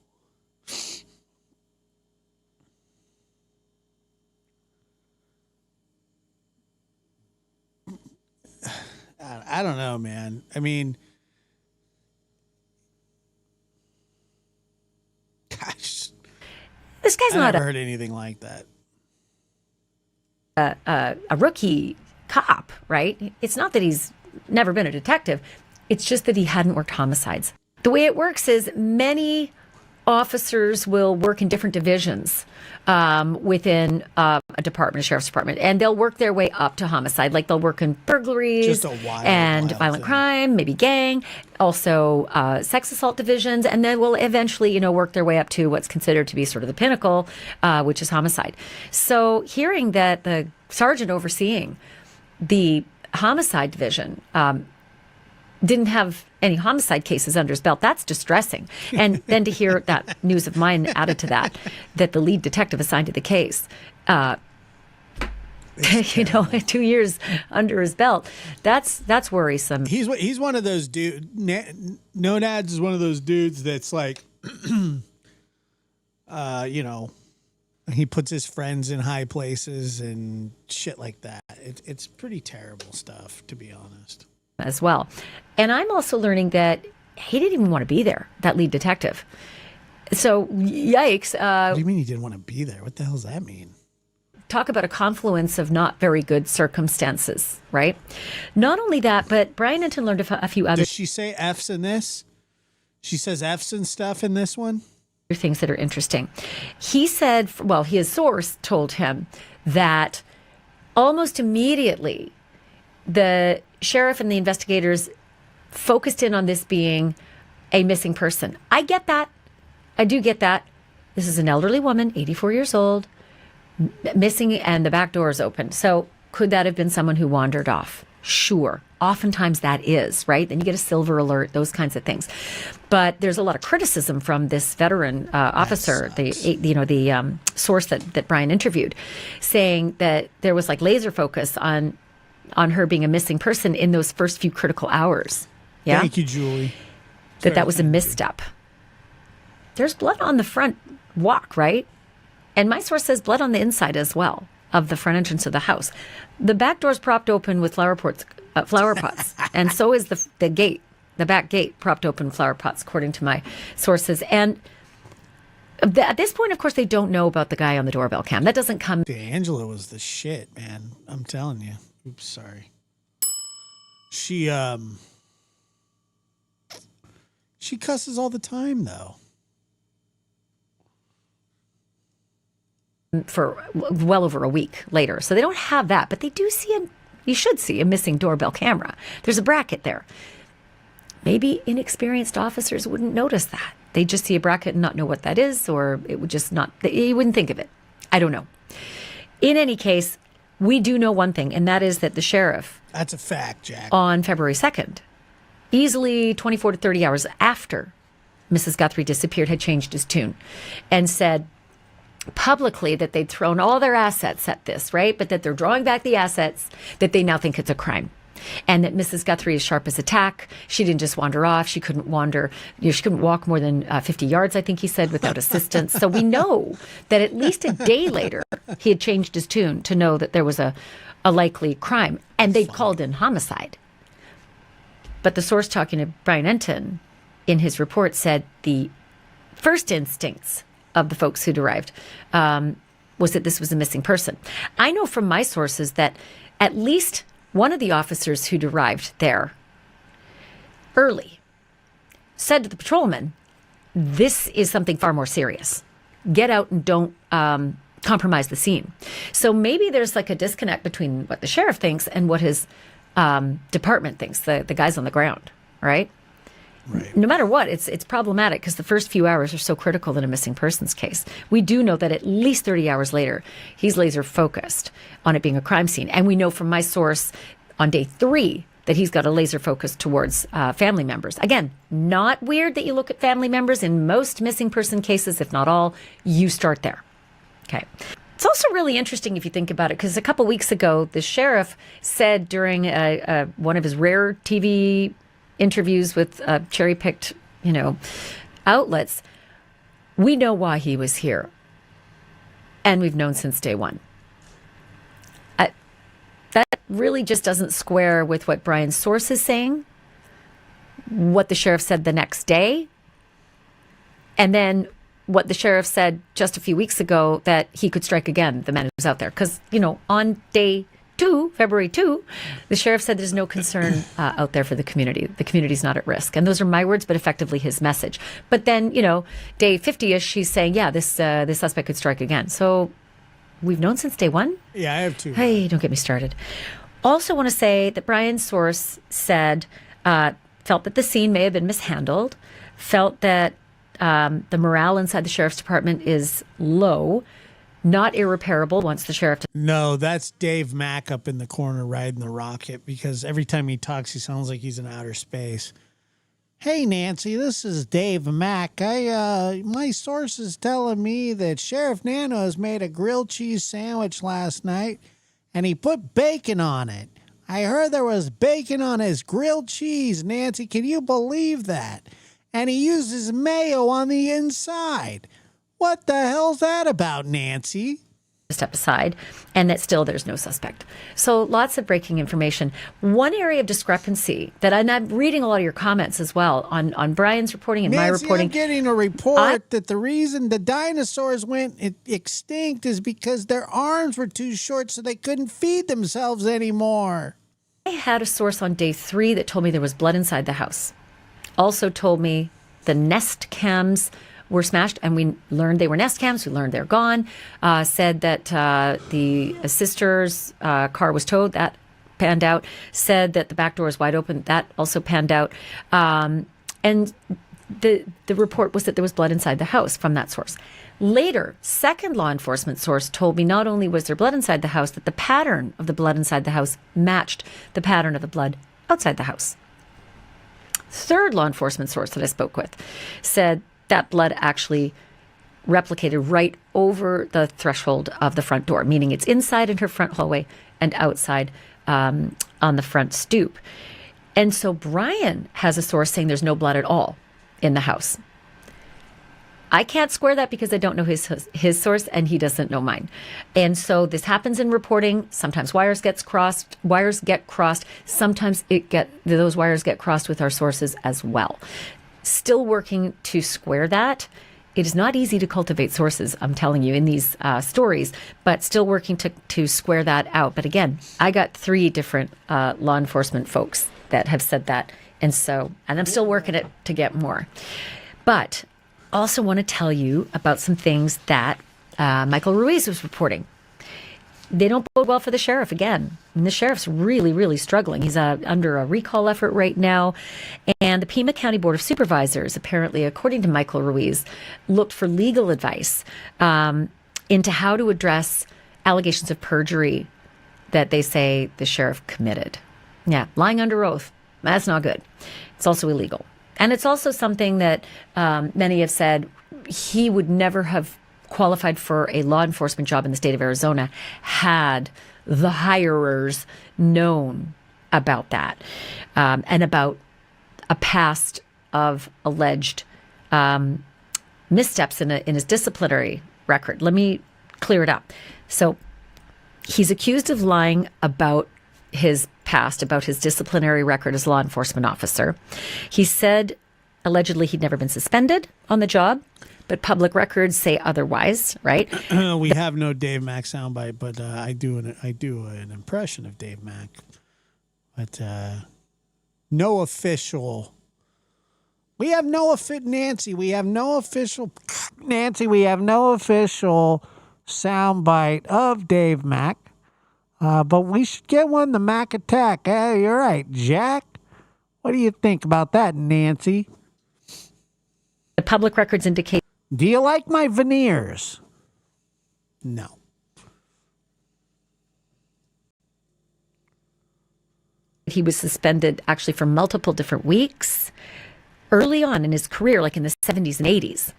I don't know, man. I mean, gosh, this guy's I not never heard anything like that. A rookie cop, right? It's not that he's never been a detective. It's just that he hadn't worked homicides. The way it works is many officers will work in different divisions within a department, a sheriff's department, and they'll work their way up to homicide. Like they'll work in burglaries and violent crime, maybe gang, also sex assault divisions, and then will eventually, work their way up to what's considered to be sort of the pinnacle, which is homicide. So hearing that the sergeant overseeing the homicide division didn't have any homicide cases under his belt, that's distressing. And then to hear that news of mine added to that the lead detective assigned to the case, 2 years under his belt, that's worrisome. He's one of those dudes. No Nads is one of those dudes that's like, he puts his friends in high places and shit like that. It's pretty terrible stuff, to be honest. As well. And I'm also learning that he didn't even want to be there, that lead detective. So, yikes. What do you mean he didn't want to be there? What the hell does that mean? Talk about a confluence of not very good circumstances, right? Not only that, but Brian Enton learned a few other... Does she say F's in this? She says F's and stuff in this one? Things that are interesting. He said, his source told him that almost immediately the sheriff and the investigators focused in on this being a missing person. I get that. I do get that. This is an elderly woman, 84 years old, missing, and the back door is open. So could that have been someone who wandered off? Sure. Oftentimes that is, right? Then you get a silver alert, those kinds of things. But there's a lot of criticism from this veteran officer, the source that Brian interviewed, saying that there was like laser focus on her being a missing person in those first few critical hours. Yeah. Thank you, Julie. That was a misstep. There's blood on the front walk, right? And my source says blood on the inside as well of the front entrance of the house. The back door's propped open with flower pots, and so is the gate, the back gate propped open with flower pots, according to my sources. And at this point, of course, they don't know about the guy on the doorbell cam. That doesn't come. Angela was the shit, man. I'm telling you. Oops, sorry. She cusses all the time, though. For well over a week later. So they don't have that, but they do you should see a missing doorbell camera. There's a bracket there. Maybe inexperienced officers wouldn't notice that. They just see a bracket and not know what that is, or it would just not, you wouldn't think of it. I don't know. In any case, we do know one thing, and that is that the sheriff... That's a fact, Jack. On February 2nd, easily 24 to 30 hours after Mrs. Guthrie disappeared, had changed his tune and said publicly that they'd thrown all their assets at this, right? But that they're drawing back the assets, that they now think it's a crime. And that Mrs. Guthrie is sharp as a tack. She didn't just wander off. She couldn't she couldn't walk more than 50 yards, I think he said, without assistance. So we know that at least a day later, he had changed his tune to know that there was a likely crime. And they'd called in homicide. But the source talking to Brian Enton in his report said the first instincts of the folks who'd arrived was that this was a missing person. I know from my sources that at least one of the officers who'd arrived there early said to the patrolman, this is something far more serious. Get out and don't compromise the scene. So maybe there's like a disconnect between what the sheriff thinks and what his department thinks, the guys on the ground, right? Right. No matter what, it's problematic because the first few hours are so critical in a missing persons case. We do know that at least 30 hours later, he's laser focused on it being a crime scene. And we know from my source on day 3 that he's got a laser focus towards family members. Again, not weird that you look at family members in most missing person cases, if not all, you start there. Okay. It's also really interesting if you think about it, because a couple weeks ago, the sheriff said during one of his rare TV interviews with cherry-picked, outlets, we know why he was here. And we've known since day one. That really just doesn't square with what Brian's source is saying, what the sheriff said the next day, and then what the sheriff said just a few weeks ago, that he could strike again, the man who's out there. Because, on day February 2, the sheriff said there's no concern out there for the community. The community's not at risk. And those are my words, but effectively his message. But then, day 50-ish, she's saying, this suspect could strike again. So we've known since day one? Yeah, I have two. Hey, don't get me started. Also want to say that Brian's source said, felt that the scene may have been mishandled, felt that the morale inside the sheriff's department is low, not irreparable once the sheriff... No, that's Dave Mack up in the corner riding the rocket, because every time he talks, he sounds like he's in outer space. Hey, Nancy, this is Dave Mack. My source is telling me that Sheriff Nanos made a grilled cheese sandwich last night, and he put bacon on it. I heard there was bacon on his grilled cheese, Nancy. Can you believe that? And he uses mayo on the inside. What the hell's that about, Nancy? Step aside, and that still there's no suspect. So lots of breaking information. One area of discrepancy and I'm reading a lot of your comments as well on Brian's reporting and Nancy, my reporting. I'm getting a report that the reason the dinosaurs went extinct is because their arms were too short, so they couldn't feed themselves anymore. I had a source on day 3 that told me there was blood inside the house. Also told me the Nest cams were smashed, and we learned they were Nest cams. We learned they're gone. Said that the sister's car was towed. That panned out. Said that the back door is wide open. That also panned out. And the report was that there was blood inside the house from that source. Later, second law enforcement source told me not only was there blood inside the house, that the pattern of the blood inside the house matched the pattern of the blood outside the house. Third law enforcement source that I spoke with said that blood actually replicated right over the threshold of the front door, meaning it's inside in her front hallway and outside on the front stoop. And so Brian has a source saying there's no blood at all in the house. I can't square that because I don't know his source and he doesn't know mine. And so this happens in reporting. Sometimes wires get crossed. Sometimes those wires get crossed with our sources as well. Still working to square that. It is not easy to cultivate sources, I'm telling you, in these stories, but still working to square that out. But again, I got 3 different law enforcement folks that have said that. And I'm still working it to get more. But also want to tell you about some things that Michael Ruiz was reporting. They don't bode well for the sheriff again. And the sheriff's really, really struggling. He's under a recall effort right now. And the Pima County Board of Supervisors, apparently, according to Michael Ruiz, looked for legal advice into how to address allegations of perjury that they say the sheriff committed. Yeah, lying under oath. That's not good. It's also illegal. And it's also something that many have said he would never have qualified for a law enforcement job in the state of Arizona had the hirers known about that and about a past of alleged missteps in his disciplinary record. Let me clear it up. So he's accused of lying about his past, about his disciplinary record as a law enforcement officer. He said allegedly he'd never been suspended on the job, but public records say otherwise, right? We have no Dave Mack soundbite, but I do an impression of Dave Mack. But no official. We have no Nancy. We have no official soundbite of Dave Mack. But we should get one. The Mac attack. Hey, you're right, Jack. What do you think about that, Nancy? The public records indicate. Do you like my veneers? No. He was suspended actually for multiple different weeks early on in his career, like in the 70s and 80s.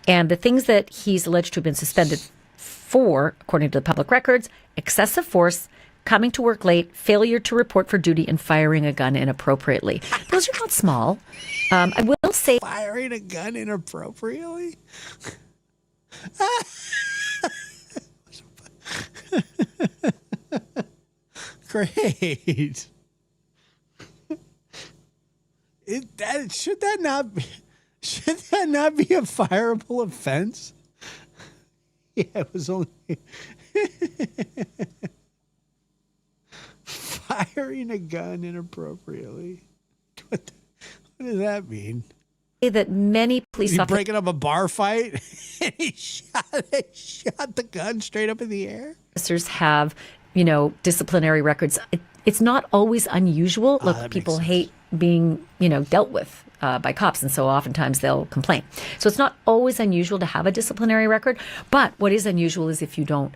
And the things that he's alleged to have been suspended for, according to the public records: excessive force, coming to work late, failure to report for duty, and firing a gun inappropriately. Those are not small. I will say... Firing a gun inappropriately? Great. Should that not be a fireable offense? Yeah, it was only... Firing a gun inappropriately. What does that mean? That many police He officers breaking up a bar fight and he shot the gun straight up in the air. have, disciplinary records. It's not always unusual. Look, people hate being, dealt with by cops, and so oftentimes they'll complain. So it's not always unusual to have a disciplinary record, but what is unusual is if you don't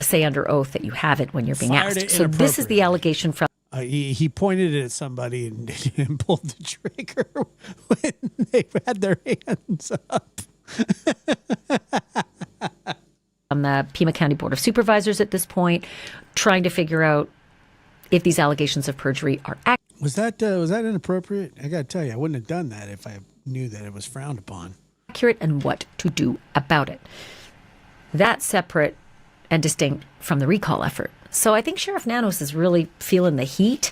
say under oath that you have it when you're being asked. So this is the allegation from. He pointed it at somebody and pulled the trigger when they had their hands up. On the Pima County Board of Supervisors at this point, trying to figure out if these allegations of perjury are accurate. Was that inappropriate? I got to tell you, I wouldn't have done that if I knew that it was frowned upon. Accurate and what to do about it. That's separate and distinct from the recall effort. So I think Sheriff Nanos is really feeling the heat,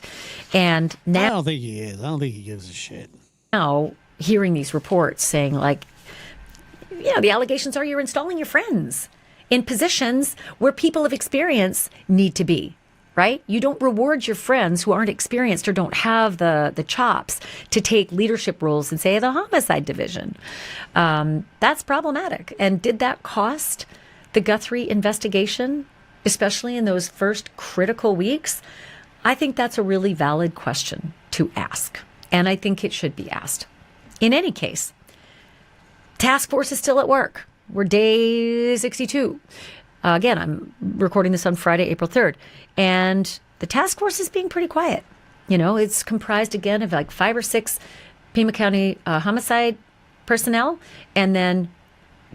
and now I don't think he is. I don't think he gives a shit. Now hearing these reports saying the allegations are you're installing your friends in positions where people of experience need to be, right? You don't reward your friends who aren't experienced or don't have the chops to take leadership roles in, say, the homicide division. That's problematic. And did that cost the Guthrie investigation, especially in those first critical weeks? I think that's a really valid question to ask. And I think it should be asked. In any case, task force is still at work. We're day 62. Again, I'm recording this on Friday, April 3rd. And the task force is being pretty quiet. It's comprised, again, of like 5 or 6 Pima County homicide personnel, and then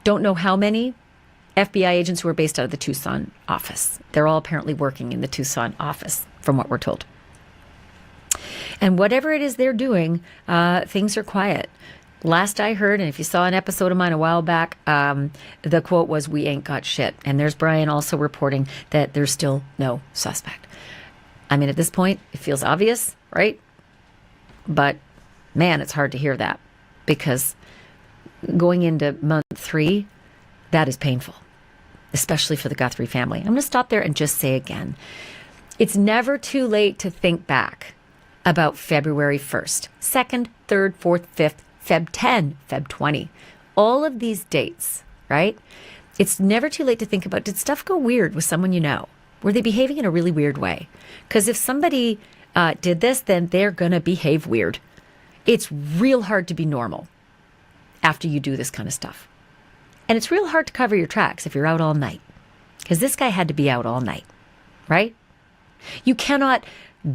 don't know how many FBI agents who are based out of the Tucson office. They're all apparently working in the Tucson office, from what we're told. And whatever it is they're doing, things are quiet. Last I heard, and if you saw an episode of mine a while back, the quote was, "We ain't got shit." And there's Brian also reporting that there's still no suspect. I mean, at this point, it feels obvious, right? But man, it's hard to hear that, because going into month 3, that is painful, especially for the Guthrie family. I'm going to stop there and just say again, it's never too late to think back about February 1st, 2nd, 3rd, 4th, 5th, Feb 10, Feb 20, all of these dates, right? It's never too late to think about, did stuff go weird with someone you know? Were they behaving in a really weird way? Because if somebody did this, then they're going to behave weird. It's real hard to be normal after you do this kind of stuff. And it's real hard to cover your tracks if you're out all night, because this guy had to be out all night, right? You cannot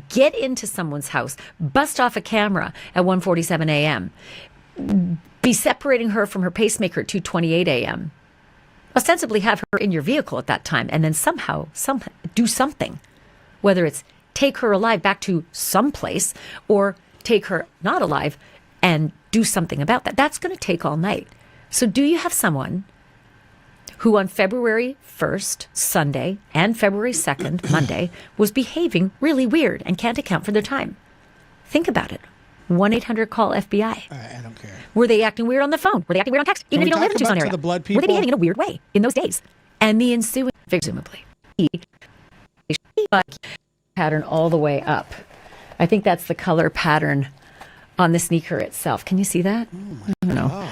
get into someone's house, bust off a camera at 1:47 a.m., be separating her from her pacemaker at 2:28 a.m., ostensibly have her in your vehicle at that time, and then somehow do something, whether it's take her alive back to some place or take her not alive and do something about that. That's going to take all night. So do you have someone who on February 1st, Sunday, and February 2nd, Monday, was behaving really weird and can't account for their time? Think about it. 1-800-CALL-FBI. I don't care. Were they acting weird on the phone? Were they acting weird on text? Even if you don't live in the Tucson area. Blood were they behaving in a weird way in those days? And the ensuing, presumably, pattern all the way up. I think that's the color pattern on the sneaker itself. Can you see that? Oh my I don't know. God.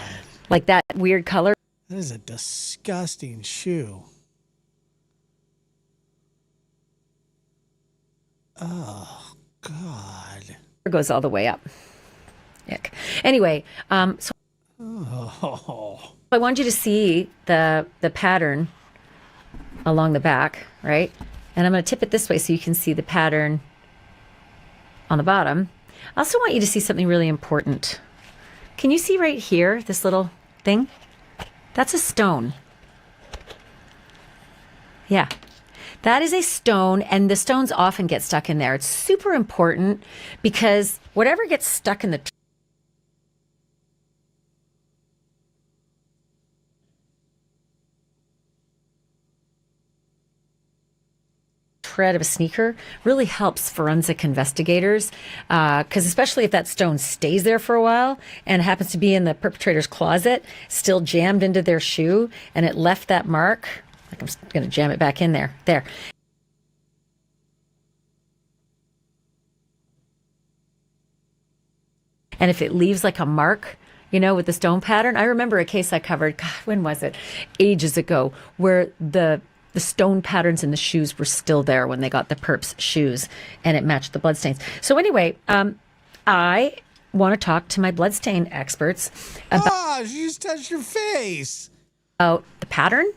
Like that weird color. That is a disgusting shoe. Oh, God. It goes all the way up. Yuck. Anyway, so I want you to see the pattern along the back, right? And I'm going to tip it this way so you can see the pattern on the bottom. I also want you to see something really important. Can you see right here, this little thing? That's a stone. Yeah. That is a stone, and the stones often get stuck in there. It's super important because whatever gets stuck in the tread of a sneaker really helps forensic investigators, because especially if that stone stays there for a while and happens to be in the perpetrator's closet, still jammed into their shoe, and it left that mark. Like I'm going to jam it back in there. There. And if it leaves like a mark, with the stone pattern, I remember a case I covered, God, when was it? Ages ago, where the stone patterns in the shoes were still there when they got the perp's shoes, and it matched the bloodstains. So anyway, I want to talk to my bloodstain experts about you just touched your face. the pattern,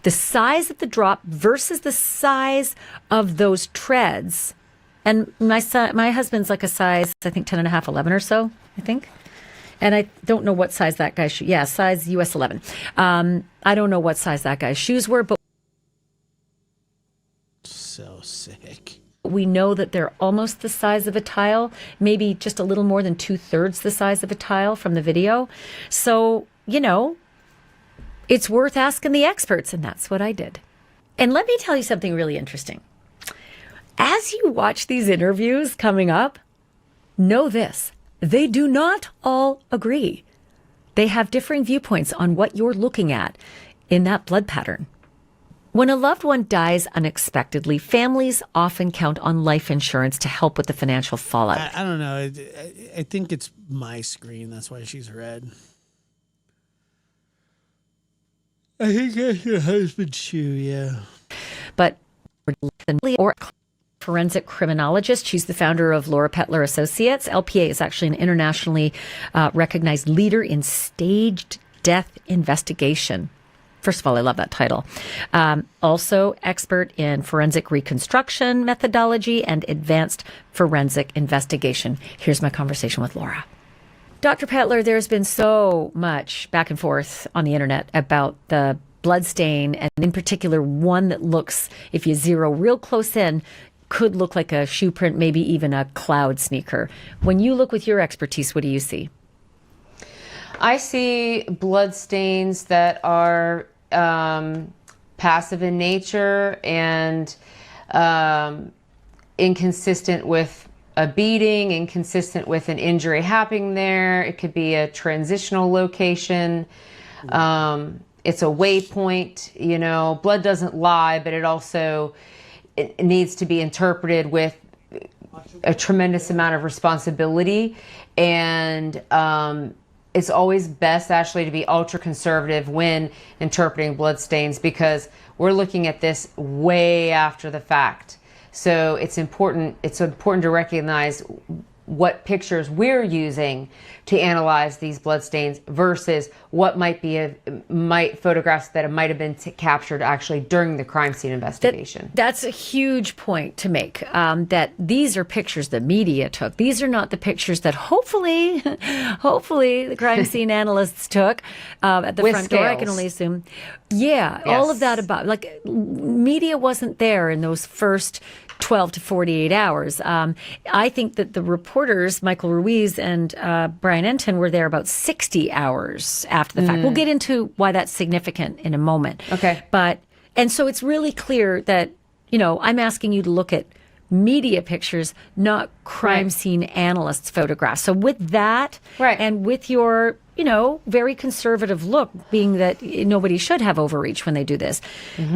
the size of the drop versus the size of those treads. And my husband's like a size, I think 10.5, 11 or so, I think. And I don't know what size that guy's shoe. Yeah, size US 11. I don't know what size that guy's shoes were, but so sick. We know that they're almost the size of a tile, maybe just a little more than 2/3 the size of a tile from the video. So, it's worth asking the experts, and that's what I did. And let me tell you something really interesting. As you watch these interviews coming up, know this. They do not all agree. They have differing viewpoints on what you're looking at in that blood pattern. When a loved one dies unexpectedly, families often count on life insurance to help with the financial fallout. I don't know. I think it's my screen. That's why she's red. I think that's your husband's shoe, yeah. But or forensic criminologist. She's the founder of Laura Petler Associates. LPA is actually an internationally recognized leader in staged death investigation. First of all, I love that title. Also expert in forensic reconstruction methodology and advanced forensic investigation. Here's my conversation with Laura. Dr. Petler, there's been so much back and forth on the internet about the blood stain, and in particular one that looks, if you zero real close in, could look like a shoe print, maybe even a cloud sneaker. When you look with your expertise, what do you see? I see blood stains that are passive in nature and inconsistent with a beating, inconsistent with an injury happening there. It could be a transitional location. It's a waypoint. Blood doesn't lie, but it needs to be interpreted with a tremendous amount of responsibility. And it's always best actually to be ultra conservative when interpreting blood stains, because we're looking at this way after the fact. So it's important to recognize what pictures we're using to analyze these blood stains versus what might photographs that might have been captured actually during the crime scene investigation. That's a huge point to make, that these are pictures the media took. These are not the pictures that hopefully the crime scene analysts took at the With front door. I can scales. only assume. Yeah, all Yes. of that about, like, media wasn't there in those first 12 to 48 hours. I think that the reporters, Michael Ruiz and Brian Enton, were there about 60 hours after the fact. We'll get into why that's significant in a moment. Okay. And so it's really clear that, I'm asking you to look at media pictures, not crime scene analysts' photographs. So with that, and with your, very conservative look, being that nobody should have overreach when they do this,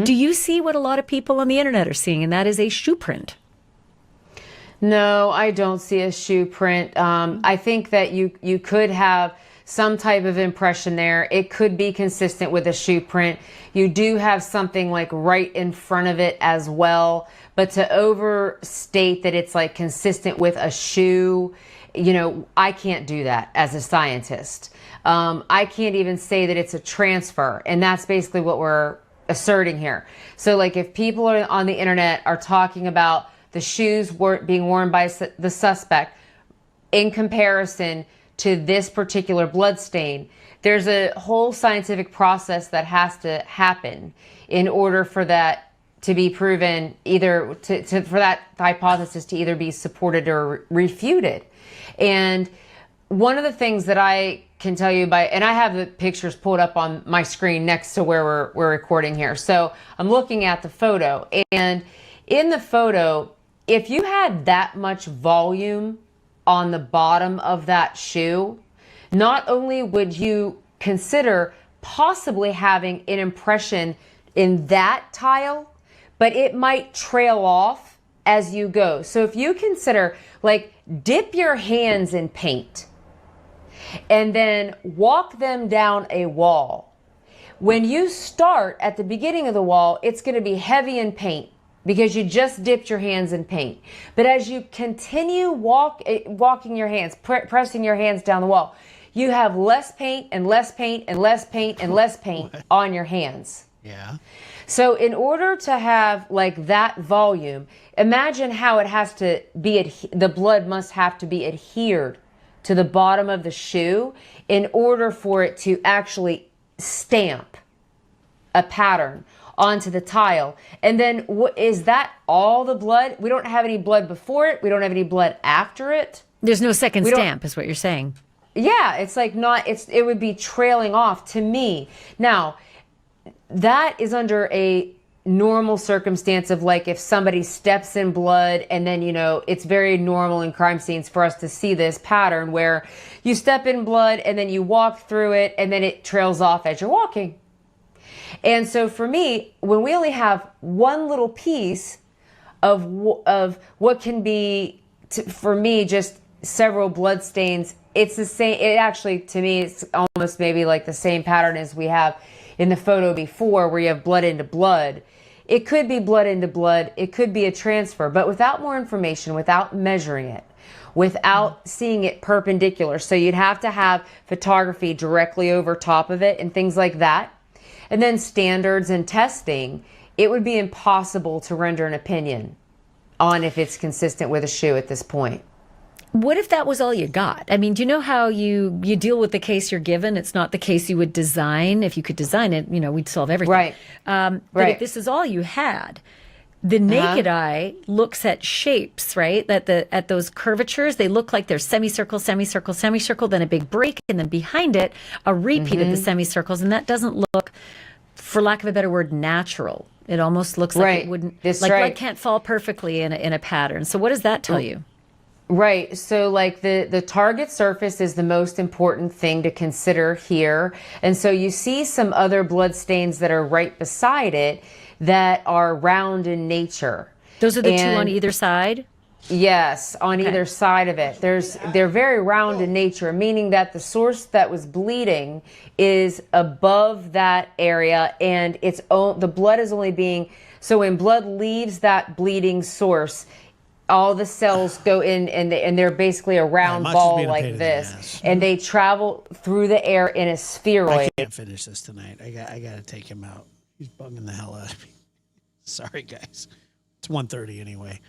do you see what a lot of people on the internet are seeing, and that is a shoe print? No, I don't see a shoe print. I think that you could have some type of impression there. It could be consistent with a shoe print. You do have something like right in front of it as well. But to overstate that it's like consistent with a shoe, I can't do that as a scientist. I can't even say that it's a transfer. And that's basically what we're asserting here. So like if people are on the internet are talking about the shoes being worn by the suspect in comparison to this particular blood stain, there's a whole scientific process that has to happen in order for that to be proven, either for that hypothesis to either be supported or refuted. And one of the things that I can tell you and I have the pictures pulled up on my screen next to where we're recording here. So I'm looking at the photo, and in the photo, if you had that much volume on the bottom of that shoe, not only would you consider possibly having an impression in that tile, but it might trail off as you go. So if you consider, like, dip your hands in paint and then walk them down a wall. When you start at the beginning of the wall, it's going to be heavy in paint because you just dipped your hands in paint. But as you continue walking your hands, pressing your hands down the wall, you have less paint and less paint and less paint and less paint on your hands. Yeah. So in order to have like that volume, imagine how it has to be, the blood must have to be adhered to the bottom of the shoe in order for it to actually stamp a pattern onto the tile. And then is that all the blood? We don't have any blood before it. We don't have any blood after it. There's no second stamp is what you're saying. Yeah, it's like it would be trailing off to me. Now, that is under a normal circumstance of like if somebody steps in blood and then, it's very normal in crime scenes for us to see this pattern where you step in blood and then you walk through it and then it trails off as you're walking. And so for me, when we only have one little piece of what can be, for me, just several blood stains, it's the same. It actually, to me, it's almost maybe like the same pattern as we have in the photo before where you have blood into blood. It could be blood into blood. It could be a transfer, but without more information, without measuring it, without seeing it perpendicular. So you'd have to have photography directly over top of it and things like that. And then standards and testing, it would be impossible to render an opinion on if it's consistent with a shoe at this point. What if that was all you got? I mean, do you know how you deal with the case you're given? It's not the case you would design. If you could design it, we'd solve everything. Right. But if this is all you had, the naked eye looks at shapes, right? At those curvatures, they look like they're semicircle, semicircle, semicircle, then a big break, and then behind it, a repeat of the semicircles. And that doesn't look, for lack of a better word, natural. It almost looks like it wouldn't, blood can't fall perfectly in a pattern. So what does that tell you? Right. So like the target surface is the most important thing to consider here. And so you see some other blood stains that are right beside it that are round in nature. Those are the two on either side? Yes, on either side of it. They're very round in nature, meaning that the source that was bleeding is above that area and the blood is only being, so when blood leaves that bleeding source, all the cells go in and they're basically a round ball like this. And they travel through the air in a spheroid. I can't finish this tonight. I got to take him out. He's bugging the hell out of me. Sorry, guys. It's 1:30 anyway.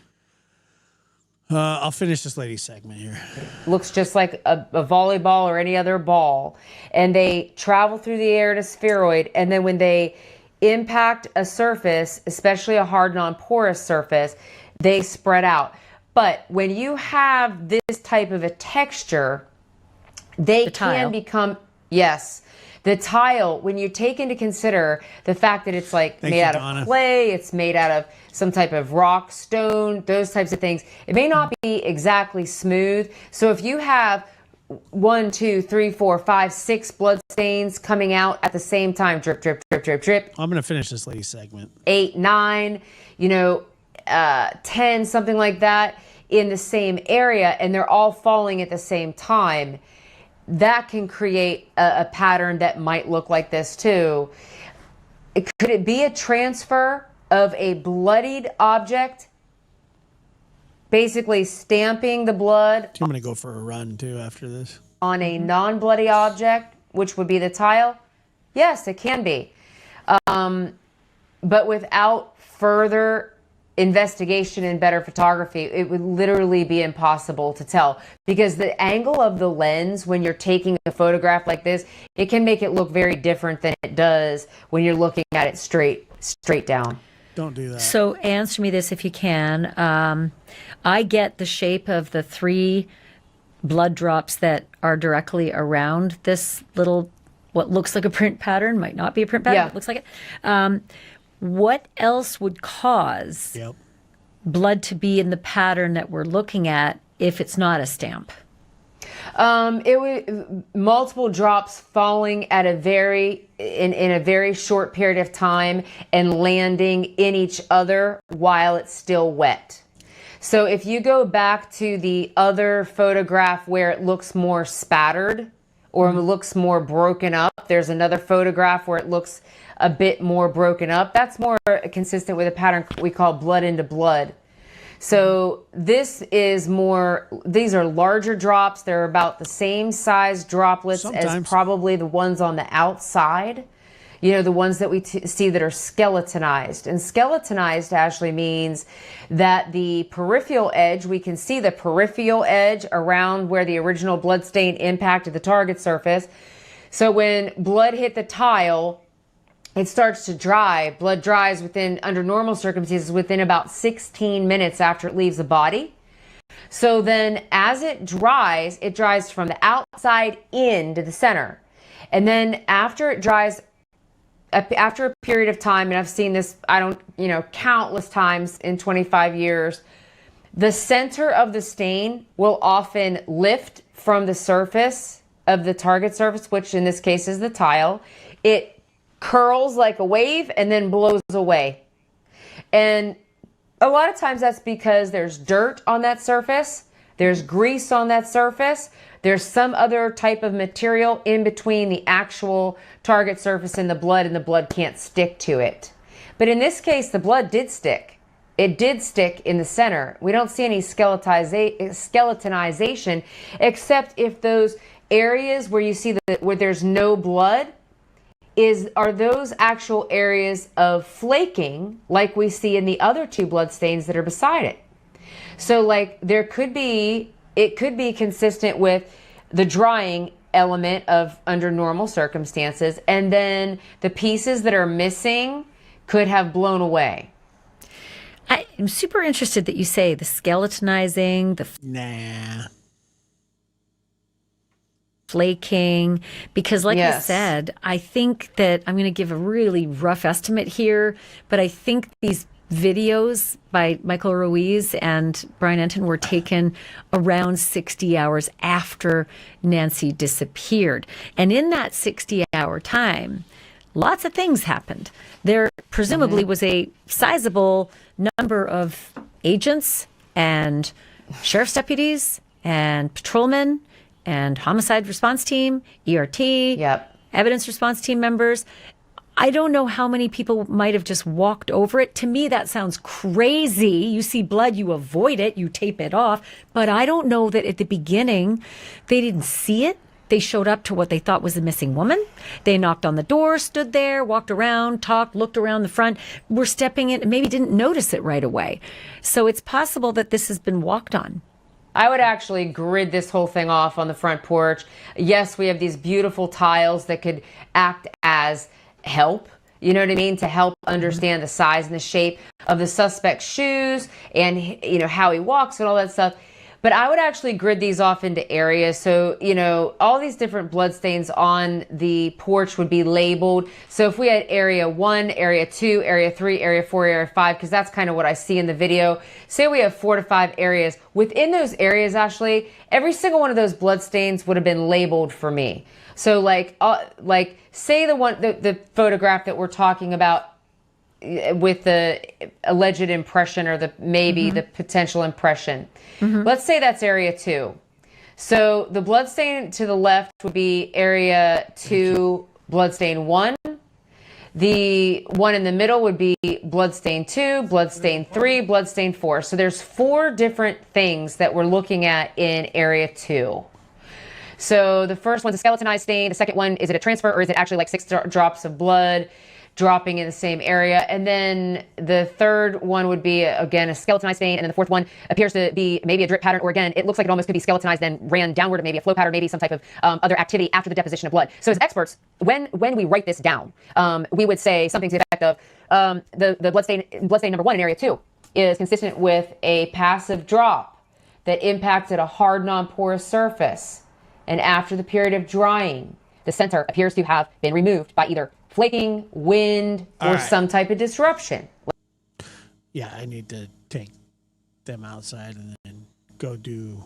I'll finish this lady's segment here. Looks just like a volleyball or any other ball. And they travel through the air in a spheroid. And then when they impact a surface, especially a hard non-porous surface, they spread out. But when you have this type of a texture, they can become, the tile, when you take into consider the fact that it's made out of clay, it's made out of some type of rock, stone, those types of things, it may not be exactly smooth. So if you have 1, 2, 3, 4, 5, 6 blood stains coming out at the same time, drip, drip, drip, drip, drip. I'm going to finish this lady's segment. 8, 9, 10, something like that in the same area, and they're all falling at the same time, that can create a pattern that might look like this too. Could it be a transfer of a bloodied object, basically stamping the blood? I'm going to go for a run too after this. On a non-bloody object, which would be the tile? Yes, it can be. But without further investigation and better photography, it would literally be impossible to tell, because the angle of the lens when you're taking a photograph like this, it can make it look very different than it does when you're looking at it straight down. Don't do that. So answer me this if you can. I get the shape of the 3 blood drops that are directly around this little, what looks like a print pattern, might not be a print pattern, but looks like it. What else would cause blood to be in the pattern that we're looking at if it's not a stamp? It would multiple drops falling at in a very short period of time and landing in each other while it's still wet. So if you go back to the other photograph where it looks more spattered, or it looks more broken up. There's another photograph where it looks a bit more broken up. That's more consistent with a pattern we call blood into blood. So this is more, these are larger drops. They're about the same size droplets as probably the ones on the outside. You know, the ones that we see that are skeletonized. And skeletonized actually means that the peripheral edge, we can see the peripheral edge around where the original blood stain impacted the target surface. So when blood hit the tile, it starts to dry. Blood dries within, under normal circumstances, within about 16 minutes after it leaves the body. So then as it dries from the outside in to the center. And then after it dries, after a period of time, and I've seen this, countless times in 25 years, the center of the stain will often lift from the surface of the target surface, which in this case is the tile. It curls like a wave and then blows away. And a lot of times that's because there's dirt on that surface, there's grease on that surface, there's some other type of material in between the actual target surface and the blood can't stick to it. But in this case, the blood did stick. It did stick in the center. We don't see any skeletonization, except if those areas where you see where there's no blood are those actual areas of flaking, like we see in the other two blood stains that are beside it. So like it could be consistent with the drying element of under normal circumstances, and then the pieces that are missing could have blown away. I'm super interested that you say the skeletonizing, the flaking, because like I said, I think that I'm going to give a really rough estimate here, but I think these videos by Michael Ruiz and Brian Enton were taken around 60 hours after Nancy disappeared. And in that 60-hour time, lots of things happened. There presumably was a sizable number of agents and sheriff's deputies and patrolmen and homicide response team, ERT, evidence response team members. I don't know how many people might have just walked over it. To me, that sounds crazy. You see blood, you avoid it, you tape it off. But I don't know that at the beginning, they didn't see it. They showed up to what they thought was a missing woman. They knocked on the door, stood there, walked around, talked, looked around the front, were stepping in, and maybe didn't notice it right away. So it's possible that this has been walked on. I would actually grid this whole thing off on the front porch. Yes, we have these beautiful tiles that could act as help, you know what I mean, to help understand the size and the shape of the suspect's shoes and, you know, how he walks and all that stuff. But I would actually grid these off into areas. So, you know, all these different bloodstains on the porch would be labeled. So if we had area 1, area 2, area 3, area 4, area 5, because that's kind of what I see in the video. Say we have 4 to 5 areas. Within those areas, actually, every single one of those bloodstains would have been labeled for me. So like say the photograph that we're talking about with the alleged impression or the potential impression. Let's say that's area 2. So the bloodstain to the left would be area 2, bloodstain 1. The one in the middle would be bloodstain 2, bloodstain 3, bloodstain 4. So there's 4 different things that we're looking at in area 2. So the first one's a skeletonized stain. The second one, is it a transfer or is it actually like 6 drops of blood dropping in the same area? And then the third one would be, again, a skeletonized stain. And then the fourth one appears to be maybe a drip pattern, or again, it looks like it almost could be skeletonized, then ran downward, maybe a flow pattern, maybe some type of other activity after the deposition of blood. So as experts, when we write this down, we would say something to the effect of the bloodstain number 1 in area 2 is consistent with a passive drop that impacted a hard non-porous surface. And after the period of drying, the center appears to have been removed by either flaking, wind, or some type of disruption. Yeah, I need to take them outside and then go do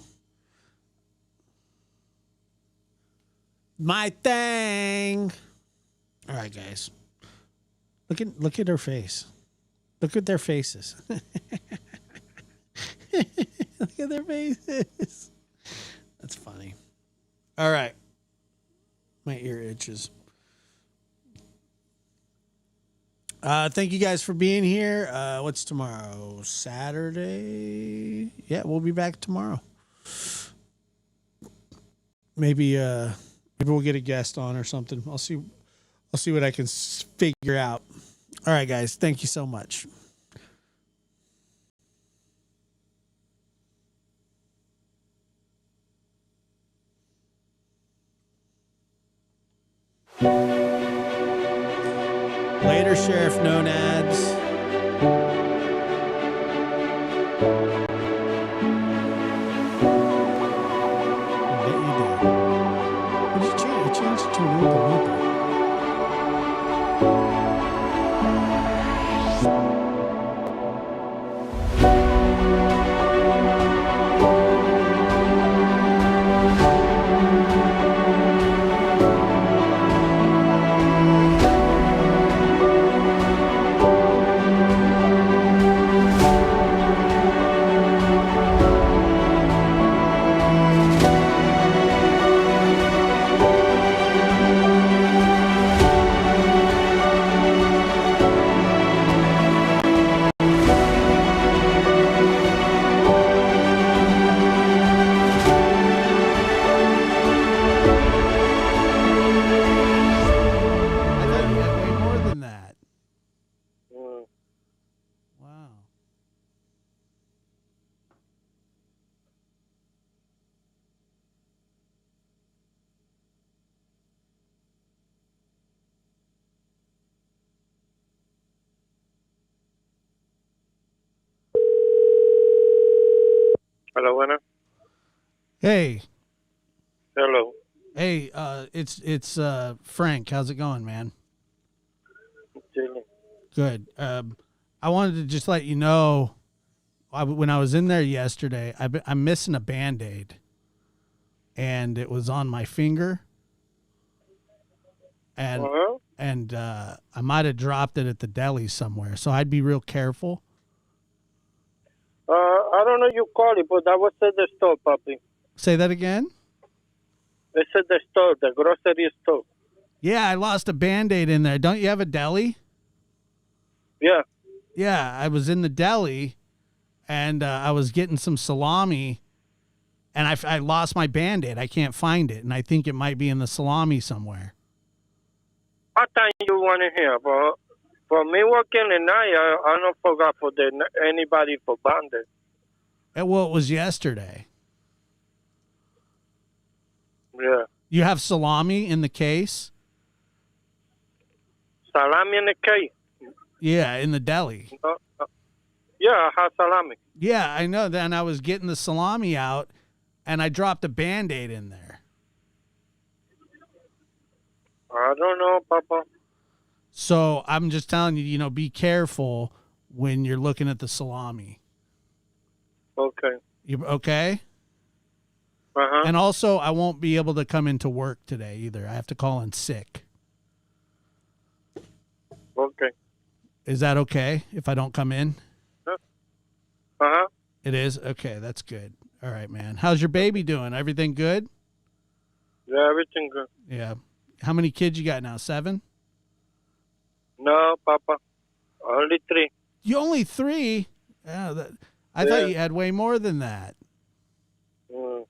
my thing. All right, guys. Look at her face. Look at their faces. Look at their faces. That's funny. All right. My ear itches. Thank you guys for being here. What's tomorrow? Saturday? Yeah, we'll be back tomorrow. Maybe we'll get a guest on or something. I'll see what I can figure out. All right, guys. Thank you so much. Later, Sheriff. No nads. Hello, buena. Hey. Hello. Hey, it's Frank. How's it going, man? Good. I wanted to just let you know, when I was in there yesterday, I'm missing a Band-Aid, and it was on my finger, and I might have dropped it at the deli somewhere, so I'd be real careful. I don't know you call it, but that was at the store, puppy. Say that again? It's at the store, the grocery store. Yeah, I lost a Band-Aid in there. Don't you have a deli? Yeah. Yeah, I was in the deli, and I was getting some salami, and I lost my Band-Aid. I can't find it, and I think it might be in the salami somewhere. What time you want to hear? But for me working at night, I don't forgot for anybody for bandit. Well, it was yesterday. Yeah. You have salami in the case? Salami in the case? Yeah, in the deli. Yeah, I have salami. Yeah, I know. Then I was getting the salami out, and I dropped a Band-Aid in there. I don't know, Papa. So I'm just telling you, be careful when you're looking at the salami. Okay. You okay? Uh-huh. And also, I won't be able to come into work today either. I have to call in sick. Okay. Is that okay if I don't come in? Uh-huh. It is? Okay, that's good. All right, man. How's your baby doing? Everything good? Yeah, everything good. Yeah. How many kids you got now? 7? No, Papa. Only 3. You only 3? Yeah, I thought you had way more than that. Mm.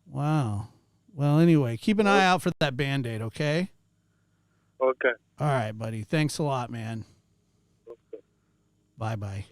Wow. Well, anyway, keep an eye out for that Band-Aid, okay? Okay. All right, buddy. Thanks a lot, man. Okay. Bye-bye.